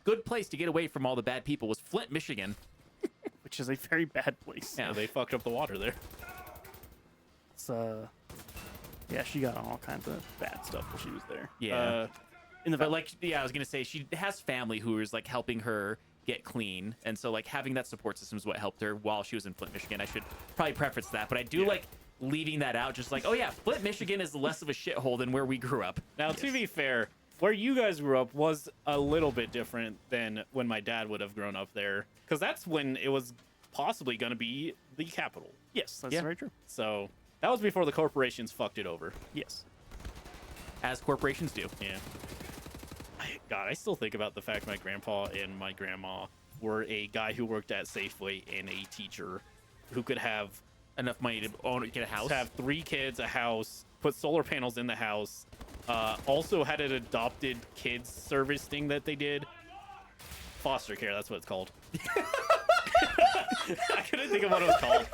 good place to get away from all the bad people was Flint, Michigan. Which is a very bad place. Yeah. Yeah, they fucked up the water there. It's, yeah, she got on all kinds of bad stuff while she was there. Yeah. In the But like, yeah, I was gonna say she has family who is like helping her get clean, and so like having that support system is what helped her while she was in Flint, Michigan. I should probably preface that, but I do like leaving that out, just like, oh yeah, Flint, Michigan is less of a shithole than where we grew up. Now, to be fair, where you guys grew up was a little bit different than when my dad would have grown up there, because that's when it was possibly going to be the capital. Yes, that's Yeah. very true. So that was before the corporations fucked it over. Yes. As corporations do. Yeah. God, I still think about the fact my grandpa and my grandma were a guy who worked at Safeway and a teacher who could have Enough money to get a house. have 3 kids, a house, put solar panels in the house. Also had an adopted kids service thing that they did. Foster care, that's what it's called. I couldn't think of what it was called.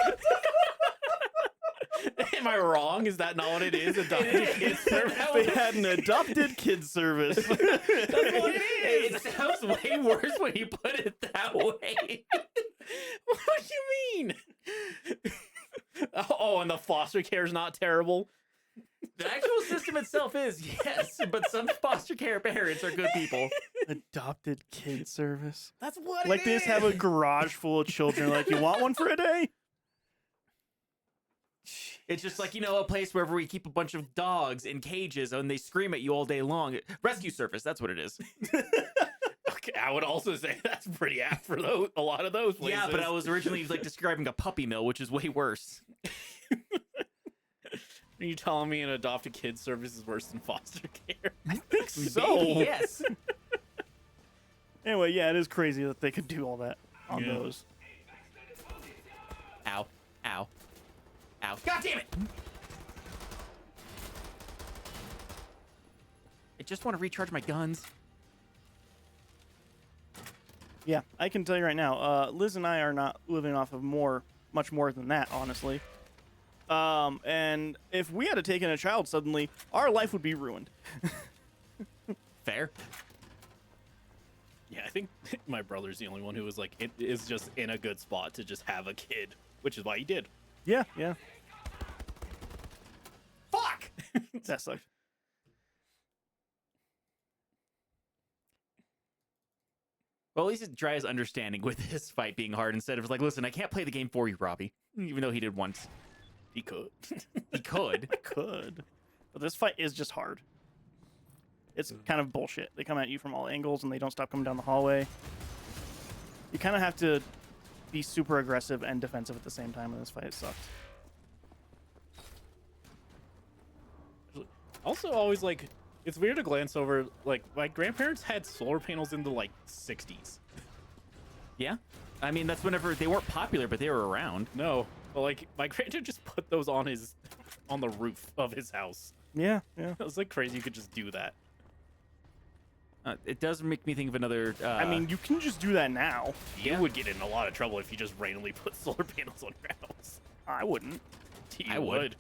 Am I wrong? Is that not what it is? Adopted kids service? They had an adopted kids service. That's what it is. It sounds way worse when you put it that way. What do you mean? Oh, and the foster care is not terrible. The actual system itself is, yes, but some foster care parents are good people. Adopted kid service. That's what Like it they just is. have a garage full of children. Like, you want one for a day? It's just like, a place wherever we keep a bunch of dogs in cages and they scream at you all day long. Rescue service, that's what it is. Okay, I would also say that's pretty apt for those, a lot of those places. Yeah, but I was originally like describing a puppy mill, which is way worse. Are you telling me an adopted kid service is worse than foster care? Maybe, yes. Anyway, yeah, it is crazy that they could do all that on Yeah. those. Ow. Ow. Ow. God damn it! I just want to recharge my guns. Yeah, I can tell you right now, Liz and I are not living off of much more than that, honestly. And if we had to take in a child suddenly, our life would be ruined. Fair. Yeah, I think my brother's the only one who was like, it is just in a good spot to just have a kid, which is why he did. Yeah, yeah. Fuck! That sucks. Well, at least it dries understanding with this fight being hard instead of like, listen, I can't play the game for you, Robbie. Even though he did once. He could. He could. Could. But this fight is just hard. It's kind of bullshit. They come at you from all angles and they don't stop coming down the hallway. You kind of have to be super aggressive and defensive at the same time in this fight. It sucks. Also, always like, it's weird to glance over, like, my grandparents had solar panels in the, like, 60s. Yeah. I mean, that's whenever they weren't popular, but they were around. No, but, like, my granddad just put those on the roof of his house. Yeah, yeah. It was, like, crazy you could just do that. It does make me think of another. I mean, you can just do that now. You would get in a lot of trouble if you just randomly put solar panels on your house. I wouldn't. You I would.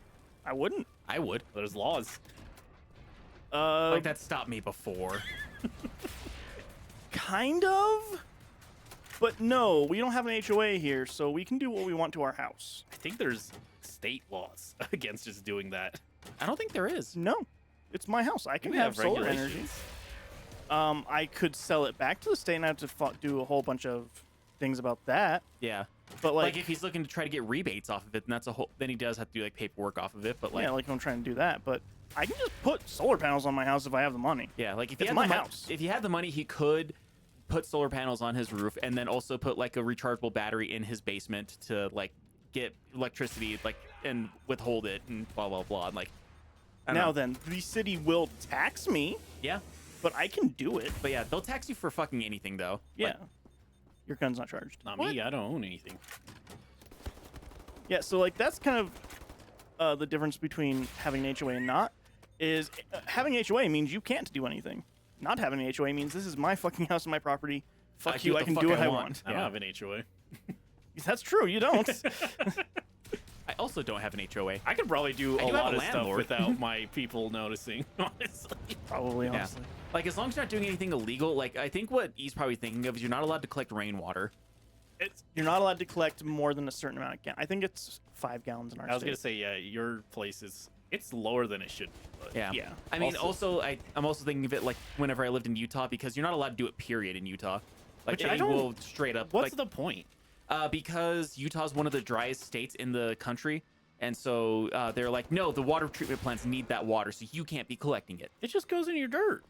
I wouldn't. I would. There's laws. Like, that stopped me before. Kind of. But no, we don't have an HOA here, so we can do what we want to our house. I think there's state laws against just doing that. I don't think there is. No, it's my house. I can We have solar energy. regulations. I could sell it back to the state and I have to do a whole bunch of things about that. Yeah. But Like, if he's looking to try to get rebates off of it, then that's a whole. Then he does have to do like paperwork off of it. But like, yeah, like I'm trying to do that. But I can just put solar panels on my house if I have the money. yeah, like if It's he had my the mon- house. if he had the money, he could put solar panels on his roof and then also put like a rechargeable battery in his basement to like get electricity, like, and withhold it and blah blah blah. And like, I don't Now know. then, the city will tax me, Yeah, but I can do it. but yeah, they'll tax you for fucking anything though. Yeah. Like, Your gun's not charged. Not What? me. I don't own anything. Yeah, so like that's kind of the difference between having an HOA and not. Is having an HOA means you can't do anything. Not having an HOA means this is my fucking house and my property. Fuck do you, what I the can fuck do what I I want. want. I don't have an HOA. That's true, you don't. I also don't have an HOA. I could probably do I a do have lot a of stuff landlord. without my people noticing, honestly. Probably, Yeah. honestly. Like, as long as you're not doing anything illegal, like, I think what he's probably thinking of is you're not allowed to collect rainwater. You're not allowed to collect more than a certain amount of gallons. I think it's 5 gallons in our I was state. gonna say, yeah, your place it's lower than it should be. But Yeah. Yeah. I mean, I'm also thinking of it like whenever I lived in Utah, because you're not allowed to do it, period, in Utah. Like, Which I they don't- will straight up. What's like, the point? because Utah's one of the driest states in the country. And so they're like, no, the water treatment plants need that water, so you can't be collecting it. It just goes in your dirt.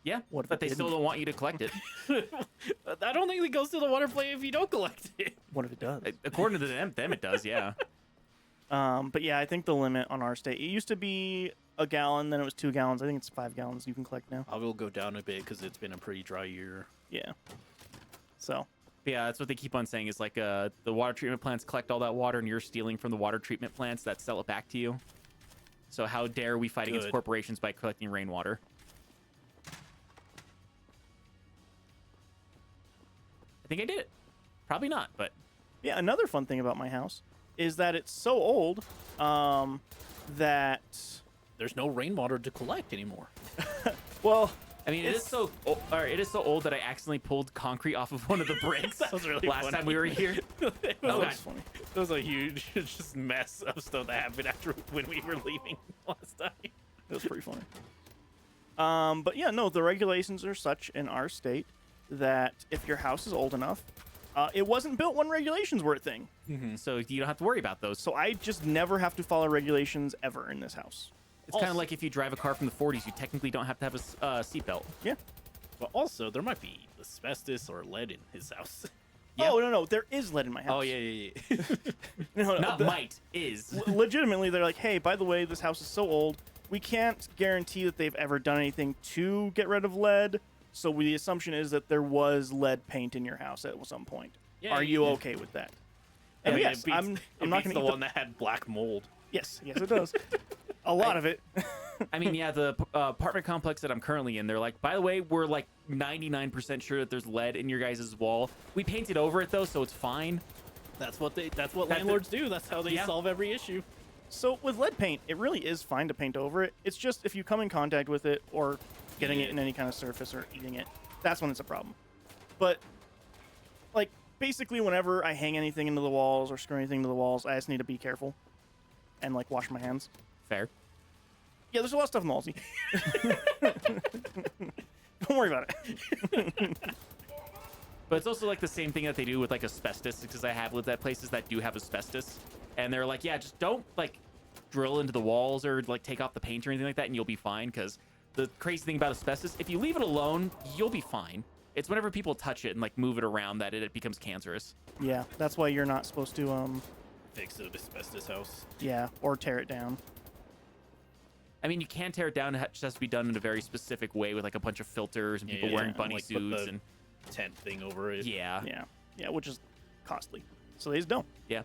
Yeah, What if but it they still didn't? don't want you to collect it. I don't think it goes to the water plant if you don't collect it. What if it does? According to them it does, yeah. But yeah, I think the limit on our state, it used to be a gallon, then it was 2 gallons. I think it's 5 gallons you can collect now. I will go down a bit because it's been a pretty dry year. Yeah. So, But yeah, that's what they keep on saying is like the water treatment plants collect all that water and you're stealing from the water treatment plants that sell it back to you. So how dare we fight against Good. corporations by collecting rainwater? I think I did it. Probably not, but yeah, another fun thing about my house is that it's so old that, There's no rainwater to collect anymore. well, I mean, it is so old that I accidentally pulled concrete off of one of the bricks That was really last funny. time we were here. It Oh, was, God. funny. it was a huge just mess of stuff that happened after when we were leaving last time. It was pretty funny. But yeah, no, the regulations are such in our state that if your house is old enough, it wasn't built when regulations were a thing. So you don't have to worry about those. So I just never have to follow regulations ever in this house. It's kind of like if you drive a car from the 40s, you technically don't have to have a seatbelt. Yeah. But also, there might be asbestos or lead in his house. Yeah. Oh, no, there is lead in my house. Oh, yeah. No, Not the- might, is. Legitimately, they're like, hey, by the way, this house is so old, we can't guarantee that they've ever done anything to get rid of lead. So the assumption is that there was lead paint in your house at some point. Yeah, Are you yeah. okay with that? And yes, I'm not going the to one that had black mold. Yes, it does. A lot of it. I mean, yeah, the apartment complex that I'm currently in, they're like, by the way, we're like 99% sure that there's lead in your guys' wall. We painted over it though, so it's fine. That's what the- landlords do. That's how they Yeah. solve every issue. So with lead paint, it really is fine to paint over it. It's just if you come in contact with it or getting it in any kind of surface or eating it, that's when it's a problem. But like basically whenever I hang anything into the walls or screw anything to the walls, I just need to be careful and like wash my hands. Fair. Yeah, there's a lot of stuff in the walls. Don't worry about it. But it's also like the same thing that they do with like asbestos, because I have lived at places that do have asbestos, and they're like, yeah, just don't like drill into the walls or like take off the paint or anything like that, and you'll be fine. Because the crazy thing about asbestos, if you leave it alone, you'll be fine. It's whenever people touch it and like move it around that it becomes cancerous. Yeah, that's why you're not supposed to Fix an asbestos house. yeah, or tear it down. I mean, you can tear it down. It just has to be done in a very specific way with like a bunch of filters and people Yeah, wearing and, bunny like, put suits the- and Tent thing over it. yeah. Yeah, which is costly. So they just don't. Yeah,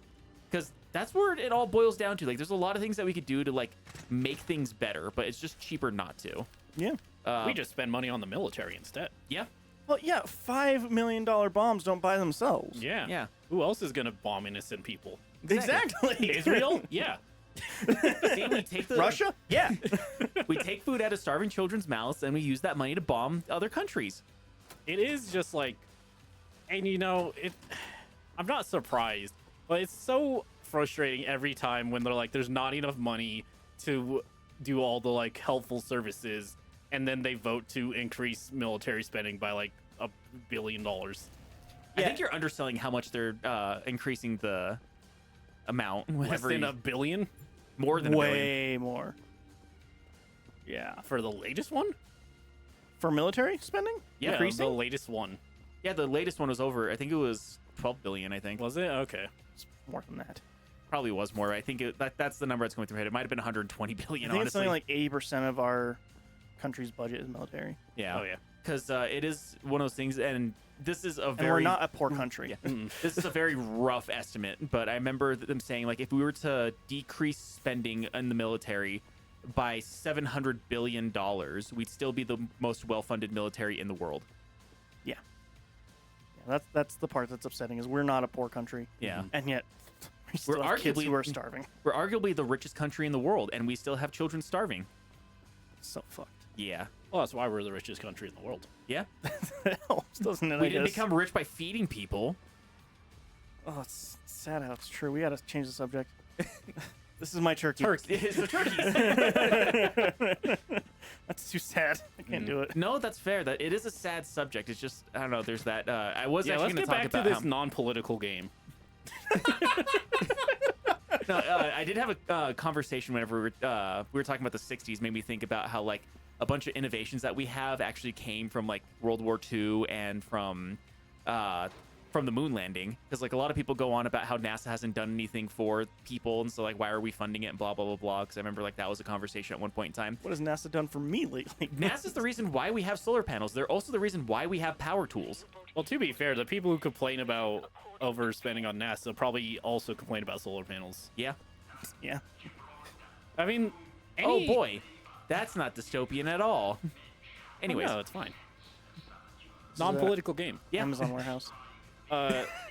because that's where it all boils down to. Like, there's a lot of things that we could do to like make things better, but it's just cheaper not to. Yeah. We just spend money on the military instead. Yeah, Well, yeah, $5 million bombs don't buy themselves. Yeah. Yeah. Who else is gonna bomb innocent people? Exactly. Israel? Yeah. see, we take the Russia? Yeah. we take food out of starving children's mouths and we use that money to bomb other countries. It is just like, and you know, I'm not surprised, but it's so frustrating every time when they're like, there's not enough money to do all the like helpful services, and then they vote to increase military spending by like $1 billion. I think you're underselling how much they're increasing the amount. Less Whenever than you- $1 billion more than $1 billion. Way more. Yeah. for the latest one. For military spending? Yeah, Increasing? the latest one. Yeah, the latest one was over. I think it was 12 billion. I think Was it? Okay. It's more than that. probably was more. I think that's the number that's going through my head. It might have been 120 billion. I think it's honestly, something like 80% of our country's budget is military. yeah. Oh yeah. Because it is one of those things, and this is a And very we're not a poor country. Yeah. This is a very rough estimate, but I remember them saying like if we were to decrease spending in the military by $700 billion, we'd still be the most well-funded military in the world. Yeah, that's the part that's upsetting is we're not a poor country. Yeah. And yet we still We're have kids arguably- who are starving. We're arguably the richest country in the world, and we still have children starving. So fucked. Yeah. Well, that's why we're the richest country in the world. Yeah. It helps, doesn't it? We I didn't guess? become rich by feeding people. Oh, it's sad how it's true. We gotta change the subject. This is my turkey. It's the turkeys. That's too sad. I can't do it. No, that's fair. That it is a sad subject. It's just I don't know. There's that. I was Yeah, actually let's going get to talk back to about this how non-political game. No, I did have a conversation whenever we were talking about the 60s. Made me think about how like a bunch of innovations that we have actually came from like World War II and from the moon landing. Because like a lot of people go on about how NASA hasn't done anything for people, and so like why are we funding it and blah blah blah blah. Because I remember like that was a conversation at one point in time. What has NASA done for me lately? NASA's the reason why we have solar panels. They're also the reason why we have power tools. Well, to be fair, the people who complain about overspending on NASA probably also complain about solar panels. Yeah. Yeah. I mean, Oh boy, that's not dystopian at all. Anyways, no, it's fine. Non-political game. yeah. Amazon warehouse.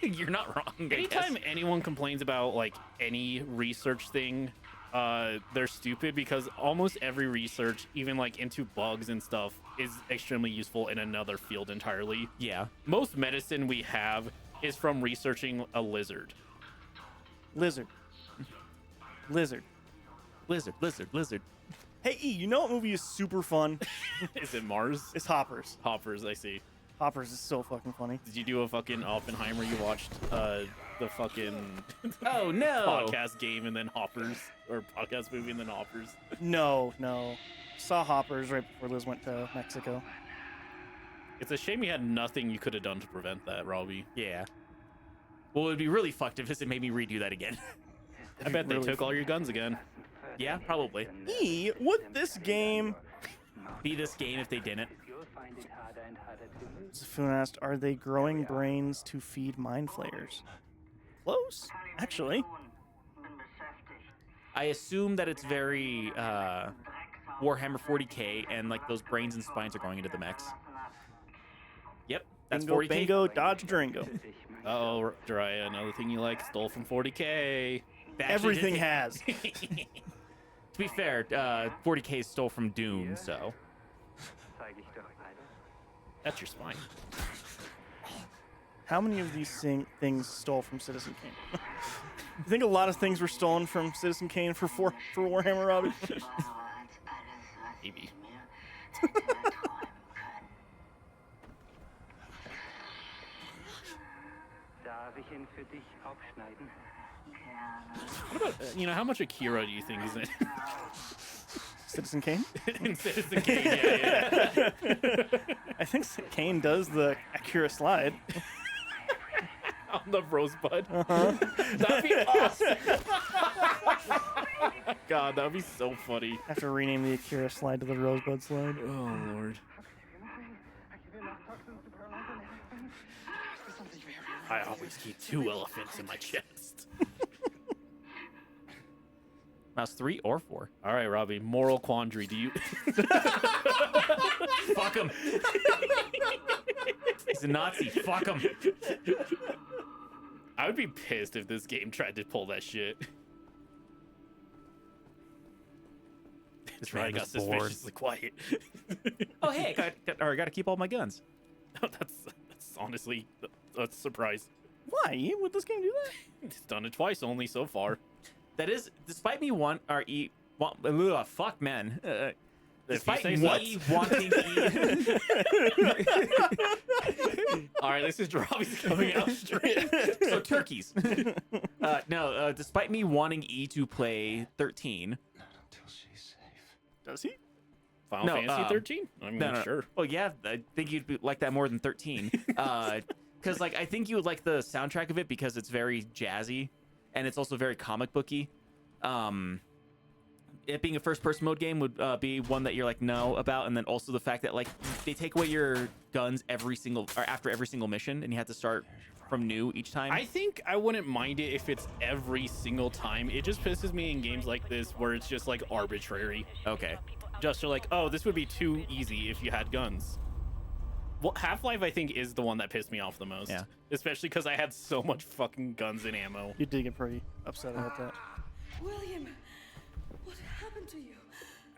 You're not wrong. I Anytime guess. anyone complains about like any research thing, they're stupid, because almost every research, even like into bugs and stuff, is extremely useful in another field entirely. Yeah. Most medicine we have is from researching a lizard. Lizard. Lizard. Lizard. Hey, E, you know what movie is super fun? Is it Mars? It's Hoppers. Hoppers, I see. Hoppers is so fucking funny. Did you do a fucking Oppenheimer? You watched the fucking Oh no. podcast game and then Hoppers, or podcast movie and then Hoppers? No. Saw Hoppers right before Liz went to Mexico. It's a shame you had nothing you could have done to prevent that, Robbie. Yeah. Well, it'd be really fucked if it made me redo that again. I bet they Really took all your guns again. Yeah, probably. E, would this game... Be this game if they didn't. Zafun asked, are they growing brains to feed mind flayers? Close, actually. I assume that it's very Warhammer 40k, and like those brains and spines are going into the mechs. Yep, that's Bingo, 40k. bingo, dodge, Durango. Uh-oh, Jiraiya, another thing you like, stole from 40k. That Everything shit- has. To be fair, 40k stole from Dune, so. That's your spine. How many of these things stole from Citizen Kane? You think a lot of things were stolen from Citizen Kane for Warhammer, Robbie? Maybe. What about, how much Akira do you think is in Citizen Kane? in Citizen Kane? Yeah. I think Kane does the Akira slide. On the rosebud. That'd be awesome. God, that'd be so funny. I have to rename the Akira slide to the Rosebud slide. Oh, Lord. I always keep 2 elephants in my chest. Mouse 3 or 4. All right, Robbie. Moral quandary. Do you? Fuck him. He's a Nazi. Fuck him. I would be pissed if this game tried to pull that shit. This I man got is bored. suspiciously quiet. Oh hey, I got to keep all my guns. That's honestly a surprise. Why? Would this game do that? It's done it twice only so far. That is, despite me fuck man. Despite say me so. wanting E. All right, this is Robbie's coming out straight. So turkeys. No, despite me wanting E to play 13. Until she's safe. Does he? Final No, Fantasy 13? I mean, No. sure. Oh yeah, I think you'd like that more than 13. Because like I think you would like the soundtrack of it because it's very jazzy, and it's also very comic booky. It being a first-person mode game would be one that you're like no about, and then also the fact that like they take away your guns after every single mission, and you have to start from new each time. I think I wouldn't mind it if it's every single time. It just pisses me in games like this where it's just like arbitrary. Okay. Just like, oh, this would be too easy if you had guns. Well, Half-Life, I think, is the one that pissed me off the most. Yeah. Especially because I had so much fucking guns and ammo. You did get pretty upset about that. William, what happened to you?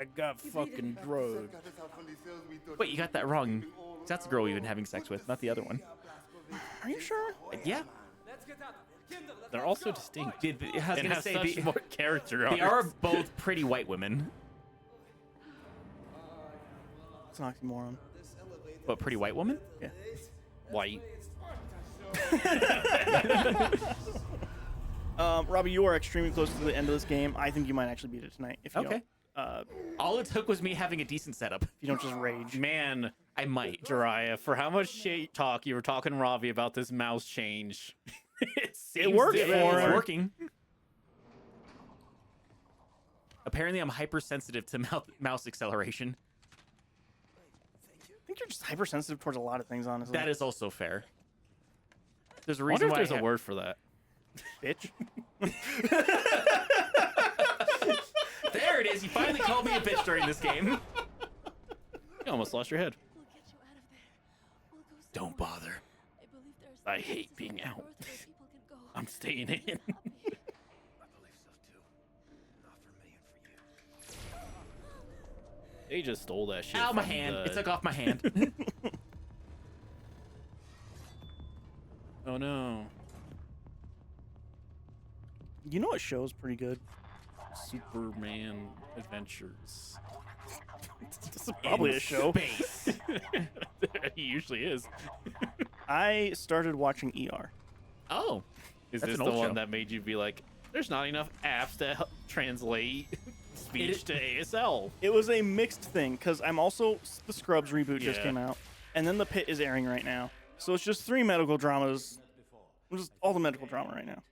I got fucking drugged. Wait, you got that wrong. That's the girl we've been having sex with, not the other one. Are you sure? Yeah. They're also distinct. I was And gonna has say such more character they are arcs. both pretty white women, It's an oxymoron. but pretty white woman. Yeah. White. Robbie, you are extremely close to the end of this game. I think you might actually beat it tonight if you Okay. don't, All it took was me having a decent setup. if you don't just rage. Man, I might. Jiraiya, for how much shit talk you were talking Ravi about this mouse change. Seems worked to for It's him. working. Apparently, I'm hypersensitive to mouse acceleration. I think you're just hypersensitive towards a lot of things, honestly. That is also fair. There's a I reason wonder if why there's a word for that. bitch. There it is. You finally called me a bitch during this game. You almost lost your head. We'll get you out of there. We'll go Don't somewhere. bother. I believe there's I some hate places being on out. Earth where people can go. I'm staying in. Happy. I believe so too. Not for me and for you. They just stole that shit. Ow, my from hand. the- It took off my hand. Oh no. You know what show's pretty good? Superman Adventures. This is probably a show. Space. He usually is. I started watching ER. Oh. Is That's this an the old one show. that made you be like, there's not enough apps to help translate speech to ASL? It was a mixed thing because I'm also the Scrubs reboot just Yeah. came out, and then The Pit is airing right now. So it's just 3 medical dramas, just all the medical drama right now,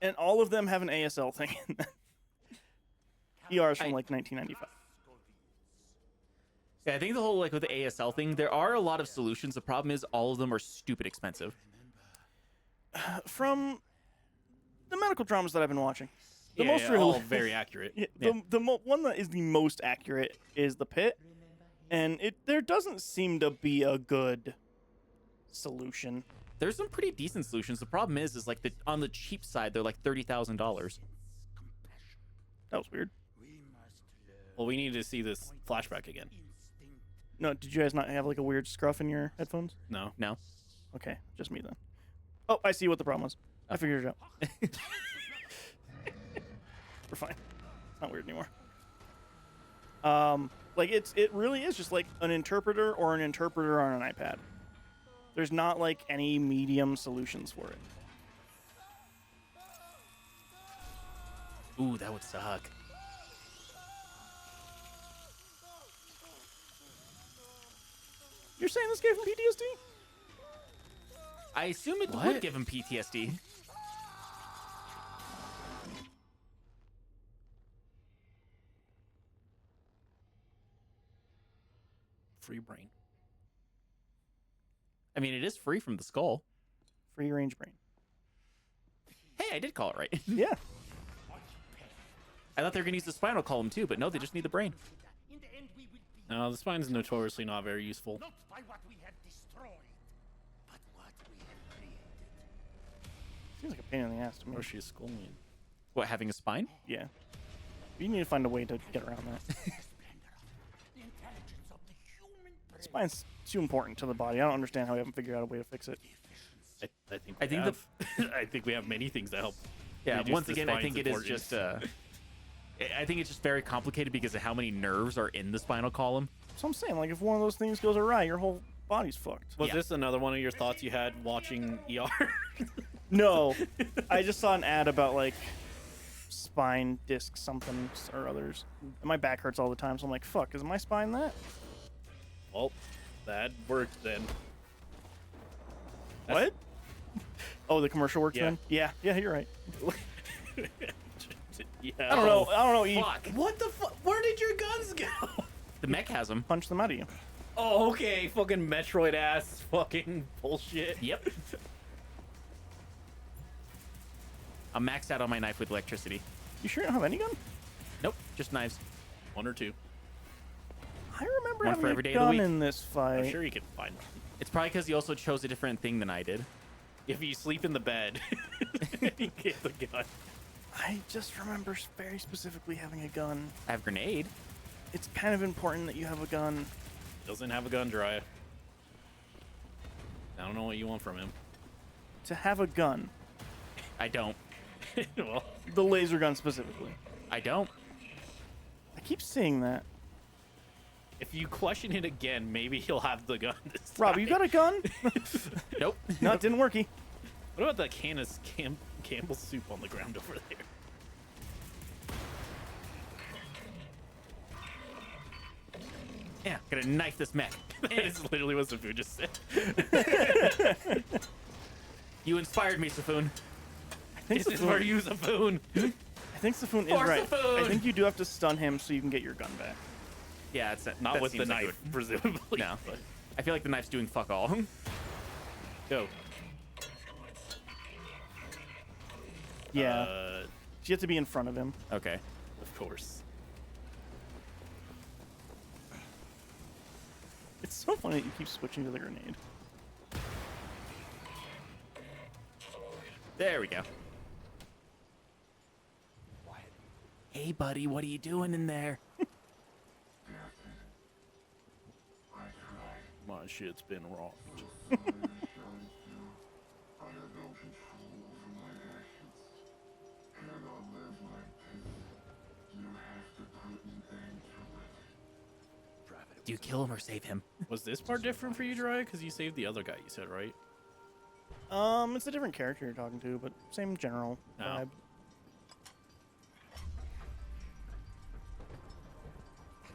and all of them have an ASL thing in them. ER is from like 1995. Yeah, I think the whole like with the ASL thing, there are a lot of solutions. The problem is all of them are stupid expensive. From the medical dramas that I've been watching, the Yeah, most yeah, real, all very accurate. yeah, the one that is the most accurate is The Pit, and there doesn't seem to be a good solution. There's some pretty decent solutions. The problem is like on the cheap side, they're like $30,000. That was weird. Well, we need to see this flashback again. No, did you guys not have like a weird scruff in your headphones? No. No. Okay, just me then. Oh, I see what the problem was. I figured it out. We're fine. It's not weird anymore. Like it really is just like an interpreter or an interpreter on an iPad. There's not like any medium solutions for it. Ooh, that would suck. You're saying this gave him PTSD? I assume it What? would give him PTSD. Free brain. I mean, it is free from the skull. Free range brain. Hey, I did call it right. Yeah. I thought they were going to use the spinal column too, but no, they just need the brain. In the end, we will be No, the spine's notoriously not very useful. not by what we have destroyed, but what we have created. Seems like a pain in the ass to me. Or she's schooling. What, having a spine? Yeah. You need to find a way to get around that. Splendor of the intelligence of the human brain. Spine's too important to the body. I don't understand how we haven't figured out a way to fix it. I think I think I think we have many things to help. Yeah, reduce once the again, I spine's think it is just importance. I think it's just very complicated because of how many nerves are in the spinal column. So I'm saying, like, if one of those things goes awry, your whole body's fucked. Was Yeah. this another one of your thoughts you had watching ER? No, I just saw an ad about like spine disc something or others. And my back hurts all the time, so I'm like, fuck, is my spine that? Well, that worked then. What? Oh, the commercial works Yeah. then? Yeah, you're right. Yeah. I don't know. I don't know. You Fuck. What the fuck? Where did your guns go? The mech has them. punch them out of you. Oh, okay. Fucking Metroid ass fucking bullshit. Yep. I'm maxed out on my knife with electricity. You sure you don't have any gun? Nope, just knives. One or two. I remember One for having every a day of the gun week. in this fight. I'm sure you can find one. It's probably because you also chose a different thing than I did. If you sleep in the bed, you get the gun. I just remember very specifically having a gun. I have grenade. It's kind of important that you have a gun. Doesn't have a gun, Jiraiya. I don't know what you want from him. To have a gun, I don't. Well, the laser gun specifically. I don't. I keep seeing that. if you question it again, maybe he'll have the gun this time. Rob, you got a gun? Nope. No, it didn't worky. What about the Campbell's soup on the ground over there. Yeah, gonna knife this mech. That is literally what Safu just said. You inspired me, Safun. This is for you, Safoon. I think Safun is For right. Safun! I think you do have to stun him so you can get your gun back. Yeah, it's Not that with the seems like it knife, presumably. would- No, but I feel like the knife's doing fuck all. go. Yeah. You have to be in front of him. Okay. Of course. It's so funny that you keep switching to the grenade. There we go. Hey, buddy, what are you doing in there? My shit's been rocked. Do you kill him or save him? Was this part different for you, Jiraiya? Because you saved the other guy, you said, right? It's a different character you're talking to, but same general Oh. vibe.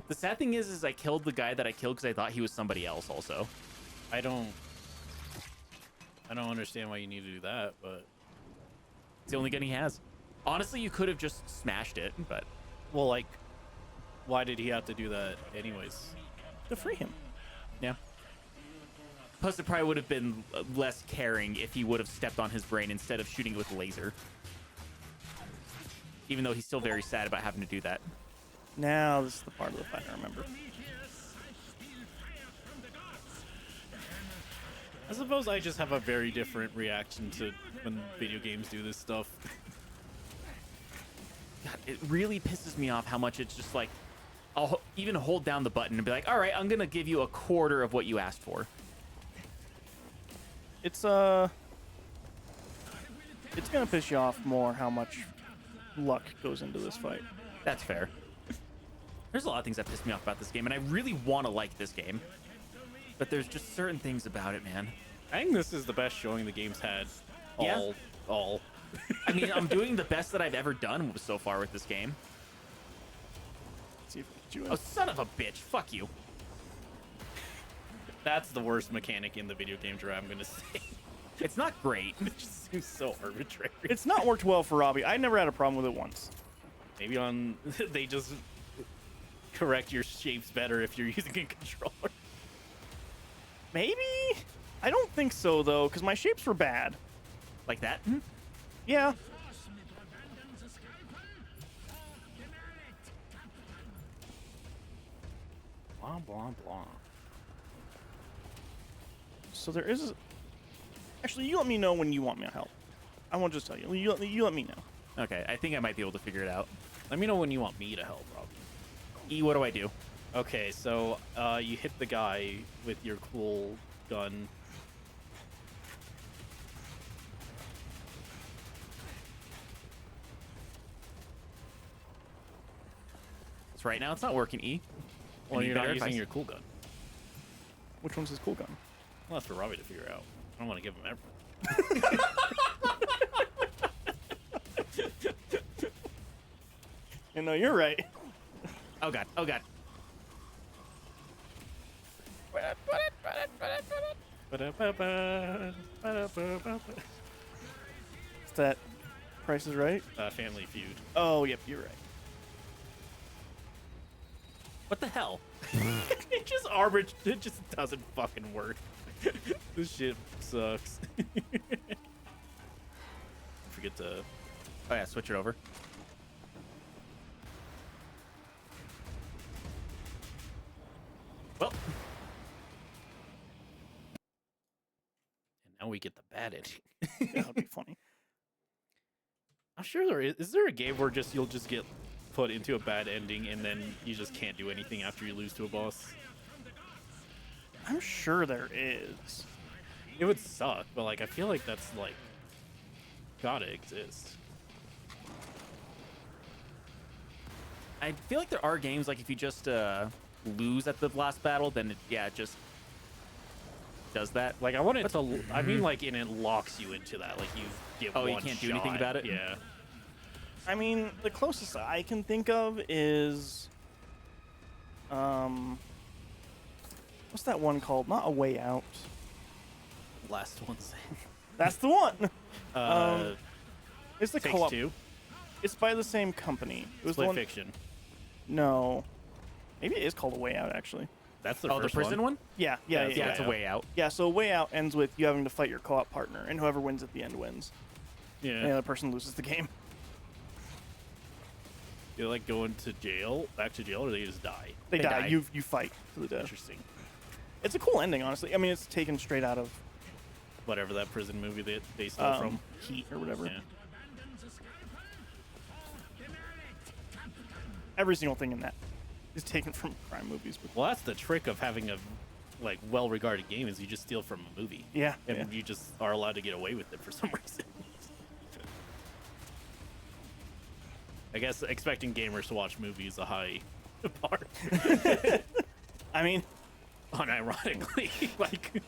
The sad thing is I killed the guy that I killed because I thought he was somebody else also. I don't understand why you need to do that, but It's the only gun he has. Honestly, you could have just smashed it, but well, like, why did he have to do that anyways? To free him. yeah. Plus, it probably would have been less caring if he would have stepped on his brain instead of shooting it with a laser. Even though he's still very sad about having to do that. Now this is the part of the fight I remember. I suppose I just have a very different reaction to when video games do this stuff. God, it really pisses me off how much it's just like, I'll even hold down the button and be like, all right, I'm going to give you a quarter of what you asked for. It's gonna piss you off more how much luck goes into this fight. That's fair. There's a lot of things that piss me off about this game, and I really want to like this game. But there's just certain things about it, man. I think this is the best showing the game's had. Yeah. All. I mean, I'm doing the best that I've ever done so far with this game. Let's see if we can get you in. Oh, son of a bitch. Fuck you. That's the worst mechanic in the video game, Jiraiya, I'm gonna say. It's not great. It just seems so arbitrary. It's not worked well for Robbie. I never had a problem with it once. Maybe on they just correct your shapes better if you're using a controller. Maybe? I don't think so, though, because my shapes were bad. Like that? Yeah. Blah blah blah. So there is... Actually, you let me know when you want me to help. I won't just tell you. You let me know. Okay, I think I might be able to figure it out. Let me know when you want me to help, Rob. E, what do I do? Okay, so you hit the guy with your cool gun. So right now it's not working, E. Well, Any you're not better using advice? your cool gun. Which one's his cool gun? Well, that's for Robbie to figure out. I don't want to give him everything. You know, you're right. Oh god, oh god. Is that Price is Right? Family Feud. Oh, yep, you're right. What the hell? It just it just doesn't fucking work. This shit sucks. Forget to. Oh yeah, switch it over. Well, And now we get the bad ending. That would be funny. I'm sure there is. Is there a game where you'll just get put into a bad ending and then you just can't do anything after you lose to a boss? I'm sure there is. It would suck, but like I feel like that's like gotta exist. I feel like there are games like if you just lose at the last battle, then it, yeah, it just does that. Like I want it to. I mean, like, and it locks you into that. Like you give. Oh, you one can't do anything shot. about it? Yeah. I mean, the closest I can think of is, what's that one called? Not A Way Out. Last one's. That's the one. Uh, It's the Takes co-op. Two. It's by the same company. It was the Split one. Fiction. No, maybe it is called A Way Out actually. That's the Oh, the first prison one? Yeah. Yeah, Yeah, it's a Out. way out. Yeah, so A Way Out ends with you having to fight your co-op partner, and whoever wins at the end wins. Yeah. And the other person loses the game. You're like going to jail, back to jail, or they just die. They die. die. You fight to the death. Interesting. It's a cool ending, honestly. I mean, it's taken straight out of Whatever that prison movie that they stole from. Heat or whatever. Yeah. Every single thing in that is taken from crime movies. But Well, that's the trick of having a like well-regarded game is you just steal from a movie. yeah, And yeah. you just are allowed to get away with it for some reason. I guess expecting gamers to watch movies is a high bar. I mean, Unironically, like.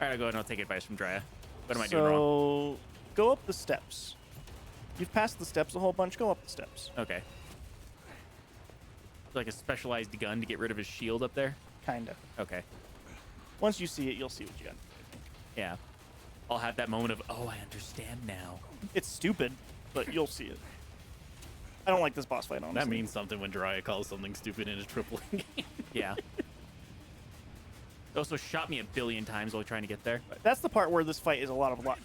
All right, I'll go ahead and I'll take advice from Drya. What am I doing wrong? so go up the steps. You've passed the steps a whole bunch. Go up the steps. Okay. Like a specialized gun to get rid of his shield up there? Kinda. Okay. Once you see it, you'll see what you got. Yeah. I'll have that moment of, oh, I understand now. It's stupid, but you'll see it. I don't like this boss fight, honestly. That means something when Jiraiya calls something stupid in a triple game. Yeah. It also shot me a billion times while trying to get there. That's the part where this fight is a lot of luck.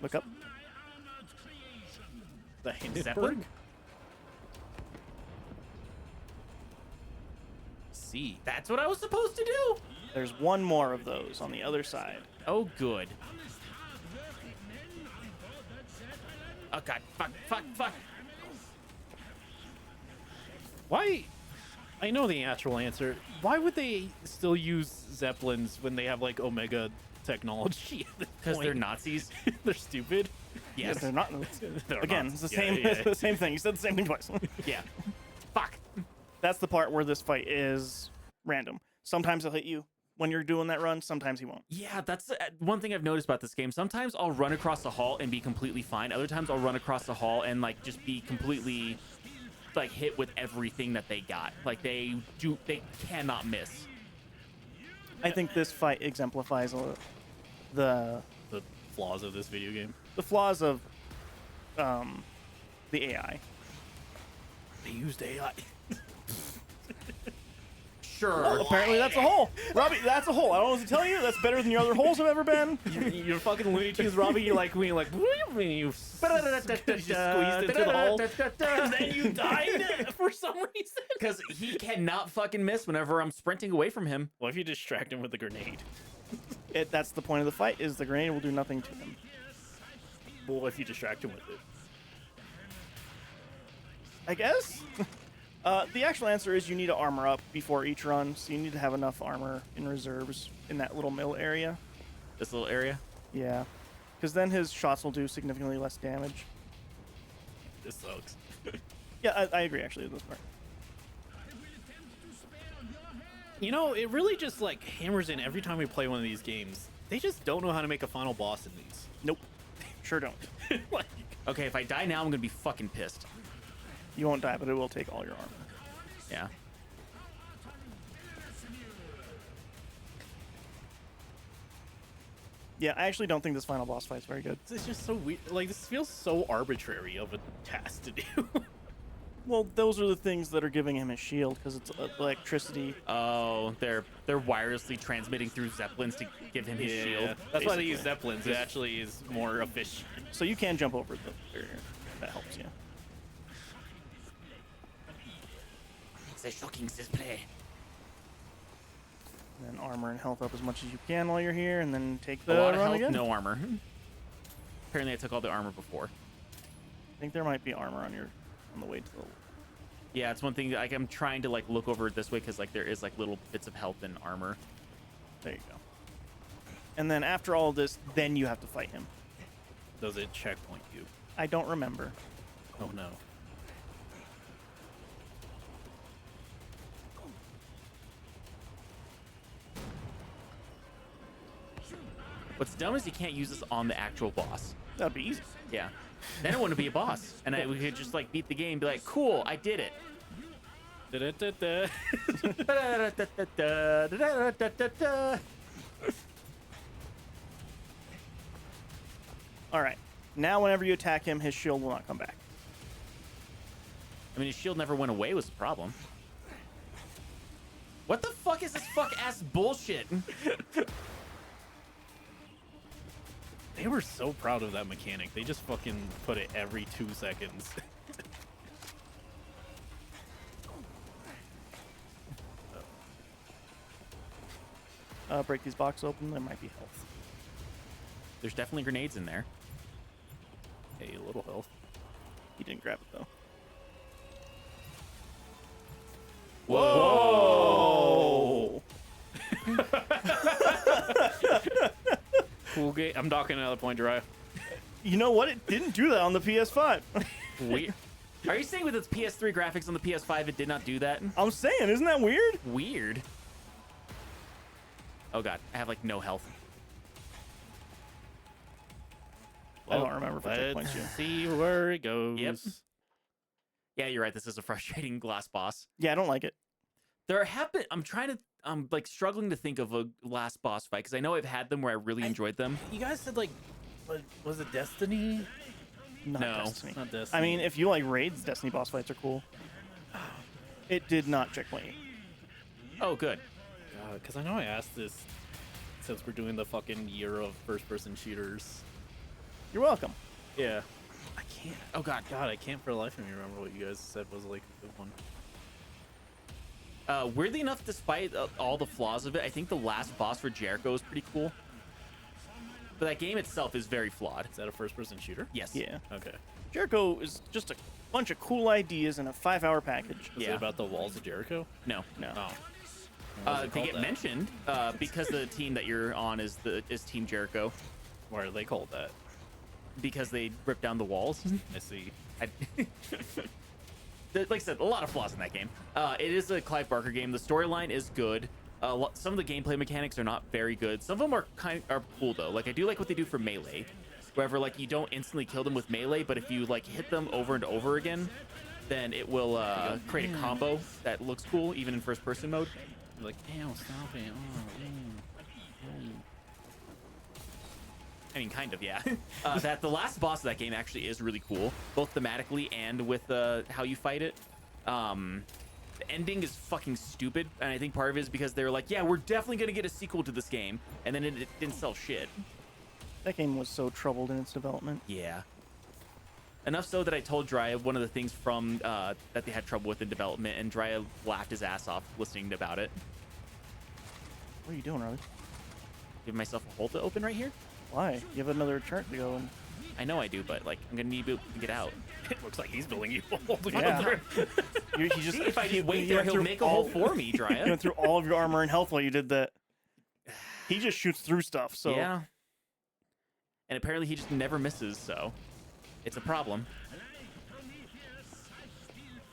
Look up. The Hindenburg? Zeppelin? C. That's what I was supposed to do. There's one more of those on the other side. Oh, good. Oh, God. Fuck, fuck, fuck. Why? I know the actual answer. Why would they still use Zeppelins when they have like Omega technology? Because they're Nazis? They're stupid. Yes. They're not. They're Again, not- it's the yeah, same. yeah. It's the same thing. You said the same thing twice. Yeah. Fuck. That's the part where this fight is random. Sometimes he'll hit you when you're doing that run. Sometimes he won't. Yeah, that's one thing I've noticed about this game. Sometimes I'll run across the hall and be completely fine. Other times I'll run across the hall and like just be completely like hit with everything that they got. Like they cannot miss. I think this fight exemplifies the The flaws of this video game. flaws of the AI. They used AI. Sure. Apparently that's a hole. Robbie, that's a hole. I don't know what to tell you. That's better than your other holes have ever been. You're fucking Looney Tunes, Robbie. You're like, when you're like, what do you mean you squeezed into the hole? And then you died for some reason. Because he cannot fucking miss whenever I'm sprinting away from him. What if you distract him with a grenade? That's the point of the fight, is the grenade will do nothing to him. Well, what if you distract him with it? I guess? The actual answer is you need to armor up before each run, so you need to have enough armor in reserves in that little mill area. This little area. Yeah. Because then his shots will do significantly less damage. This sucks. Yeah, I agree, actually, with this part. You know, it really just like hammers in every time we play one of these games. They just don't know how to make a final boss in these. Nope. Sure don't. Like, Okay, if I die now, I'm gonna be fucking pissed. You won't die, but it will take all your armor. Yeah. Yeah, I actually don't think this final boss fight's very good. it's just so weird. Like, this feels so arbitrary of a task to do. Well, those are the things that are giving him his shield, because it's electricity. Oh, they're wirelessly transmitting through zeppelins to give him his shield. That's why they basically. use Zeppelins. It actually is more efficient. So you can jump over the barrier. That helps, yeah. It's a shocking display. And then armor and health up as much as you can while you're here, and then take A the lot of run health, again. no armor. Apparently, I took all the armor before. I think there might be armor on the way to the. Yeah, it's one thing. Like I'm trying to like look over it this way because like there is like little bits of health and armor. There you go. And then after all of this, then you have to fight him. Does it checkpoint you? I don't remember. Oh no. What's dumb is you can't use this on the actual boss. That'd be easy. Yeah. Then it wouldn't be a boss, and we could just like beat the game and be like, cool, I did it. Da-da-da-da. All right. Now, whenever you attack him, his shield will not come back. I mean, his shield never went away was the problem. What the fuck is this fuck-ass bullshit? They were so proud of that mechanic. They just fucking put it every 2 seconds. Break these boxes open. There might be health. There's definitely grenades in there. Hey, a little health. He didn't grab it, though. Whoa! Cool game. I'm docking another point, Dry. You know what? It didn't do that on the PS5. Weird. Are you saying with its PS3 graphics on the PS5 it did not do that? I'm saying, isn't that weird? Weird. Oh god, I have like no health. I don't remember if it checkpoints you. Let's see where it goes. Yep. Yeah, you're right. This is a frustrating glass boss. Yeah, I don't like it. I'm like struggling to think of a last boss fight because I know I've had them where I really enjoyed them. You guys said like, what, was it Destiny? Not No. Destiny. Not Destiny. I mean, if you like raids, Destiny boss fights are cool. It did not checkpoint you. Oh, good. Because I know I asked this since we're doing the fucking year of first-person shooters. You're welcome. Yeah. I can't. Oh god. God, I can't for the life of me remember what you guys said was like a good one. Weirdly enough, despite all the flaws of it, I think the last boss for Jericho is pretty cool. But that game itself is very flawed. Is that a first-person shooter? Yes. Yeah. Okay. Jericho is just a bunch of cool ideas in a 5-hour package. Is Yeah. it about the walls of Jericho? No. No. Oh. Why is it They called get that? mentioned because the team that you're on is Team Jericho Why are they called that? because they rip down the walls. I see. Like I said, a lot of flaws in that game. It is a Clive Barker game. The storyline is good. Some of the gameplay mechanics are not very good. Some of them are cool though. Like I do like what they do for melee, wherever like you don't instantly kill them with melee, but if you like hit them over and over again, then it will create a combo that looks cool even in first-person mode. You're like, damn, stop it. I mean, kind of, yeah. That the last boss of that game actually is really cool, both thematically and with how you fight it. The ending is fucking stupid, and I think part of it is because they were like, yeah, we're definitely gonna get a sequel to this game, and then it didn't sell shit. That game was so troubled in its development. Yeah. Enough so that I told Drya one of the things from that they had trouble with in development, and Drya laughed his ass off listening about it. What are you doing, Riley? Give myself a hole to open right here. Why? You have another chart to go. I know I do, but like I'm gonna need to get out. It looks like he's building you a hole to Yeah. go through. He just, See, if I just wait he there, went he'll through make a hole for me, You Drya. went through all of your armor and health while you did that. He just shoots through stuff, so... Yeah. And apparently he just never misses, so it's a problem.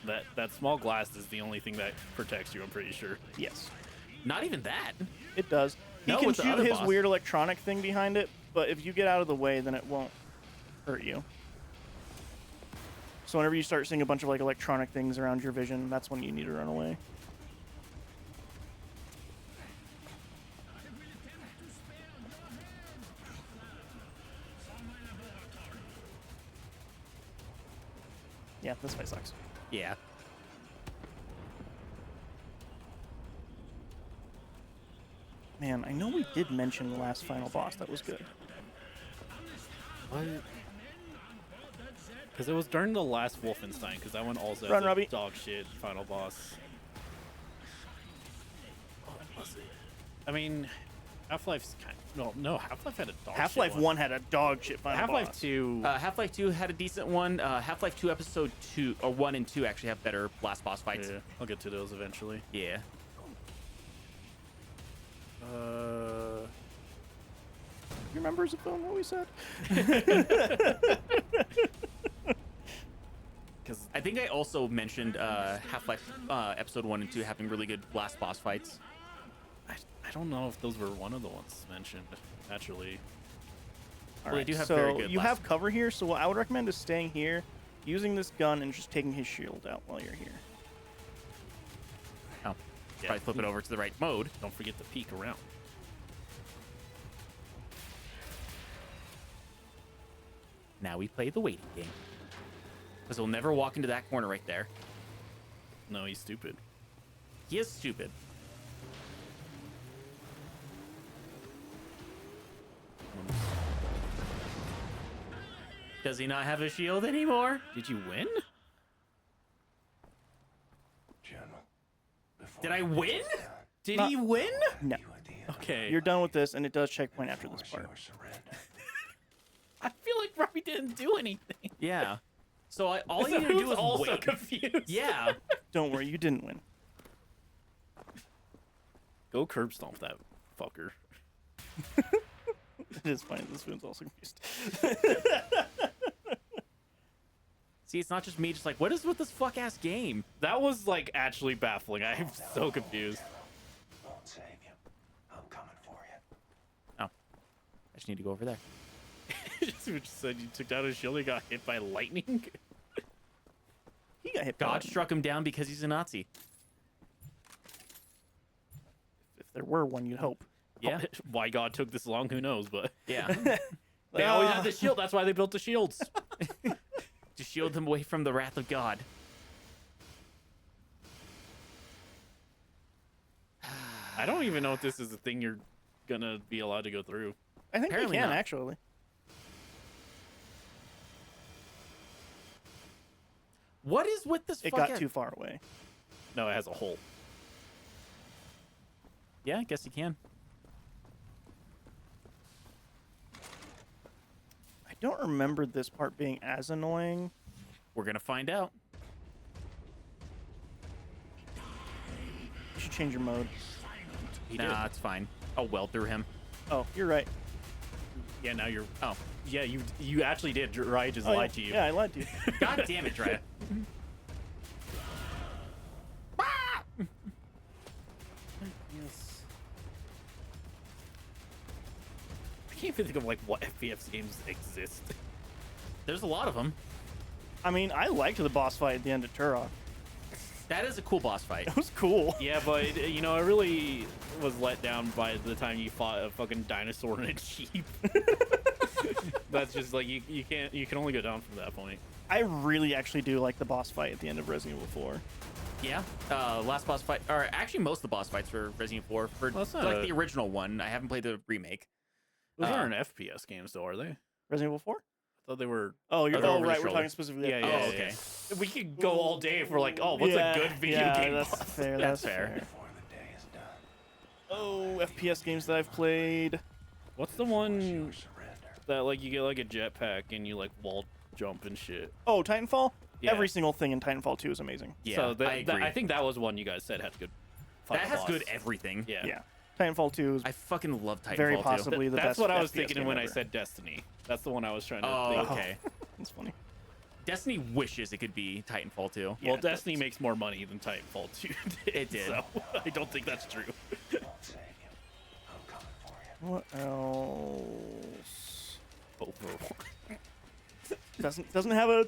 That small glass is the only thing that protects you, I'm pretty sure. Yes, Not even that. it does. No, He can with the shoot other his boss. weird electronic thing behind it, but if you get out of the way, then it won't hurt you. So whenever you start seeing a bunch of like electronic things around your vision, that's when you need to run away. Yeah, this fight sucks. Yeah. Man, I know we did mention the last final boss. That was good. What? Because it was during the last Wolfenstein, because that one also Run, has a Robbie. dog shit final boss. What was it? I mean, Half-Life's kind no, Half-Life had a dog Half-Life shit one. 1 had a dog shit final Half-Life boss. 2, Half-Life 2 had a decent one. Half-Life 2 Episode 2 or 1 and 2 actually have better last boss fights. yeah, I'll get to those eventually. Yeah. You remember Zafone what we said? Because I think I also mentioned Half-Life Episode 1 and 2 having really good last boss fights. I don't know if those were one of the ones mentioned, actually. Well, they do have so very good you last- have cover here, so what I would recommend is staying here, using this gun, and just taking his shield out while you're here. Oh, Yeah. probably flip it over to the right mode. Don't forget to peek around. Now we play the waiting game. Because he'll never walk into that corner right there. No, he's stupid. He is stupid. Does he not have a shield anymore? Did you win? General, before Did I you win? get down, Did Not- he win? No. you at the end of Okay. You're done with this, and it does checkpoint after this force part. your surrender. I feel like Robbie didn't do anything. Yeah. So all you So need to do who's is also wait. confused. Yeah. Don't worry, you didn't win. Go curb stomp that fucker. It is funny. This one's also confused. See, it's not just me. Just like, what is with this fuck ass game? That was like actually baffling. I'm so confused. Won't save you. I'm coming for you. Oh, I just need to go over there. Which said you took down his shield and got hit by lightning. He got hit. by God lightning. struck him down because he's a Nazi. If there were one, you'd hope. Yeah. Why God took this long, who knows? But Yeah. they always had the shield. That's why they built the shields. To shield them away from the wrath of God. I don't even know if this is a thing you're gonna be allowed to go through. I think Apparently they can not. actually. What is with this It fuck got too far away. No, it has a hole. Yeah, I guess you can. I don't remember this part being as annoying. We're gonna find out. You should change your mode. Nah, it's fine. I'll weld through him. Oh, you're right. Yeah, now you're. Oh, Yeah, you actually did. Rye just Oh, lied yeah. to you. Yeah, I lied to you. God damn it, Drea. Yes. I can't even think of like what FPS games exist. There's a lot of them. I mean, I liked the boss fight at the end of Turok. That is a cool boss fight. It was cool. Yeah, but you know, I really was let down by the time you fought a fucking dinosaur and a sheep. That's just like you can only go down from that point. I really actually do like the boss fight at the end of Resident Evil 4. Yeah. Last boss fight, or actually most of the boss fights for Resident Evil 4, for Well, it's not like a- the original one. I haven't played the remake. Those aren't FPS games, though, are they? I Resident Evil 4? thought they were. Oh, you're they're oh over the right. We're shoulder. talking specifically. Yeah, oh, yeah, okay. yeah. We could go all day if we're like, oh, what's a good video game That's boss? fair. That's That's fair. fair. Before the day is done. Oh, FPS games that I've played. What's the Force one your surrender. that like you get like a jetpack and you like wall jump and shit? Oh, Titanfall. Yeah. Every single thing in Titanfall 2 is amazing. Yeah, So I agree. I think that was one you guys said had good. that final has boss. good everything. Yeah. Yeah. Titanfall 2 is I fucking love Titanfall very 2. possibly the That's best. what I was FPS thinking game when I ever. said Destiny. That's the one I was trying to Oh, think. okay. That's funny. Destiny wishes it could be Titanfall 2. Well, Yeah, Destiny makes more money than Titanfall 2 did. It did. So I don't think that's true. Won't save you. I'm coming for you. What else? Overwatch. Doesn't have a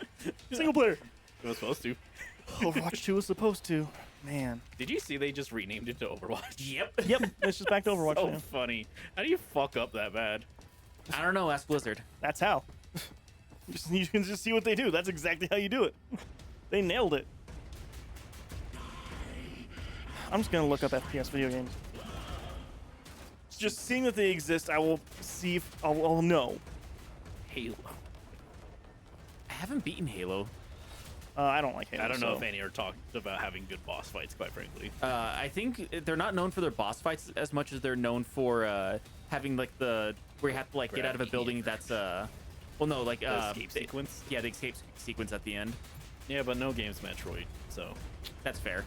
single player. It was supposed to. Overwatch 2 was supposed to. Man. Did you see they just renamed it to Overwatch? Yep. Yep. It's just back to Overwatch So now. funny. How do you fuck up that bad? I don't know. Ask Blizzard. That's how. You can just see what they do. That's exactly how you do it. They nailed it. I'm just gonna look up FPS video games. Just seeing that they exist, I will see if I'll know. Halo. I haven't beaten Halo. I don't like Halo. I don't know so- if any are talked about having good boss fights, quite frankly. I think they're not known for their boss fights as much as they're known for having like the where you have to like get out of a building that's well no like The escape sequence. Yeah, the escape sequence at the end. Yeah, but no game's Metroid, so. That's fair.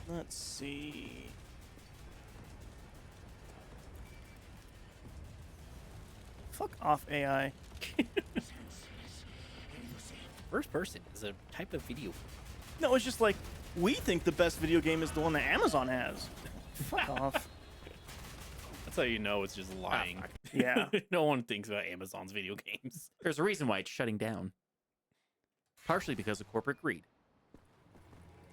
Let's see. Fuck off, AI. first person is a type of video. No, it's just like we think the best video game is the one that Amazon has. Fuck off. That's how you know it's just lying. fuck. Yeah. No one thinks about Amazon's video games. There's a reason why it's shutting down. Partially because of corporate greed.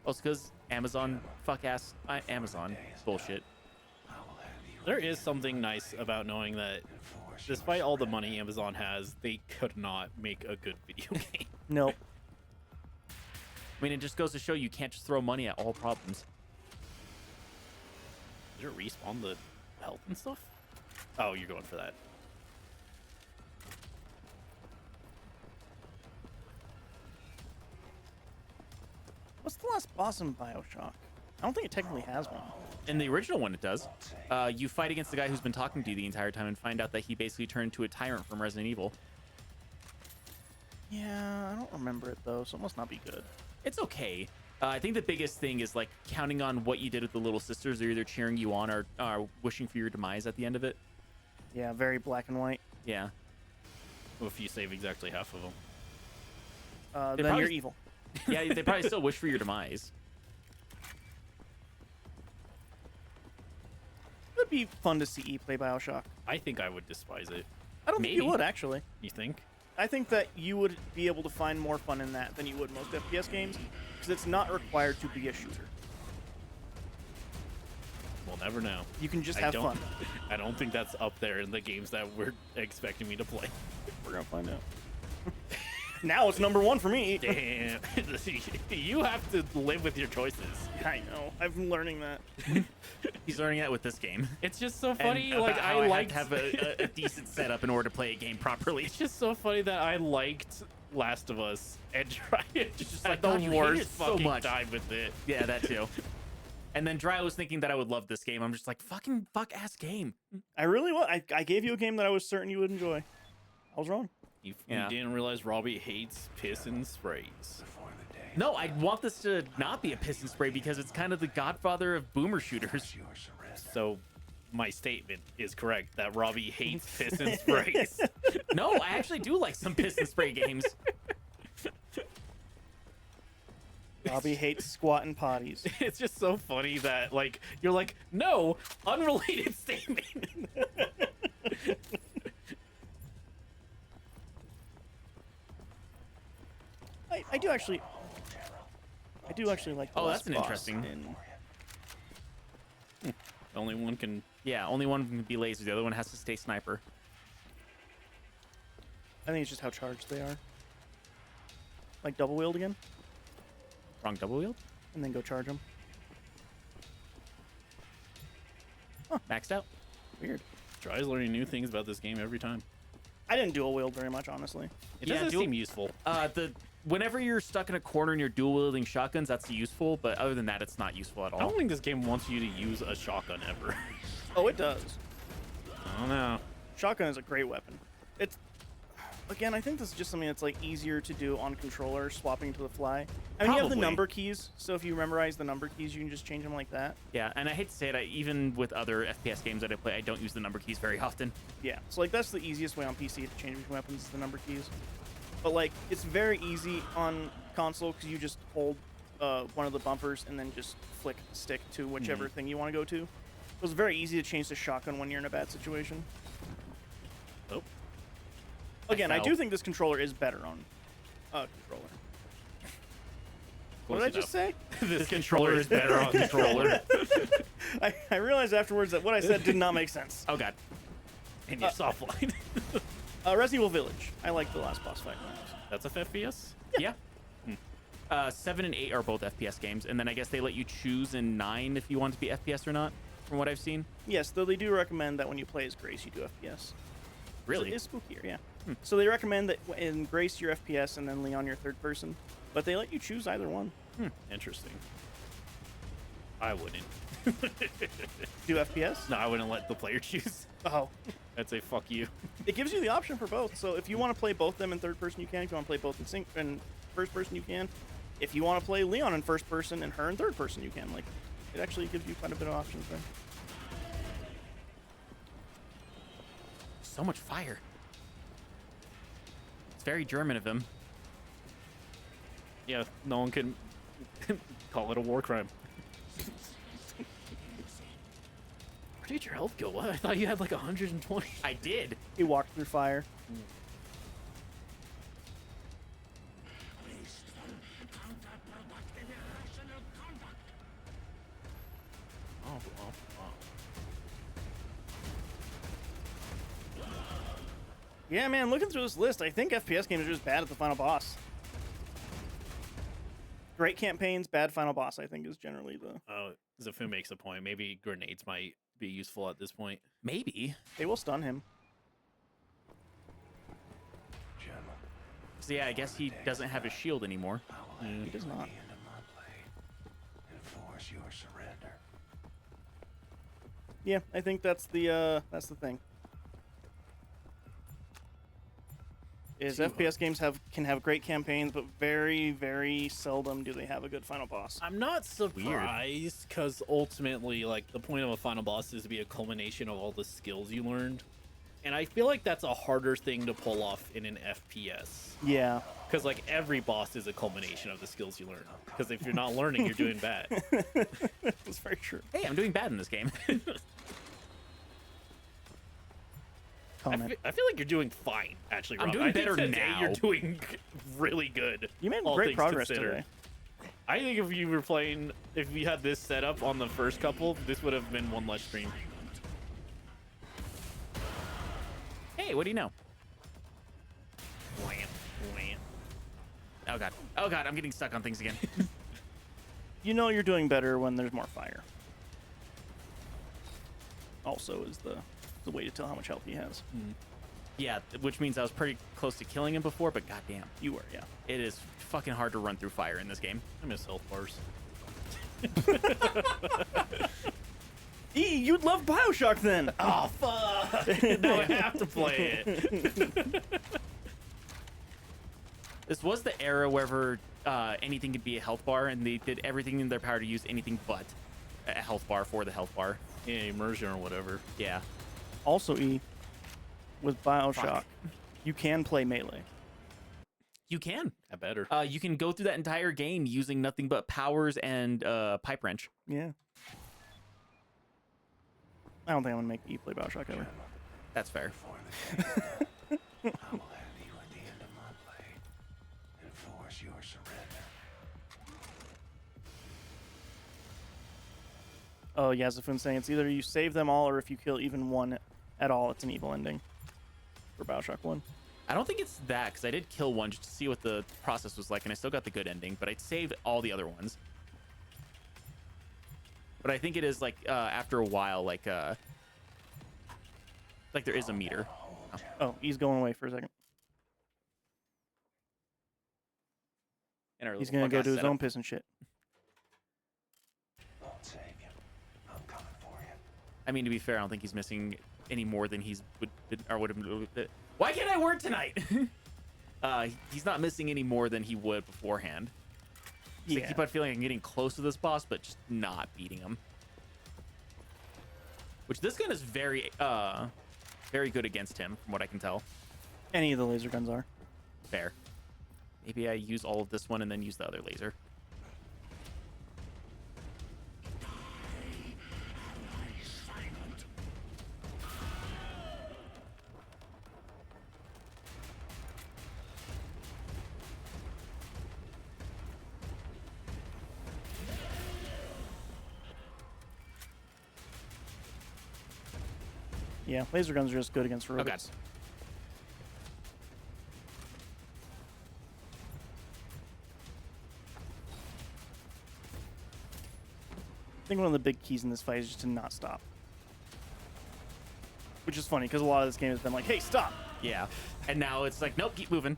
Also because Amazon, fuck ass Amazon bullshit. There is something nice about knowing that despite all the money Amazon has, they could not make a good video game. Nope. I mean, it just goes to show you can't just throw money at all problems. Did it respawn the health and stuff? Oh, you're going for that. What's the last boss in Bioshock? I don't think it technically has one. In the original one, it does. You fight against the guy who's been talking to you the entire time and find out that he basically turned into a tyrant from Resident Evil. Yeah, I don't remember it though, so it must not be good. It's okay. I think the biggest thing is like counting on what you did with the little sisters. They're either cheering you on or wishing for your demise at the end of it. Yeah, very black and white. Yeah. Well, if you save exactly half of them. They Then probably- you're evil. Yeah, they probably still wish for your demise. It'd be fun to see E play Bioshock. I think I would despise it. I don't think you Maybe. would, actually. You think? I think that you would be able to find more fun in that than you would most FPS games, because it's not required to be a shooter. We'll never know. You can just I have don't, fun. I don't think that's up there in the games that we're expecting me to play. We're gonna find out. Now it's number one for me. Damn. You have to live with your choices. I know. I'm learning that. He's learning that with this game. It's just so And funny. about Like how I have liked to have a decent setup in order to play a game properly. It's just so funny that I liked Last of Us and tried just like, like the God, you hate worst it so fucking much. time with it. Yeah, that too. And then Dry was thinking that I would love this game. I'm just like, fucking fuck ass game. I really was. I gave you a game that I was certain you would enjoy. I was wrong. You Yeah. didn't realize Robbie hates piss and sprays. No, I want this to not be a piss and spray because it's kind of the godfather of boomer shooters. So my statement is correct that Robbie hates piss and sprays. No, I actually do like some piss and spray games. Bobby hates squatting potties. It's just so funny that like you're like, no, unrelated statement. I do actually. I do actually like. The Oh, last that's an boss interesting- in- Only one can. Yeah, only one can be laser. The other one has to stay sniper. I think it's just how charged they are. Like double wield again, Wrong double wield? and then go charge them. Maxed out? Weird. Tries learning new things about this game every time. I didn't dual wield very much, honestly. It Yeah, doesn't dual- seem useful. Whenever you're stuck in a corner and you're dual wielding shotguns, that's useful. But other than that, it's not useful at I all. don't think this game wants you to use a shotgun ever. Oh, it does. I don't know. Shotgun is a great weapon. It's again, I think this is just something that's like easier to do on controller, swapping to the fly. I mean, you have the Probably. number keys, so if you memorize the number keys, you can just change them like that. Yeah, and I hate to say it, even with other FPS games that I play, I don't use the number keys very often. Yeah, so like that's the easiest way on PC to change between weapons is the number keys. But like it's very easy on console because you just hold one of the bumpers and then just flick stick to whichever thing you want to go to. So it's very easy to change to shotgun when you're in a bad situation. Oh, Again, I fell. do think this controller is better on controller. What close did I just enough. say? This controller is better on controller. I realized afterwards that what I said did not make sense. Oh god. And you're softline. Resident Evil Village. I like the last boss fight. That's a FPS? Yeah. 7 and 8 are both FPS games, and then I guess they let you choose in 9 if you want to be FPS or not, from what I've seen. Yes, though they do recommend that when you play as Grace, you do FPS. Really? So it's spookier, yeah. So they recommend that in Grace you're FPS and then Leon you're third person, but they let you choose either one. Interesting. I wouldn't. Do FPS? No, I wouldn't let the player choose. Oh. I'd say fuck you. It gives you the option for both. So if you want to play both them in third person, you can. If you want to play both in first person, you can. If you want to play Leon in first person and her in third person, you can. Like, it actually gives you quite a bit of options there. So much fire. It's very German of him. Yeah, no one can call it a war crime. Where did your health go? What? I thought you had like 120. I did. He walked through fire. Oh, Yeah, man, looking through this list, I think FPS games are just bad at the final boss. Great campaigns, bad final boss, I think, is generally the... oh, Zafu makes a point. Maybe grenades might be useful at this point. Maybe. They will stun him. General, So yeah, I guess he doesn't have his shield anymore. I will have He you does at not. the end of my blade. Enforce your surrender. Yeah, I think that's the thing. Is FPS games can have great campaigns, but very, very seldom do they have a good final boss. I'm not surprised because ultimately, like, the point of a final boss is to be a culmination of all the skills you learned. And I feel like that's a harder thing to pull off in an FPS. Yeah. Because, like, every boss is a culmination of the skills you learn. Because if you're not learning, you're doing bad. That's very true. Hey, I'm doing bad in this game. Comment. I feel like you're doing fine, actually, Rob. I'm doing I think better today now. You're doing really good. You made all great things progress considered. today. I think if you were playing, if you had this set up on the first couple, this would have been one less stream. Hey, what do you know? Wham, wham. Oh god. Oh god, I'm getting stuck on things again. You know you're doing better when there's more fire. Also is the way to tell how much health he has. Yeah, which means I was pretty close to killing him before, but goddamn, You were, yeah. it is fucking hard to run through fire in this game. I miss health bars. You'd love Bioshock then! Oh, fuck! Now I have to play it. This was the era wherever anything could be a health bar, and they did everything in their power to use anything but a health bar for the health bar. Yeah, immersion or whatever. Yeah. Also, with Bioshock, Fuck. you can play melee. You can. I better. You can go through that entire game using nothing but powers and pipe wrench. Yeah. I don't think I'm gonna make E play Bioshock ever. That's fair. Before the game is done, I will have you at the end of my blade. Enforce your surrender. Oh yeah, Zafun's saying it's either you save them all or if you kill even one at all, it's an evil ending. For Bioshock 1. I don't think it's that, because I did kill one just to see what the process was like, and I still got the good ending, but I saved all the other ones. But I think it is like after a while, like there is a meter. Oh, he's going away for a second. In our He's little gonna go fuck-ass do his setup. own piss and shit. Won't save you. I'm coming for you. I mean, to be fair, I don't think he's missing any more than he's would have. Why can't I word tonight? He's not missing any more than he would beforehand. So I keep on feeling I'm getting close to this boss, but just not beating him. Which this gun is very good against him, from what I can tell. Any of the laser guns are. Fair. Maybe I use all of this one and then use the other laser. Yeah, laser guns are just good against Oh god. robots. I think one of the big keys in this fight is just to not stop. Which is funny, because a lot of this game has been like, hey, stop! Yeah. And now it's like, nope, keep moving.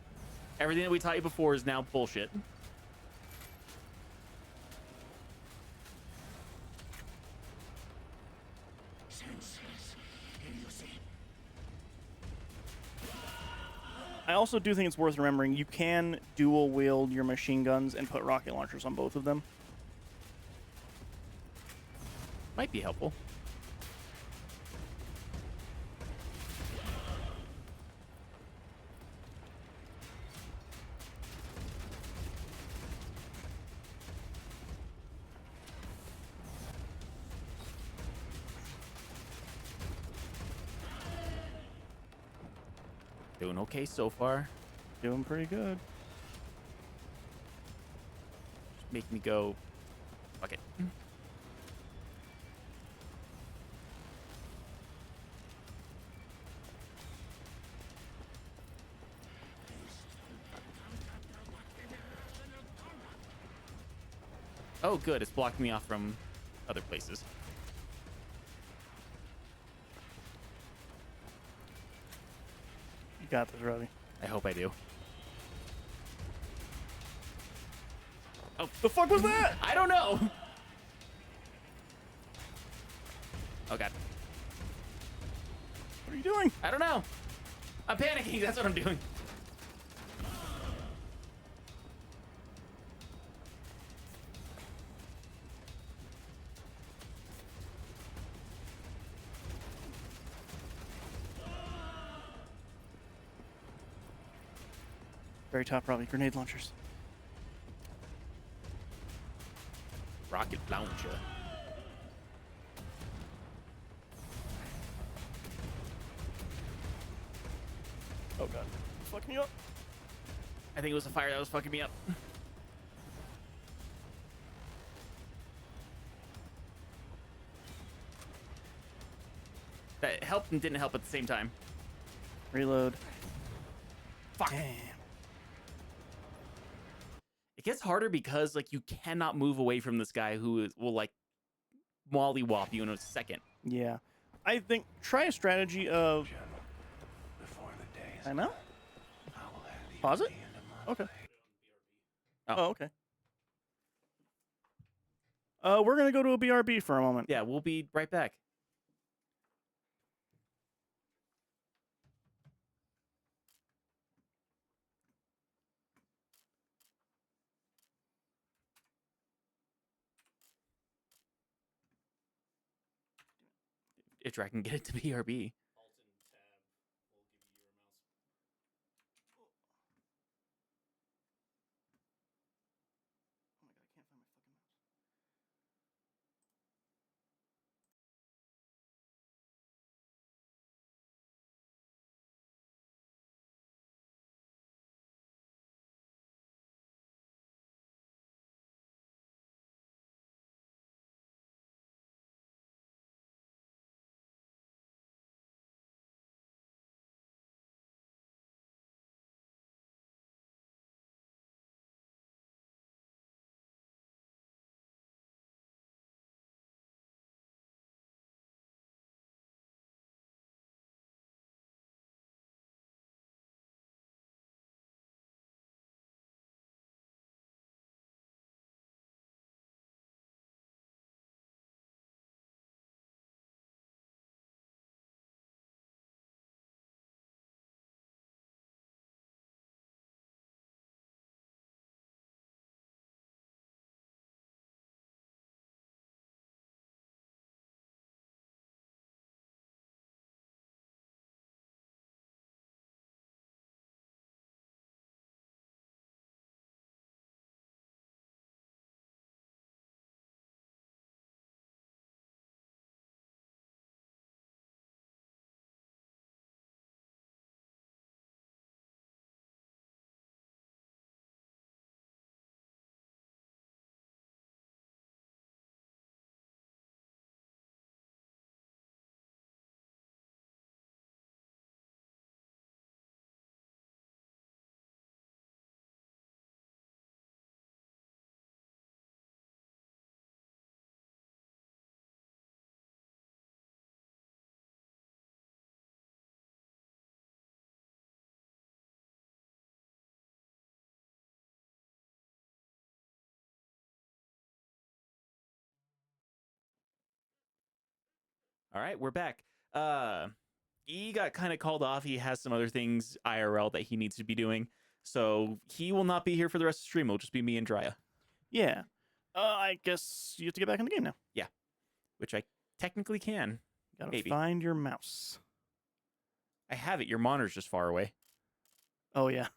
Everything that we taught you before is now bullshit. I also do think it's worth remembering you can dual wield your machine guns and put rocket launchers on both of them. Might be helpful. Doing okay so far. Doing pretty good. Make me go. Fuck it. Oh, good. It's blocking me off from other places. You got this, Robbie. I hope I do. Oh, The fuck was that? I don't know. Oh, God. What are you doing? I don't know. I'm panicking. That's what I'm doing. Very top, Robbie. Grenade launchers. Rocket launcher. Oh god. Fuck me up. I think it was the fire that was fucking me up. That helped and didn't help at the same time. Reload. Fuck. Damn. It gets harder because like you cannot move away from this guy who will like mollywop you in a second. Yeah. I think try a strategy of. Gentlemen, before the day is I know. I will hand you Pause it? the end of my Okay. blade. Oh. Oh, okay. We're gonna go to a BRB for a moment. Yeah, we'll be right back. If I can get it to BRB. Oh my god, I can't find my fucking mouse. All right, we're back. He got kind of called off. He has some other things IRL that he needs to be doing. So he will not be here for the rest of the stream. It'll just be me and Drya, Yeah. I guess you have to get back in the game now. which I technically can. Gotta Maybe. find your mouse. I have it. Your monitor's just far away. Oh yeah.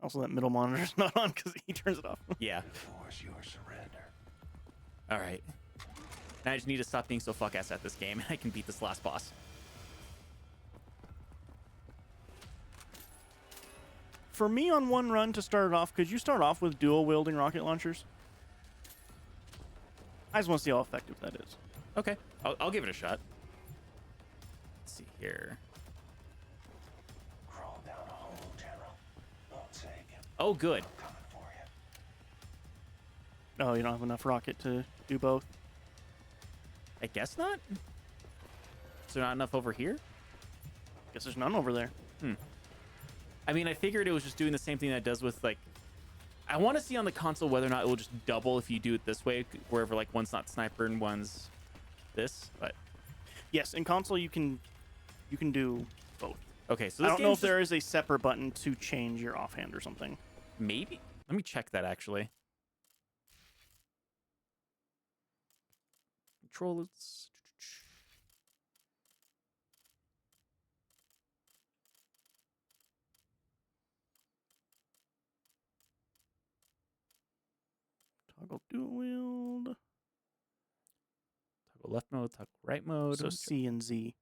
Also, that middle monitor's not on because he turns it off. Yeah. Enforce your surrender. All right. Now I just need to stop being so fuck ass at this game, and I can beat this last boss. for me on one run to start it off, could you start off with dual wielding rocket launchers? I just want to see how effective that is. Okay, I'll give it a shot. Let's see here. Crawl down a hole, General. Won't save you. Oh, good. Coming for you. Oh, you don't have enough rocket to do both? I guess not. So not enough over here? Guess there's none over there. I mean, I figured it was just doing the same thing that it does with, like... I want to see on the console whether or not it will just double if you do it this way, wherever, like, one's not sniper and one's this, but... Yes, in console you can do both. Okay, so I this don't know game's if there is a separate button to change your offhand or something. Maybe? Let me check that, actually. Controls... Toggle dual wield. Toggle left mode, toggle right mode. So C and Z.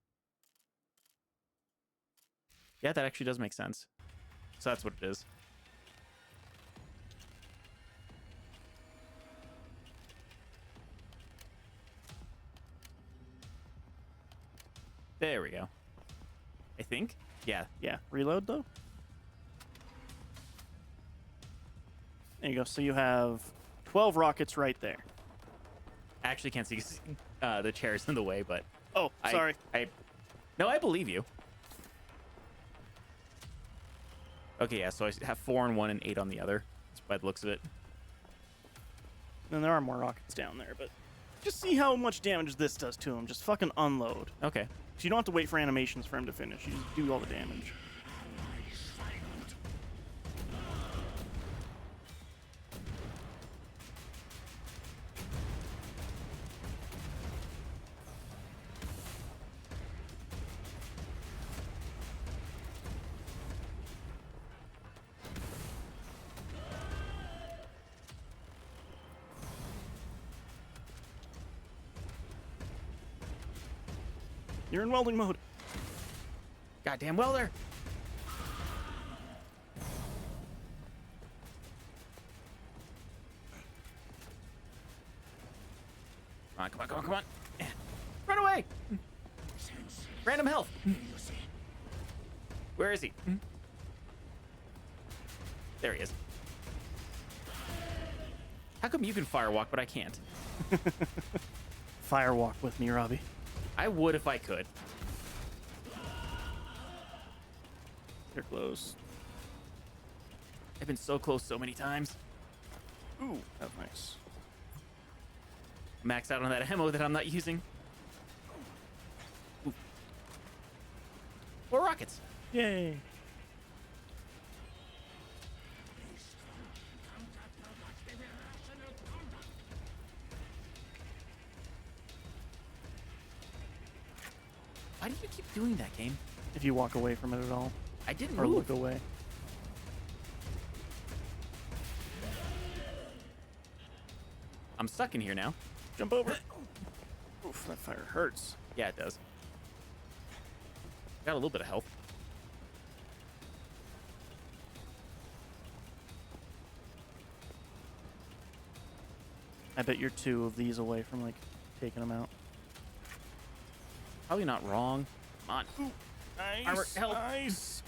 Yeah, that actually does make sense. So that's what it is. There we go. I think. Yeah. Yeah, reload though. There you go. So you have 12 rockets right there. I actually can't see 'cause, the chair's in the way, but Oh, sorry. No, I believe you. Okay, yeah, so I have 4 on one and 8 on the other. That's by the looks of it. And there are more rockets down there, but just see how much damage this does to him. Just fucking unload. Okay. So you don't have to wait for animations for him to finish. You just do all the damage. You're in welding mode. Goddamn welder. Come on, come on, come on, come on. Run away. Random health. Where is he? There he is. How come you can firewalk, but I can't? Firewalk with me, Robbie. I would if I could. They're close. I've been so close so many times. Ooh, that's nice. Max out on that ammo that I'm not using. Ooh. More rockets. Yay. Why do you keep doing that, game? If you walk away from it at all. I didn't Or move. look away. I'm stuck in here now. Jump over. Oof, that fire hurts. Yeah, it does. Got a little bit of health. I bet you're 2 of these away from, like, taking them out. Probably not wrong. Come on. Nice. Armor, help. Nice.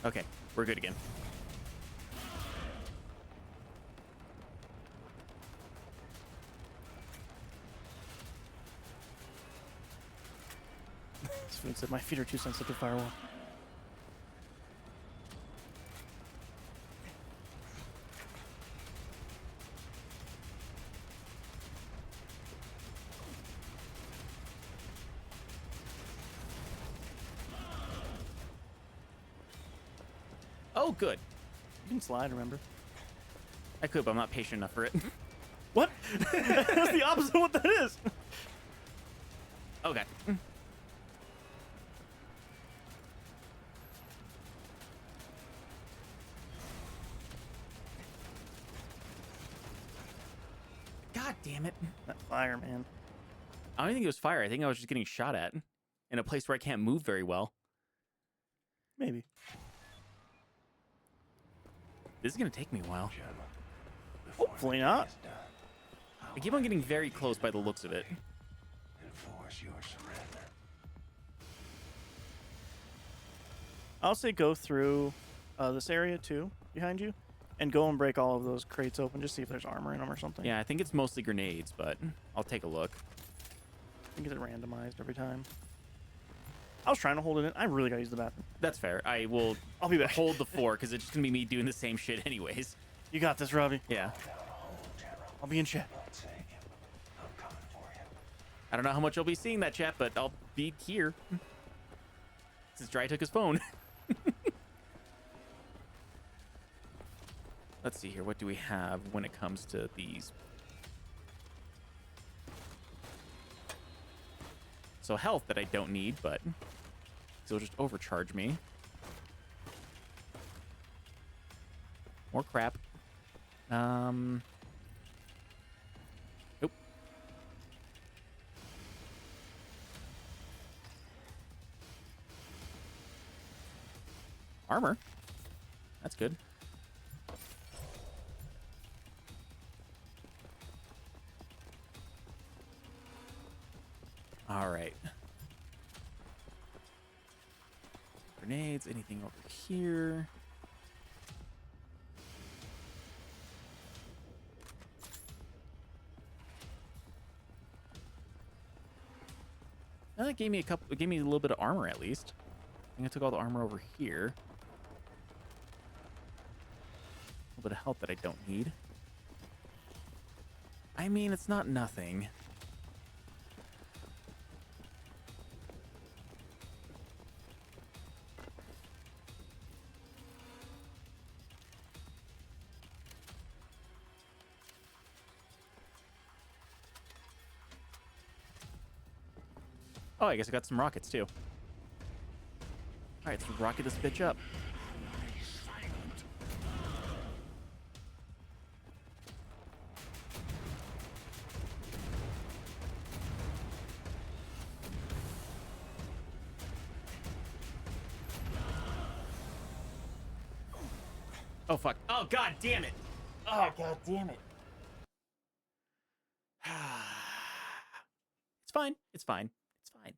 Okay, we're good again. Spoon said my feet are too sensitive to firewall. Oh, good. You can slide, remember? I could, but I'm not patient enough for it. What? That's the opposite of what that is. Oh, God. God damn it. That fire, man. I don't think it was fire. I think I was just getting shot at in a place where I can't move very well. Maybe. This is gonna take me a while. General, before Hopefully the not. day is done, I keep on getting very close by the looks of it. enforce your surrender. I'll say go through this area too, behind you, and go and break all of those crates open. Just see if there's armor in them or something. Yeah, I think it's mostly grenades, but I'll take a look. I think it's randomized every time. I was trying to hold it in. I really gotta use the bathroom. That's fair. I will I'll be back. hold the 4 because it's just gonna be me doing the same shit anyways. You got this, Robbie. Yeah. I'll be in chat. Don't take him. I'm coming for you. I don't know how much I'll be seeing that chat, but I'll be here. Since Dry took his phone. Let's see here. What do we have when it comes to these? So health that I don't need, but it'll just overcharge me. More crap. Nope. Armor. That's good. All right. Grenades, anything over here? That gave me it gave me a little bit of armor at least. I think I took all the armor over here. A little bit of health that I don't need. I mean, it's not nothing. Oh, I guess I got some rockets too. All right, let's rocket this bitch up. Oh, fuck. Oh, god damn it. Oh, god damn it. It's fine. It's fine. It's fine.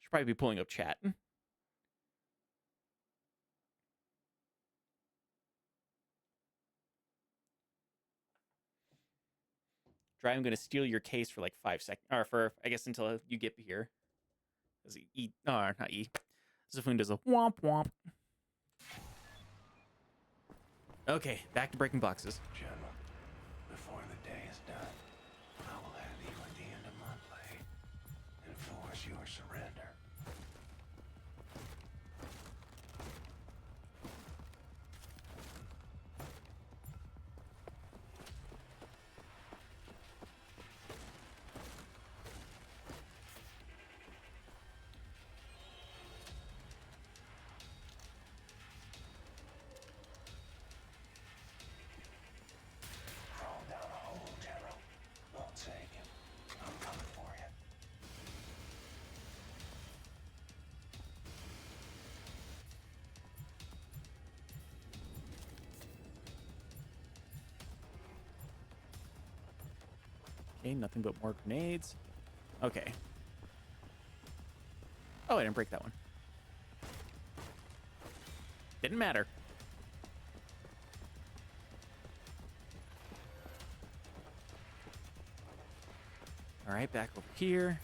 Should probably be pulling up chat. Dry, I'm going to steal your case for like 5 seconds. Or for, I guess, until you get here. Does he eat? No, not E. Zafun does a womp womp. Okay, back to breaking boxes. General, before the day is done, I will have you at the end of my blade. Enforce your surrender. Crawl down a hole, General. Won't take him. I'm coming for you. Okay, nothing but more grenades. Okay. Oh, I didn't break that one. Didn't matter. All right, back over here.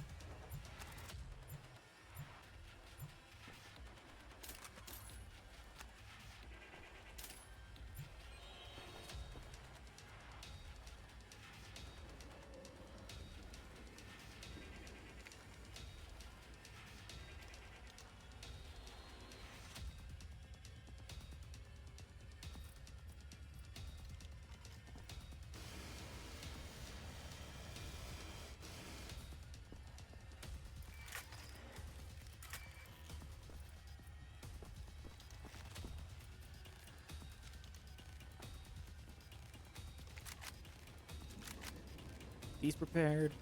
He's prepared.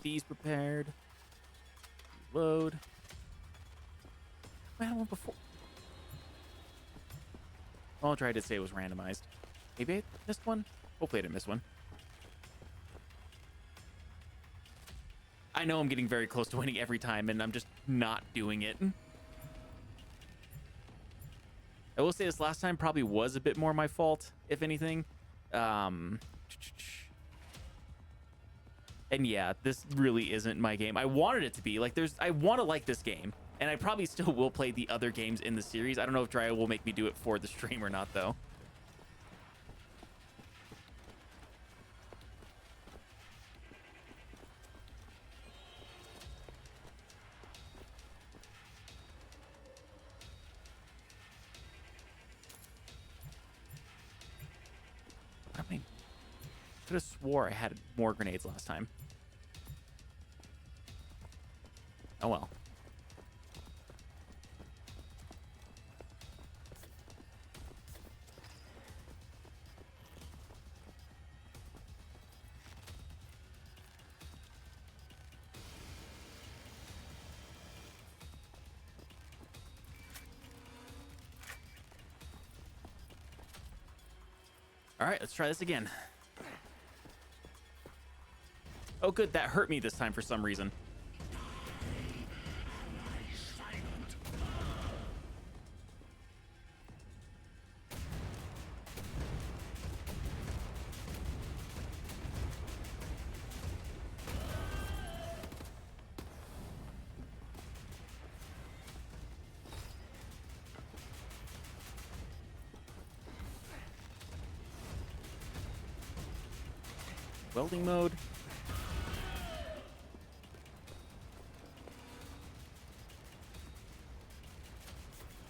He's prepared. Load. I had one before. I'll try to say it was randomized. Maybe I missed one? Hopefully I didn't miss one. I know I'm getting very close to winning every time, and I'm just not doing it. I will say this last time probably was a bit more my fault, if anything. And yeah, this really isn't my game. I wanted it to be. Like, I want to like this game, and I probably still will play the other games in the series. I don't know if Drya will make me do it for the stream or not, though. I could have swore I had more grenades last time. Oh well. All right, let's try this again. Oh, good. That hurt me this time for some reason. Welding mode.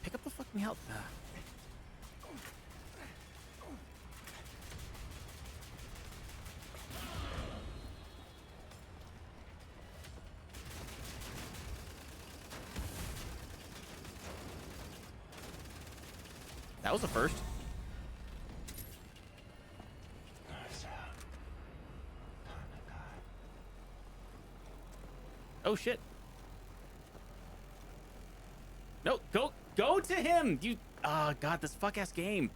Pick up the fucking health. That was the first. Oh shit. No, go to him. You God, this fuck ass game.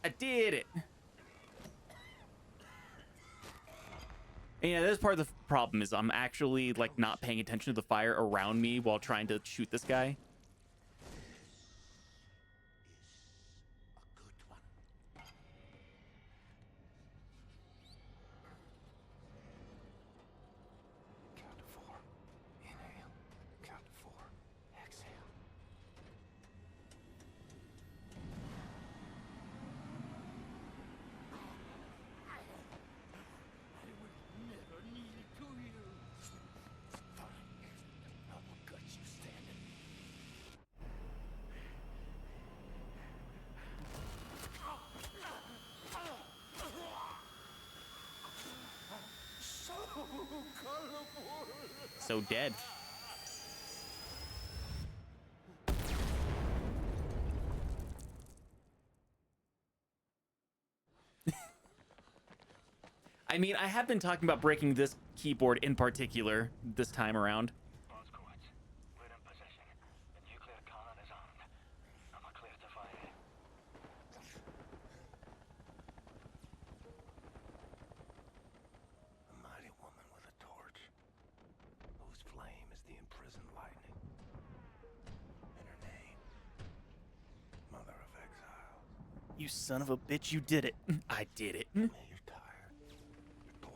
I did it. And yeah, that's part of the problem is I'm actually like not paying attention to the fire around me while trying to shoot this guy. So dead. I mean, I have been talking about breaking this keyboard in particular this time around. You son of a bitch, you did it. I did it. You're tired. You're bored.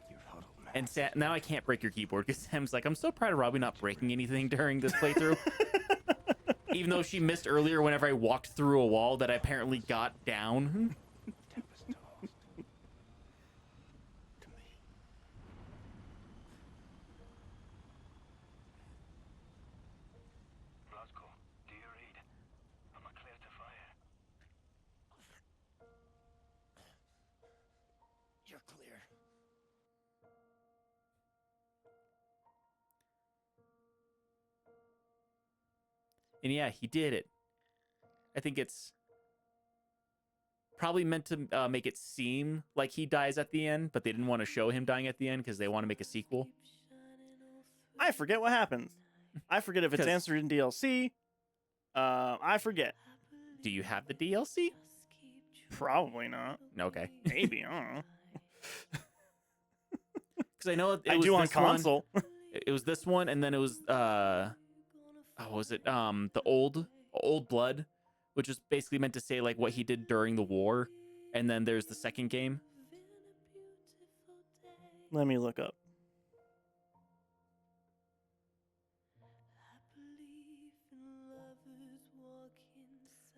You're huddled, man. And now I can't break your keyboard because Sam's like, I'm so proud of Robbie not breaking anything during this playthrough. Even though she missed earlier whenever I walked through a wall that I apparently got down. Tempest tossed. To me. Roscoe, do you read? Am I clear to fire? You're clear. And yeah, he did it. I think it's probably meant to make it seem like he dies at the end, but they didn't want to show him dying at the end because they want to make a sequel. I forget what happens. I forget if it's 'Cause- answered in DLC. I forget. Do you have the DLC? Probably not. Okay. Maybe. I don't know. Because I know it I was do on this one. console. It was this one, and then it was what was it? The old blood, which is basically meant to say like what he did during the war. And then there's the second game. Let me look up.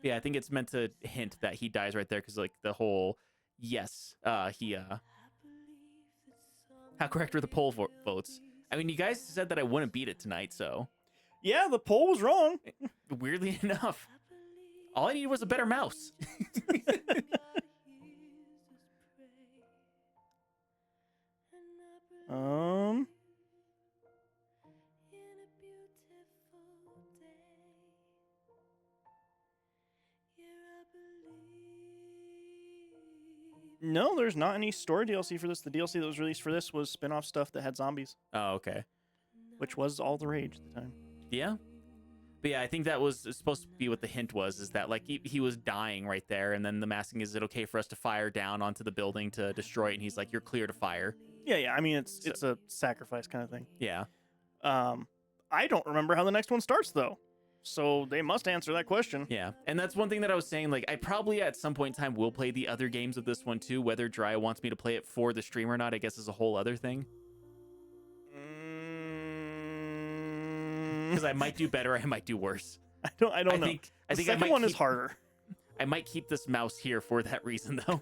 Yeah, I think it's meant to hint that he dies right there because like the whole how correct were the poll votes? I mean, you guys said that I wouldn't beat it tonight, so Yeah, the poll was wrong. weirdly enough, all I needed was a better mouse. No, there's not any story DLC for this. The DLC that was released for this was spin-off stuff that had zombies, Oh, okay. which was all the rage at the time. Yeah. But yeah, I think that was supposed to be what the hint was, is that like he was dying right there, and then the masking is it okay for us to fire down onto the building to destroy it, and he's like, you're clear to fire. Yeah. I mean, it's a sacrifice kind of thing. Yeah. I don't remember how the next one starts though, so they must answer that question. Yeah. And that's one thing that I was saying, like, I probably at some point in time will play the other games of this one too. Whether Dry wants me to play it for the stream or not, I guess is a whole other thing. Because I might do better, I might do worse. I don't know. I think the I second might one is keep- harder. I might keep this mouse here for that reason though.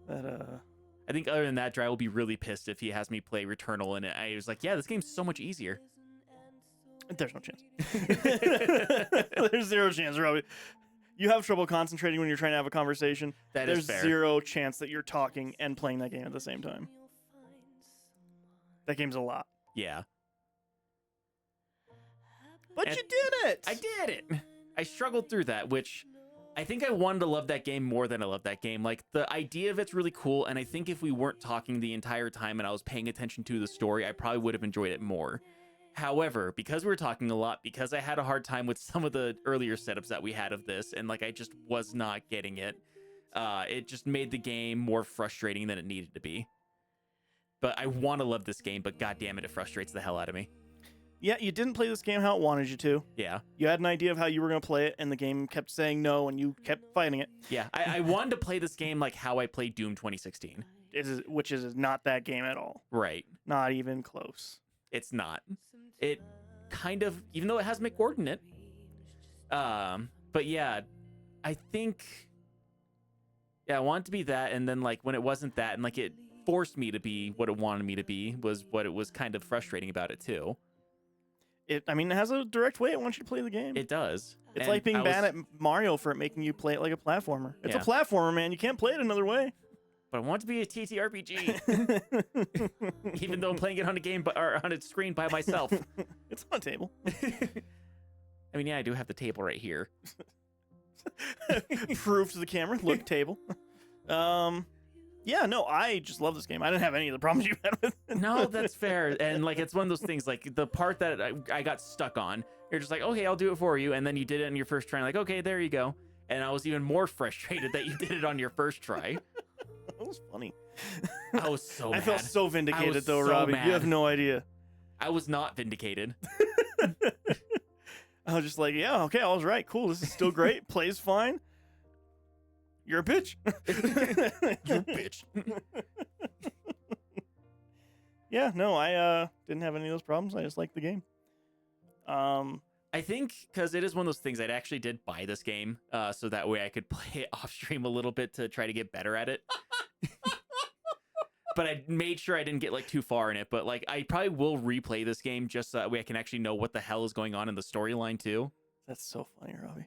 But I think other than that, Dry will be really pissed if he has me play Returnal, and I was like, yeah, this game's so much easier. there's no chance. There's zero chance, Robbie. You have trouble concentrating when you're trying to have a conversation. That There's is fair. zero chance that you're talking and playing that game at the same time. That game's a lot. Yeah. But And you did it! I did it. I struggled through that, which I think I wanted to love that game more than I love that game. Like, the idea of it's really cool, and I think if we weren't talking the entire time and I was paying attention to the story, I probably would have enjoyed it more. However, because we were talking a lot, because I had a hard time with some of the earlier setups that we had of this, and like I just was not getting it, it just made the game more frustrating than it needed to be. But I want to love this game, but goddammit, it frustrates the hell out of me. Yeah, you didn't play this game how it wanted you to. Yeah. You had an idea of how you were going to play it, and the game kept saying no, and you kept fighting it. Yeah. I wanted to play this game like how I played Doom 2016. Which is not that game at all. Right. Not even close. It's not. It kind of, even though it has Mick Ward in it. But yeah, I think, yeah, I want it to be that. And then like when it wasn't that, and like it forced me to be what it wanted me to be, was what it was kind of frustrating about it too. It has a direct way it wants you to play the game. It does. It's And like being I bad was- at Mario for it making you play it like a platformer. It's Yeah. a platformer, man. You can't play it another way. But I want it to be a TTRPG, even though I'm playing it on a game or on a screen by myself. It's on a table. I mean, yeah, I do have the table right here. Proof to the camera. Look, table. Yeah, no, I just love this game. I didn't have any of the problems you had with it. No, that's fair. And like, it's one of those things, like the part that I got stuck on, you're just like, okay, I'll do it for you. And then you did it on your first try. Like, okay, there you go. And I was even more frustrated that you did it on your first try. That was funny. I was so mad. I felt so vindicated, was though, so Robbie. mad. You have no idea. I was not vindicated. I was just like, yeah, okay, I was right. Cool. This is still great. Plays fine. You're a bitch. You bitch. Yeah, no, I didn't have any of those problems. I just liked the game. I think because it is one of those things, I actually did buy this game so that way I could play it off stream a little bit to try to get better at it. But I made sure I didn't get like too far in it. But like, I probably will replay this game just so that way I can actually know what the hell is going on in the storyline too. That's so funny, Robbie.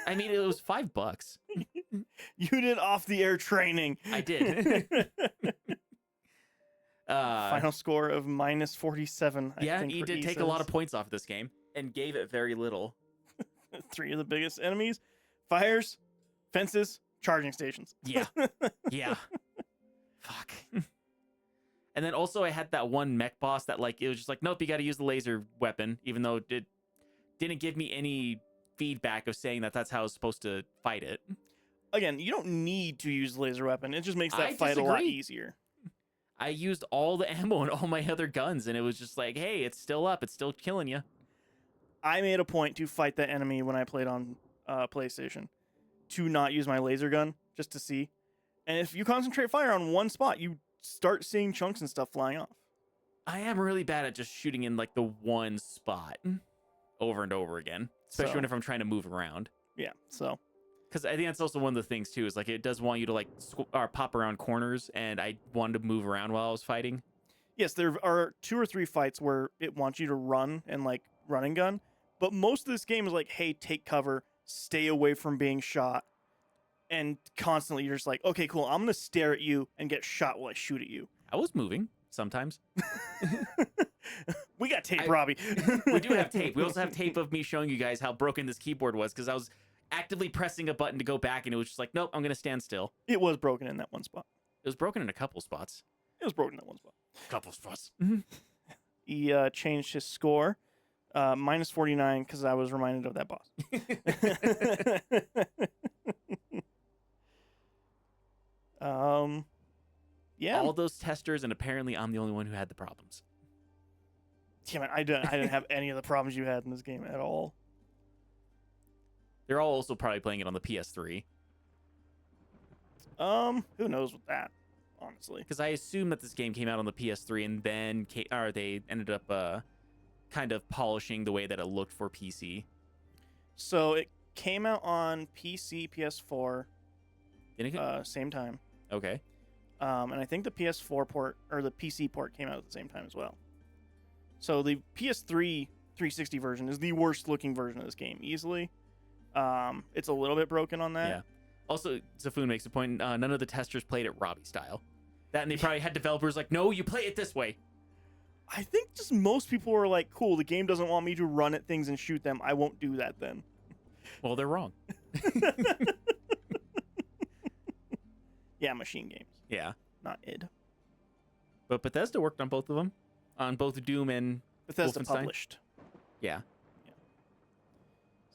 I mean, it was $5. You did off the air training. I did. Final score of -47. I Yeah, think, he for did take a Issa's. lot of points off this game. and gave it very little. 3 of the biggest enemies: fires, fences, charging stations. Yeah. Yeah. Fuck. And then also I had that one mech boss that like it was just like, nope, you got to use the laser weapon, even though it didn't give me any feedback of saying that that's how I was supposed to fight it. Again, you don't need to use the laser weapon. It just makes that I fight a lot disagree. easier. I used all the ammo and all my other guns, and it was just like, hey, it's still up. It's still killing you. I made a point to fight that enemy when I played on PlayStation, to not use my laser gun, just to see. And if you concentrate fire on one spot, you start seeing chunks and stuff flying off. I am really bad at just shooting in like the one spot over and over again, especially So- when if I'm trying to move around. Yeah, so Because I think that's also one of the things too, is like it does want you to like or pop around corners, and I wanted to move around while I was fighting. yes, there are 2 or 3 fights where it wants you to run and like run and gun, but most of this game is like, hey, take cover, stay away from being shot, and constantly you're just like, okay, cool, I'm gonna stare at you and get shot while I shoot at you. I was moving sometimes. We got tape, I- Robbie. We do have tape. We also have tape of me showing you guys how broken this keyboard was, because I was actively pressing a button to go back, and it was just like, nope, I'm gonna stand still. It was broken in that one spot. It was broken in a couple spots. It was broken in that one spot. Couple spots. He changed his score, minus 49, because I was reminded of that boss. Yeah. All those testers, and apparently I'm the only one who had the problems. Damn it, I didn't have any of the problems you had in this game at all. They're all also probably playing it on the PS3, Who knows with that, honestly. because I assume that this game came out on the PS3, and then they ended up kind of polishing the way that it looked for PC. So it came out on PC, PS4, Didn't it? same time. Okay. And I think the PS4 port or the PC port came out at the same time as well. So the PS3 360 version is the worst looking version of this game, easily. It's a little bit broken on that. Yeah. Also, Zafun makes a point. None of the testers played it Robbie style. That, and they probably had developers like, no, you play it this way. I think just most people were like, cool, the game doesn't want me to run at things and shoot them. I won't do that then. Well, they're wrong. Yeah, machine games, Yeah. not id. But Bethesda worked on both of them, on both Doom and Bethesda Wolfenstein? published. yeah.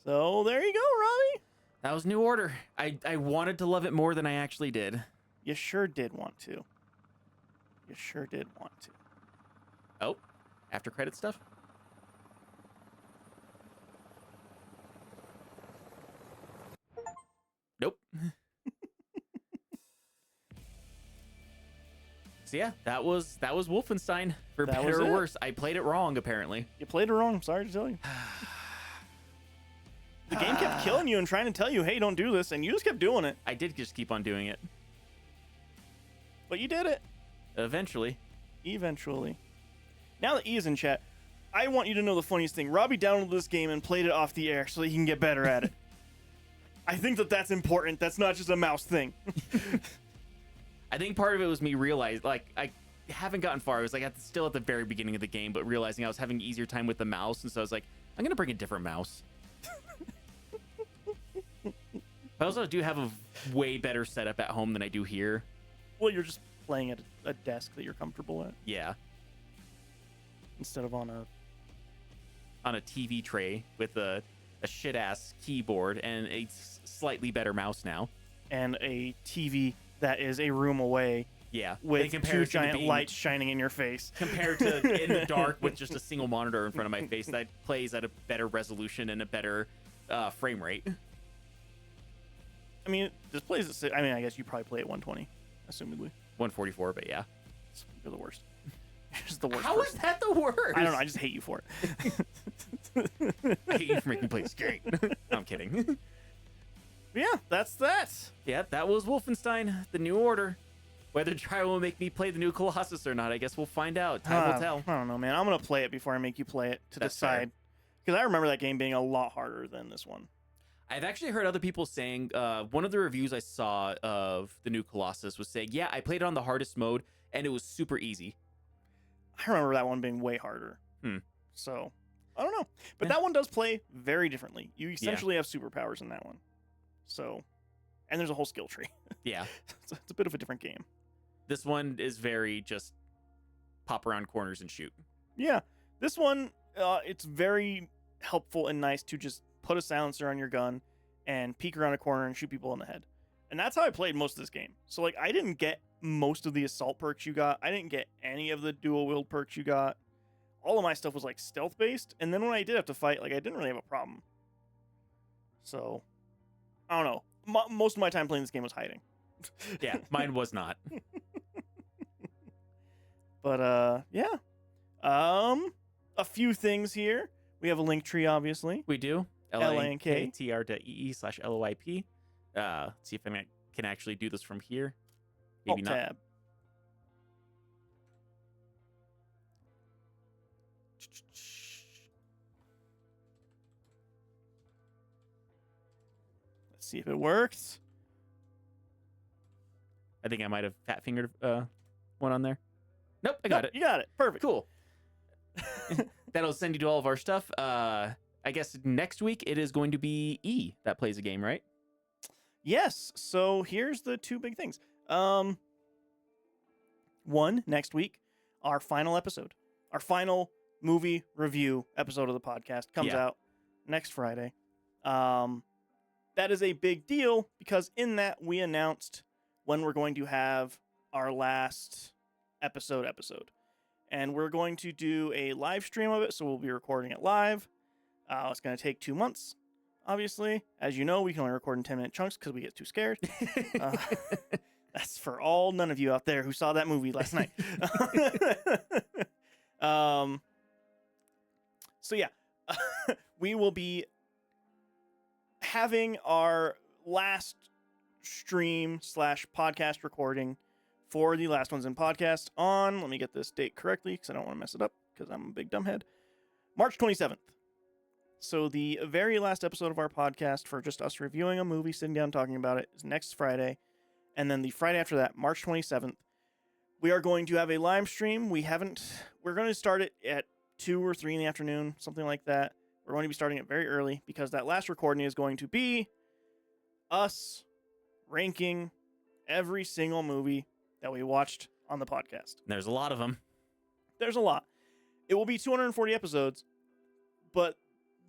So there you go, Robbie. That was New Order. I wanted to love it more than I actually did. You sure did want to. You sure did want to. Oh, after credit stuff? Nope. So yeah, that was Wolfenstein. For That better was or it. worse, I played it wrong apparently. You played it wrong. I'm sorry to tell you. The game kept killing you and trying to tell you, hey, don't do this, and you just kept doing it. I did just keep on doing it. But you did it. Eventually. Eventually. Now that E is in chat, I want you to know the funniest thing. Robbie downloaded this game and played it off the air so that he can get better at it. I think that that's important. That's not just a mouse thing. I think part of it was me realizing, like, I haven't gotten far. I was like still at the very beginning of the game, but realizing I was having an easier time with the mouse, and so I was like, I'm gonna bring a different mouse. I also do have a way better setup at home than I do here. Well, you're just playing at a desk that you're comfortable at Yeah, instead of on a... on a TV tray with a shit ass keyboard and a slightly better mouse now. and a TV that is a room away Yeah, with in two comparison to giant being- lights shining in your face. compared to in the dark with just a single monitor in front of my face that plays at a better resolution and a better frame rate. I mean, this plays at... I mean, I guess you probably play at 120, assumedly. 144, but yeah. You're the worst. You're just the worst How is person. that the worst? I don't know. I just hate you for it. I hate you for making me play this game. I'm kidding. But yeah, that's that. Yeah, that was Wolfenstein, the New Order. Whether Trial will make me play the new Colossus or not, I guess we'll find out. Time will tell. I don't know, man. I'm gonna play it before I make you play it to That's fair. decide. Because I remember that game being a lot harder than this one. I've actually heard other people saying, one of the reviews I saw of the new Colossus was saying, yeah, I played it on the hardest mode, and it was super easy. I remember that one being way harder. Hmm. So, I don't know. But Yeah. that one does play very differently. You essentially have superpowers in that one. So, and there's a whole skill tree. Yeah. So it's a bit of a different game. This one is very just pop around corners and shoot. Yeah. This one, it's very helpful and nice to just put a silencer on your gun and peek around a corner and shoot people in the head. And that's how I played most of this game. So, like, I didn't get most of the assault perks you got. I didn't get any of the dual wield perks you got. All of my stuff was, like, stealth-based. And then when I did have to fight, like, I didn't really have a problem. So, I don't know. Most of my time playing this game was hiding. Yeah, mine was not. But, yeah. A few things here. We have a link tree, obviously. We do. Linktr.ee linktr.ee/LOIP. See if I can actually do this from here. Maybe Alt not. tab. Let's see if it works. I think I might have fat fingered one on there. Nope, I got Nope, it. You got it. Perfect. Cool. That'll send you to all of our stuff. I guess next week it is going to be E that plays a game, right? Yes. So here's the two big things. One, next week, our final episode, our final movie review episode of the podcast comes Yeah. out next Friday. That is a big deal because in that we announced when we're going to have our last episode. And we're going to do a live stream of it, so we'll be recording it live. It's going to take 2 months, obviously. As you know, we can only record in 10-minute chunks because we get too scared. That's for none of you out there who saw that movie last night. So yeah, we will be having our last stream / podcast recording for the Last Ones in Podcast on, let me get this date correctly because I don't want to mess it up because I'm a big dumbhead, March 27th. So the very last episode of our podcast for just us reviewing a movie, sitting down talking about it, is next Friday. And then the Friday after that, March 27th, we are going to have a live stream. We're going to start it at 2 or 3 in the afternoon, something like that. We're going to be starting it very early because that last recording is going to be us ranking every single movie that we watched on the podcast. There's a lot of them. There's a lot. It will be 240 episodes, but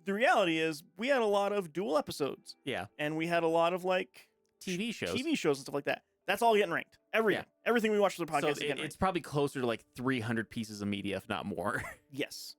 the reality is we had a lot of dual episodes. Yeah. And we had a lot of like TV shows. TV shows and stuff like that. That's all getting ranked. Everything we watch for the podcast So is getting ranked. it's probably closer to like 300 pieces of media, if not more. Yes.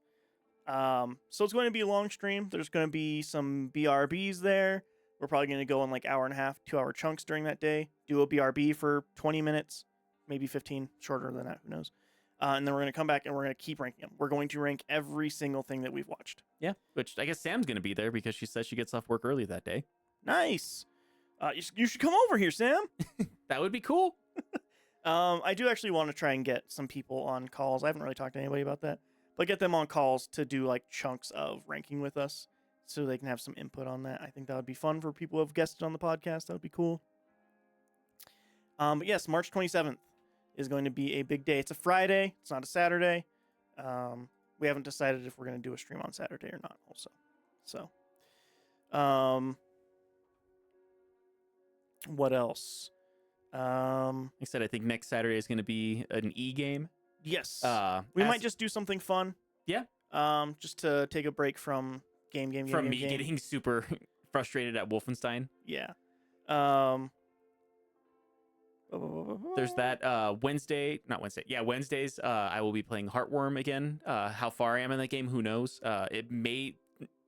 So it's going to be a long stream. There's going to be some BRBs there. We're probably going to go in like hour and a half, 2-hour chunks during that day. Do a BRB for 20 minutes, maybe 15, shorter than that, who knows. And then we're going to come back and we're going to keep ranking them. We're going to rank every single thing that we've watched. Yeah. Which I guess Sam's going to be there because she says she gets off work early that day. Nice. You should come over here, Sam. That would be cool. I do actually want to try and get some people on calls. I haven't really talked to anybody about that, but get them on calls to do like chunks of ranking with us so they can have some input on that. I think that would be fun for people who have guested on the podcast. That would be cool. But yes, March 27th is going to be a big day. It's a Friday. It's not a Saturday. We haven't decided if we're going to do a stream on Saturday or not also. So, what else? Like I said, I think next Saturday is going to be an E game. Yes. We might as- just do something fun. Yeah. Just to take a break from game. From me getting super frustrated at Wolfenstein. Yeah. There's that Wednesday, not Wednesday. Yeah, Wednesdays. I will be playing Heartworm again. How far I am in that game, who knows?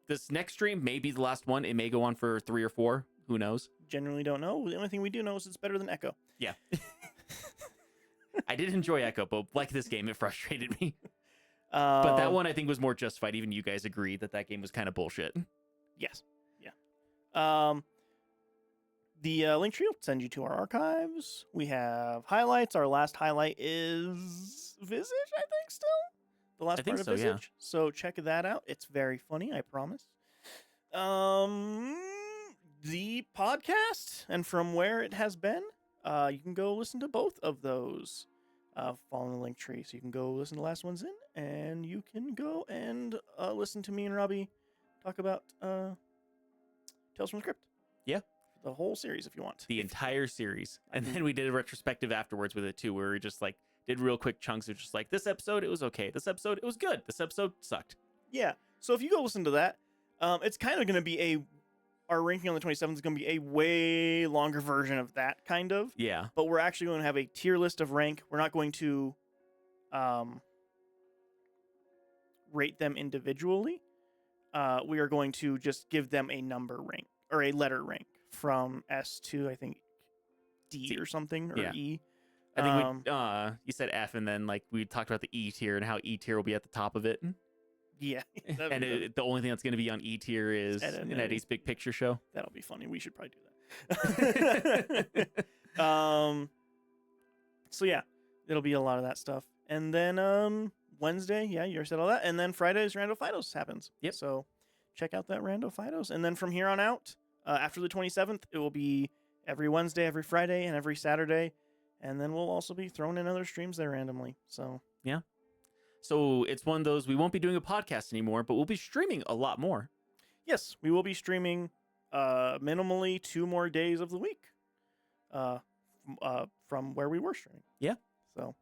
This next stream may be the last one. It may go on for 3 or 4. Who knows? Generally don't know. The only thing we do know is it's better than Echo. Yeah. I did enjoy Echo, but like this game, it frustrated me. But that one I think was more justified. Even you guys agreed that game was kind of bullshit. Yes. Yeah. The link tree will send you to our archives. We have highlights. Our last highlight is Visage, I think, still. The last I think part so, of yeah. Visage. So check that out. It's very funny, I promise. The podcast and from where it has been, you can go listen to both of those. following the link tree. So you can go listen to the last ones in, and you can go and listen to me and Robbie talk about Tales from the Crypt. Yeah. The whole series if you want. The entire series. And then we did a retrospective afterwards with it too, where we just like did real quick chunks of just like, this episode, it was okay. This episode, it was good. This episode sucked. Yeah. So if you go listen to that, it's kind of going to be our ranking on the 27th is going to be a way longer version of that, kind of. Yeah. But we're actually going to have a tier list of rank. We're not going to rate them individually. We are going to just give them a number rank or a letter rank from S to, I think, D or something, or Yeah. E. I think you said F, and then like we talked about the E tier and how E tier will be at the top of it. Yeah. And the only thing that's going to be on E tier is Ed an Eddie's Big Picture show. That'll be funny. We should probably do that. So yeah, it'll be a lot of that stuff. And then Wednesday, yeah, you already said all that. And then Friday's Rando Fidos happens. Yep. So check out that Rando Fidos. And then from here on out, after the 27th, it will be every Wednesday, every Friday, and every Saturday. And then we'll also be throwing in other streams there randomly. So Yeah. So it's one of those, we won't be doing a podcast anymore, but we'll be streaming a lot more. yes, we will be streaming minimally 2 more days of the week from where we were streaming. Yeah. So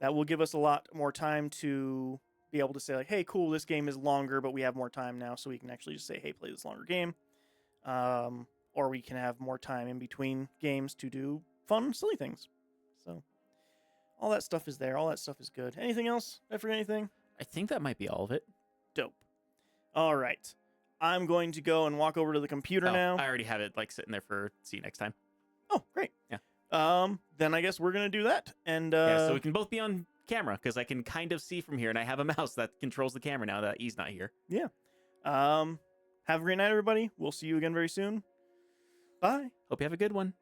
that will give us a lot more time to be able to say like, hey, cool, this game is longer, but we have more time now, so we can actually just say, hey, play this longer game. Or we can have more time in between games to do fun, silly things. So all that stuff is there. All that stuff is good. Anything else? Did I forget anything? I think that might be all of it. Dope. All right. I'm going to go and walk over to the computer now. I already have it like sitting there for see you next time. Oh, great. Yeah. Then I guess we're gonna do that. And Yeah, so we can both be on camera because I can kind of see from here, and I have a mouse that controls the camera now that he's not here. have a great night, everybody. We'll see you again very soon. Bye. Hope you have a good one.